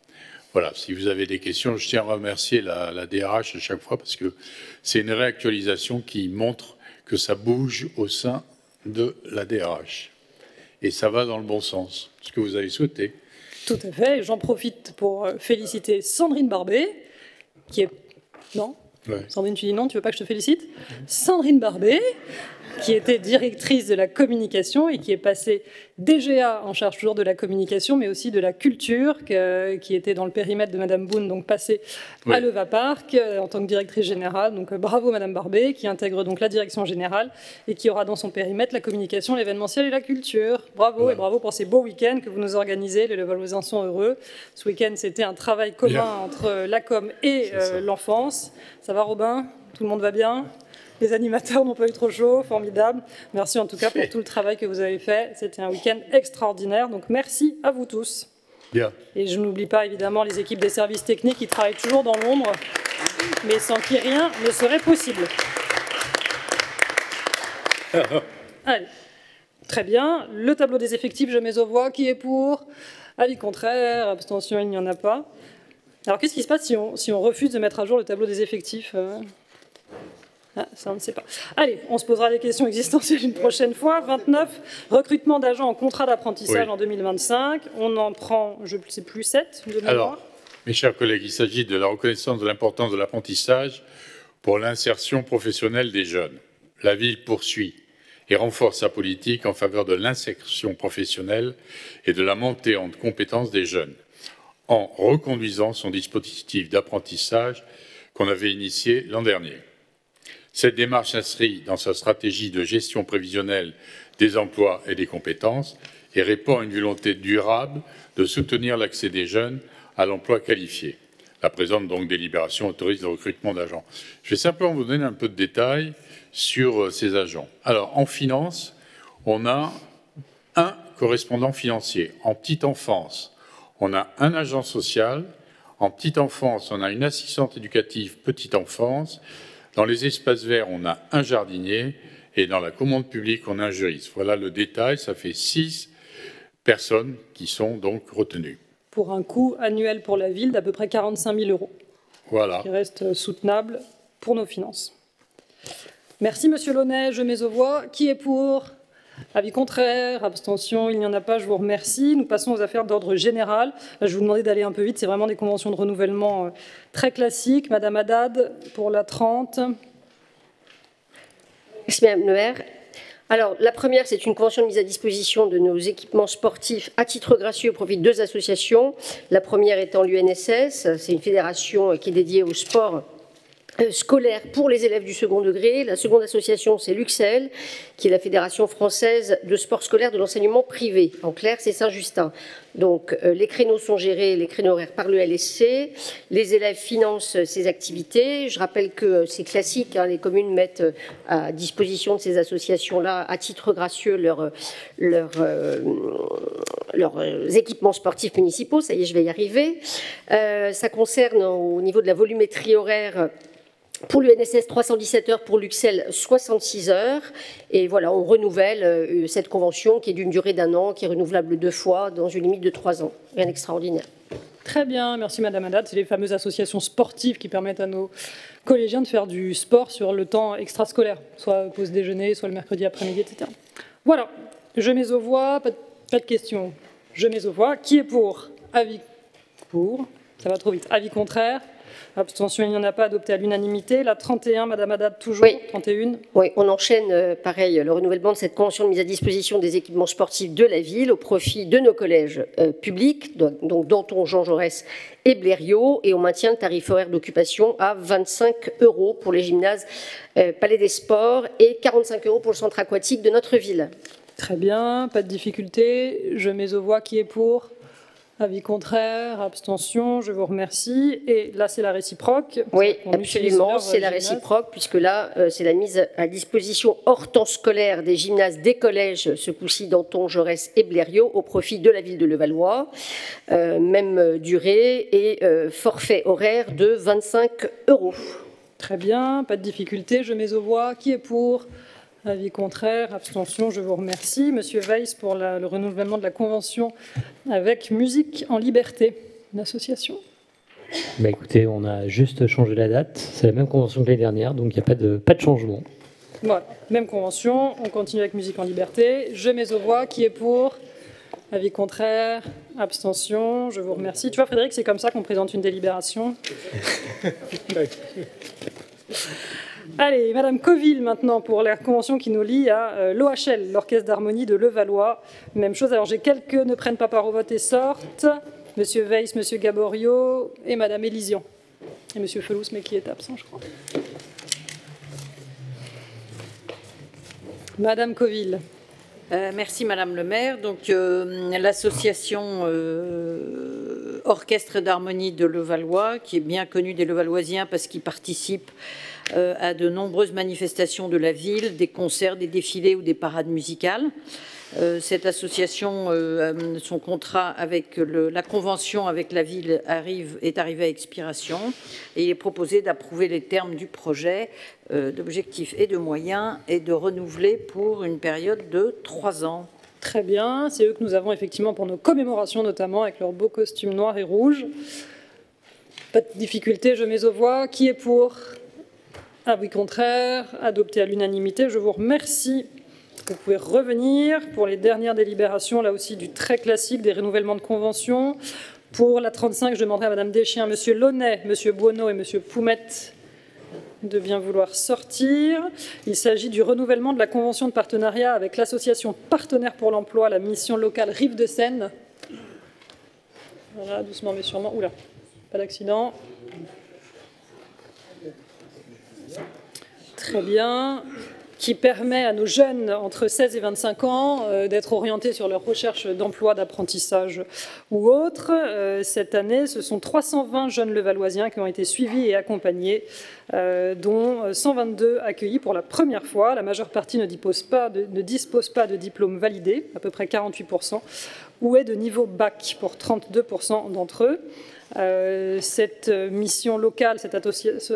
Voilà, si vous avez des questions, je tiens à remercier la DRH à chaque fois parce que c'est une réactualisation qui montre que ça bouge au sein de la DRH. Et ça va dans le bon sens, ce que vous avez souhaité. Tout à fait. J'en profite pour féliciter Sandrine Barbet, qui est... Non ? Ouais. Sandrine, tu dis non, tu veux pas que je te félicite ? Sandrine Barbet, qui était directrice de la communication et qui est passée DGA en charge toujours de la communication, mais aussi de la culture, qui était dans le périmètre de Madame Boone, donc passée à Leva Park en tant que directrice générale. Donc bravo Madame Barbet, qui intègre donc la direction générale et qui aura dans son périmètre la communication, l'événementiel et la culture. Bravo et bravo pour ces beaux week-ends que vous nous organisez. Les Levalloisiens sont heureux. Ce week-end, c'était un travail commun entre la com et l'enfance. Ça va Robin ? Tout le monde va bien ? Les animateurs n'ont pas eu trop chaud, formidable. Merci en tout cas pour tout le travail que vous avez fait. C'était un week-end extraordinaire, donc merci à vous tous. Bien. Et je n'oublie pas évidemment les équipes des services techniques qui travaillent toujours dans l'ombre, mais sans qui rien ne serait possible. Allez, très bien. Le tableau des effectifs, je mets aux voix. Qui est pour ? Avis contraire, abstention, il n'y en a pas. Alors qu'est-ce qui se passe si on refuse de mettre à jour le tableau des effectifs ? Ah, ça, on ne sait pas. Allez, on se posera des questions existentielles une prochaine fois. 29, recrutement d'agents en contrat d'apprentissage en 2025. On en prend, je ne sais plus, 7 de mémoire. Alors, mes chers collègues, il s'agit de la reconnaissance de l'importance de l'apprentissage pour l'insertion professionnelle des jeunes. La ville poursuit et renforce sa politique en faveur de l'insertion professionnelle et de la montée en compétences des jeunes, en reconduisant son dispositif d'apprentissage qu'on avait initié l'an dernier. Cette démarche s'inscrit dans sa stratégie de gestion prévisionnelle des emplois et des compétences et répond à une volonté durable de soutenir l'accès des jeunes à l'emploi qualifié. La présente donc délibération autorise le recrutement d'agents. Je vais simplement vous donner un peu de détails sur ces agents. Alors, en finance, on a un correspondant financier. En petite enfance, on a un agent social. En petite enfance, on a une assistante éducative petite enfance. Dans les espaces verts, on a un jardinier. Et dans la commande publique, on a un juriste. Voilà le détail. Ça fait 6 personnes qui sont donc retenues. Pour un coût annuel pour la ville d'à peu près 45 000 €. Voilà. Ce qui reste soutenable pour nos finances. Merci, Monsieur Launay. Je mets aux voix. Qui est pour? Avis contraire, abstention, il n'y en a pas, je vous remercie. Nous passons aux affaires d'ordre général. Je vais vous demander d'aller un peu vite, c'est vraiment des conventions de renouvellement très classiques. Madame Haddad, pour la 30. Merci Madame le maire. Alors, la première, c'est une convention de mise à disposition de nos équipements sportifs à titre gracieux au profit de 2 associations. La première étant l'UNSS, c'est une fédération qui est dédiée au sport scolaire pour les élèves du second degré. La seconde association, c'est l'UXEL, qui est la Fédération française de sport scolaire de l'enseignement privé. En clair, c'est Saint-Justin. Donc, les créneaux sont gérés, les créneaux horaires par le LSC. Les élèves financent ces activités. Je rappelle que c'est classique, hein, les communes mettent à disposition de ces associations-là, à titre gracieux, leurs équipements sportifs municipaux. Ça y est, je vais y arriver. Ça concerne, au niveau de la volumétrie horaire, pour l'UNSS, 317 heures, pour l'UXEL, 66 heures. Et voilà, on renouvelle cette convention qui est d'une durée d'1 an, qui est renouvelable 2 fois, dans une limite de 3 ans. Rien d'extraordinaire. Très bien, merci Madame Haddad. C'est les fameuses associations sportives qui permettent à nos collégiens de faire du sport sur le temps extrascolaire, soit pause déjeuner, soit le mercredi après-midi, etc. Voilà, je mets aux voix, pas de questions. Je mets aux voix. Qui est pour? Avis pour. Ça va trop vite. Avis contraire. Abstention, il n'y en a pas, adopté à l'unanimité. La 31, Madame Haddad, toujours. Oui. 31. Oui, on enchaîne, pareil, le renouvellement de cette convention de mise à disposition des équipements sportifs de la ville au profit de nos collèges publics, donc Danton, Jean Jaurès et Blériot, et on maintient le tarif horaire d'occupation à 25 € pour les gymnases Palais des Sports et 45 € pour le centre aquatique de notre ville. Très bien, pas de difficulté. Je mets aux voix. Qui est pour? Avis contraire, abstention, je vous remercie. Et là, c'est la réciproque. Oui, absolument, c'est la réciproque, puisque là, c'est la mise à disposition hors temps scolaire des gymnases des collèges, ce coup-ci Danton, Jaurès et Blériot, au profit de la ville de Levallois. Même durée et forfait horaire de 25 €. Très bien, pas de difficulté, je mets aux voix. Qui est pour? Avis contraire, abstention, je vous remercie. Monsieur Weiss pour le renouvellement de la convention avec Musique en Liberté, une association. Bah écoutez, on a juste changé la date. C'est la même convention que l'année dernière, donc il n'y a pas de changement. Voilà, même convention, on continue avec Musique en Liberté. Je mets aux voix. Qui est pour? Avis contraire, abstention, je vous remercie. Tu vois Frédéric, c'est comme ça qu'on présente une délibération. Allez, Madame Coville maintenant pour la convention qui nous lie à l'OHL, l'Orchestre d'harmonie de Levallois. Même chose, alors j'ai quelques ne prennent pas part au vote et sortent. Monsieur Weiss, Monsieur Gaborio et Madame Élisian. Et Monsieur Felous, mais qui est absent, je crois. Madame Coville. Merci Madame le maire. Donc l'association Orchestre d'harmonie de Levallois, qui est bien connue des Levalloisiens parce qu'ils participent à de nombreuses manifestations de la ville, des concerts, des défilés ou des parades musicales. Cette association, son contrat avec la convention avec la ville est arrivé à expiration et il est proposé d'approuver les termes du projet d'objectifs et de moyens et de renouveler pour une période de 3 ans. Très bien, c'est eux que nous avons effectivement pour nos commémorations notamment avec leurs beaux costumes noirs et rouges. Pas de difficulté, je mets aux voix. Qui est pour? Avis contraire, adopté à l'unanimité. Je vous remercie. Vous pouvez revenir pour les dernières délibérations, là aussi du très classique des renouvellements de conventions. Pour la 35, je demanderai à Madame Deschien, Monsieur Launay, Monsieur Buono et Monsieur Poumette de bien vouloir sortir. Il s'agit du renouvellement de la convention de partenariat avec l'association Partenaires pour l'emploi, la mission locale Rive de Seine. Voilà, doucement mais sûrement. Oula, pas d'accident. Très bien. Qui permet à nos jeunes entre 16 et 25 ans d'être orientés sur leur recherche d'emploi, d'apprentissage ou autre. Cette année, ce sont 320 jeunes levalloisiens qui ont été suivis et accompagnés, dont 122 accueillis pour la première fois. La majeure partie ne dispose pas de diplôme validé, à peu près 48%, ou est de niveau bac pour 32% d'entre eux. Cette mission locale, cette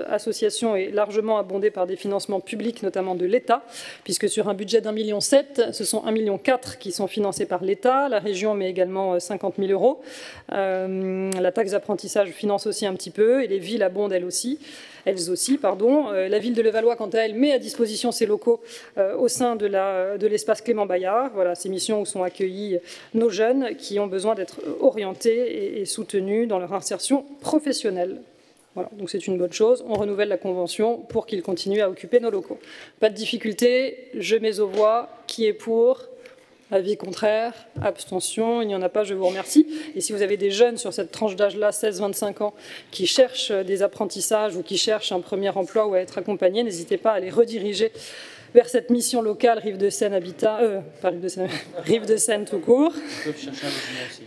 association est largement abondée par des financements publics, notamment de l'État, puisque sur un budget d'1,7 million, ce sont 1,4 million qui sont financés par l'État. La région met également 50 000 euros. La taxe d'apprentissage finance aussi un petit peu, et les villes abondent elles aussi. La ville de Levallois, quant à elle, met à disposition ses locaux au sein de l'espace Clément Bayard. Voilà, ces missions où sont accueillis nos jeunes qui ont besoin d'être orientés et soutenus dans leur insertion professionnelle. Voilà, donc c'est une bonne chose. On renouvelle la convention pour qu'ils continuent à occuper nos locaux. Pas de difficulté, je mets aux voix. Qui est pour ? Avis contraire, abstention, il n'y en a pas, je vous remercie. Et si vous avez des jeunes sur cette tranche d'âge-là, 16-25 ans, qui cherchent des apprentissages ou qui cherchent un premier emploi ou à être accompagnés, n'hésitez pas à les rediriger vers cette mission locale Rive de Seine Habitat, pas Rive de Seine, Rive de Seine tout court,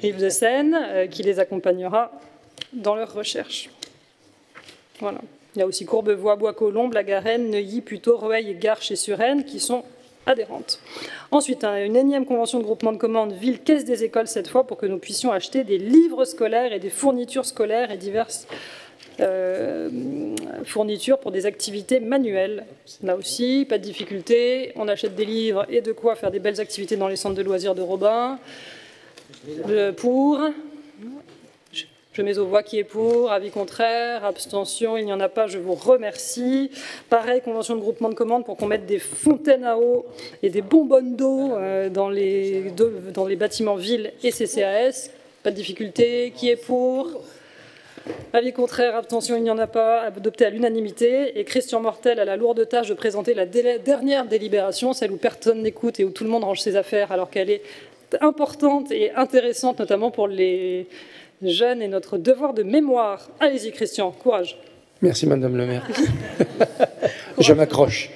Rive de Seine, qui les accompagnera dans leurs recherches. Voilà. Il y a aussi Courbevoie, Bois-Colombes, La Garenne, Neuilly, Puteaux, Rueil et Garches et Suresnes qui sont adhérentes. Ensuite, une énième convention de groupement de commandes ville-caisse des écoles cette fois pour que nous puissions acheter des livres scolaires et des fournitures scolaires et diverses fournitures pour des activités manuelles. Là aussi, pas de difficulté, on achète des livres et de quoi faire des belles activités dans les centres de loisirs de Robin. Pour... Je mets aux voix qui est pour, avis contraire, abstention, il n'y en a pas, je vous remercie. Pareil, convention de groupement de commandes pour qu'on mette des fontaines à eau et des bonbonnes d'eau dans les bâtiments villes et CCAS. Pas de difficulté, qui est pour ? Avis contraire, abstention, il n'y en a pas, adopté à l'unanimité. Et Christian Mortel a la lourde tâche de présenter la dernière délibération, celle où personne n'écoute et où tout le monde range ses affaires alors qu'elle est importante et intéressante, notamment pour les jeunes et notre devoir de mémoire. Allez-y, Christian, courage. Merci, Madame le maire. Je m'accroche.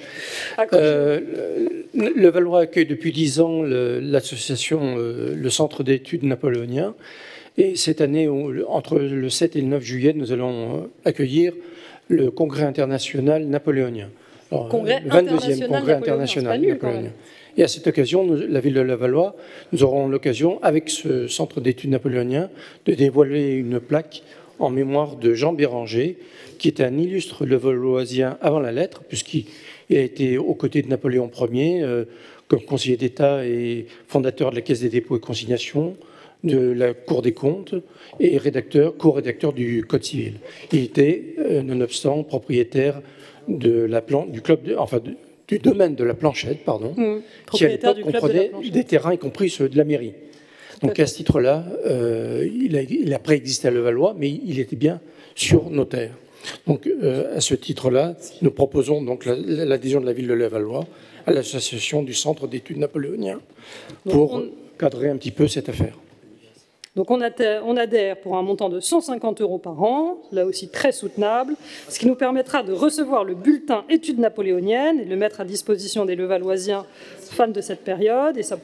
Le Valois accueille depuis 10 ans l'association, le Centre d'études napoléonien. Et cette année, entre le 7 et le 9 juillet, nous allons accueillir le Congrès international napoléonien. Alors, le 22e Congrès international napoléonien. Et à cette occasion, la ville de Levallois, nous aurons l'occasion, avec ce centre d'études napoléonien, de dévoiler une plaque en mémoire de Jean Béranger, qui était un illustre levalloisien avant la lettre, puisqu'il a été aux côtés de Napoléon Ier, comme conseiller d'État et fondateur de la Caisse des dépôts et consignations, de la Cour des comptes et co-rédacteur du Code civil. Il était, nonobstant, propriétaire du domaine de la Planchette, qui à l'époque comprenait des terrains, y compris ceux de la mairie. Donc à ce titre-là, il a préexisté à Levallois, mais il était bien sur notaire. Donc à ce titre-là, nous proposons donc l'adhésion de la ville de Levallois à l'association du Centre d'études napoléonien pour cadrer un petit peu cette affaire. Donc on adhère pour un montant de 150 € par an, là aussi très soutenable, ce qui nous permettra de recevoir le bulletin études napoléoniennes et de le mettre à disposition des Levalloisiens fans de cette période, et ça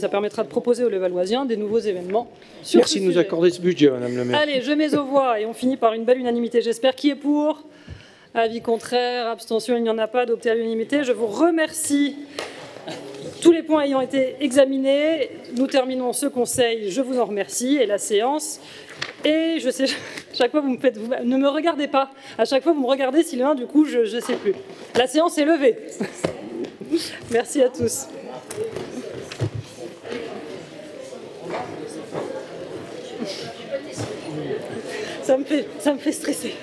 permettra de proposer aux Levalloisiens des nouveaux événements. Merci de nous accorder ce budget, Madame le maire. Allez, je mets aux voix et on finit par une belle unanimité, j'espère. Qui est pour ? Avis contraire, abstention, il n'y en a pas, adopté à l'unanimité. Je vous remercie. Tous les points ayant été examinés, nous terminons ce conseil. Je vous en remercie et la séance. Et je sais, chaque fois vous ne me regardez pas. À chaque fois vous me regardez, Sylvain, du coup je ne sais plus. La séance est levée. Merci à tous. Ça me fait stresser.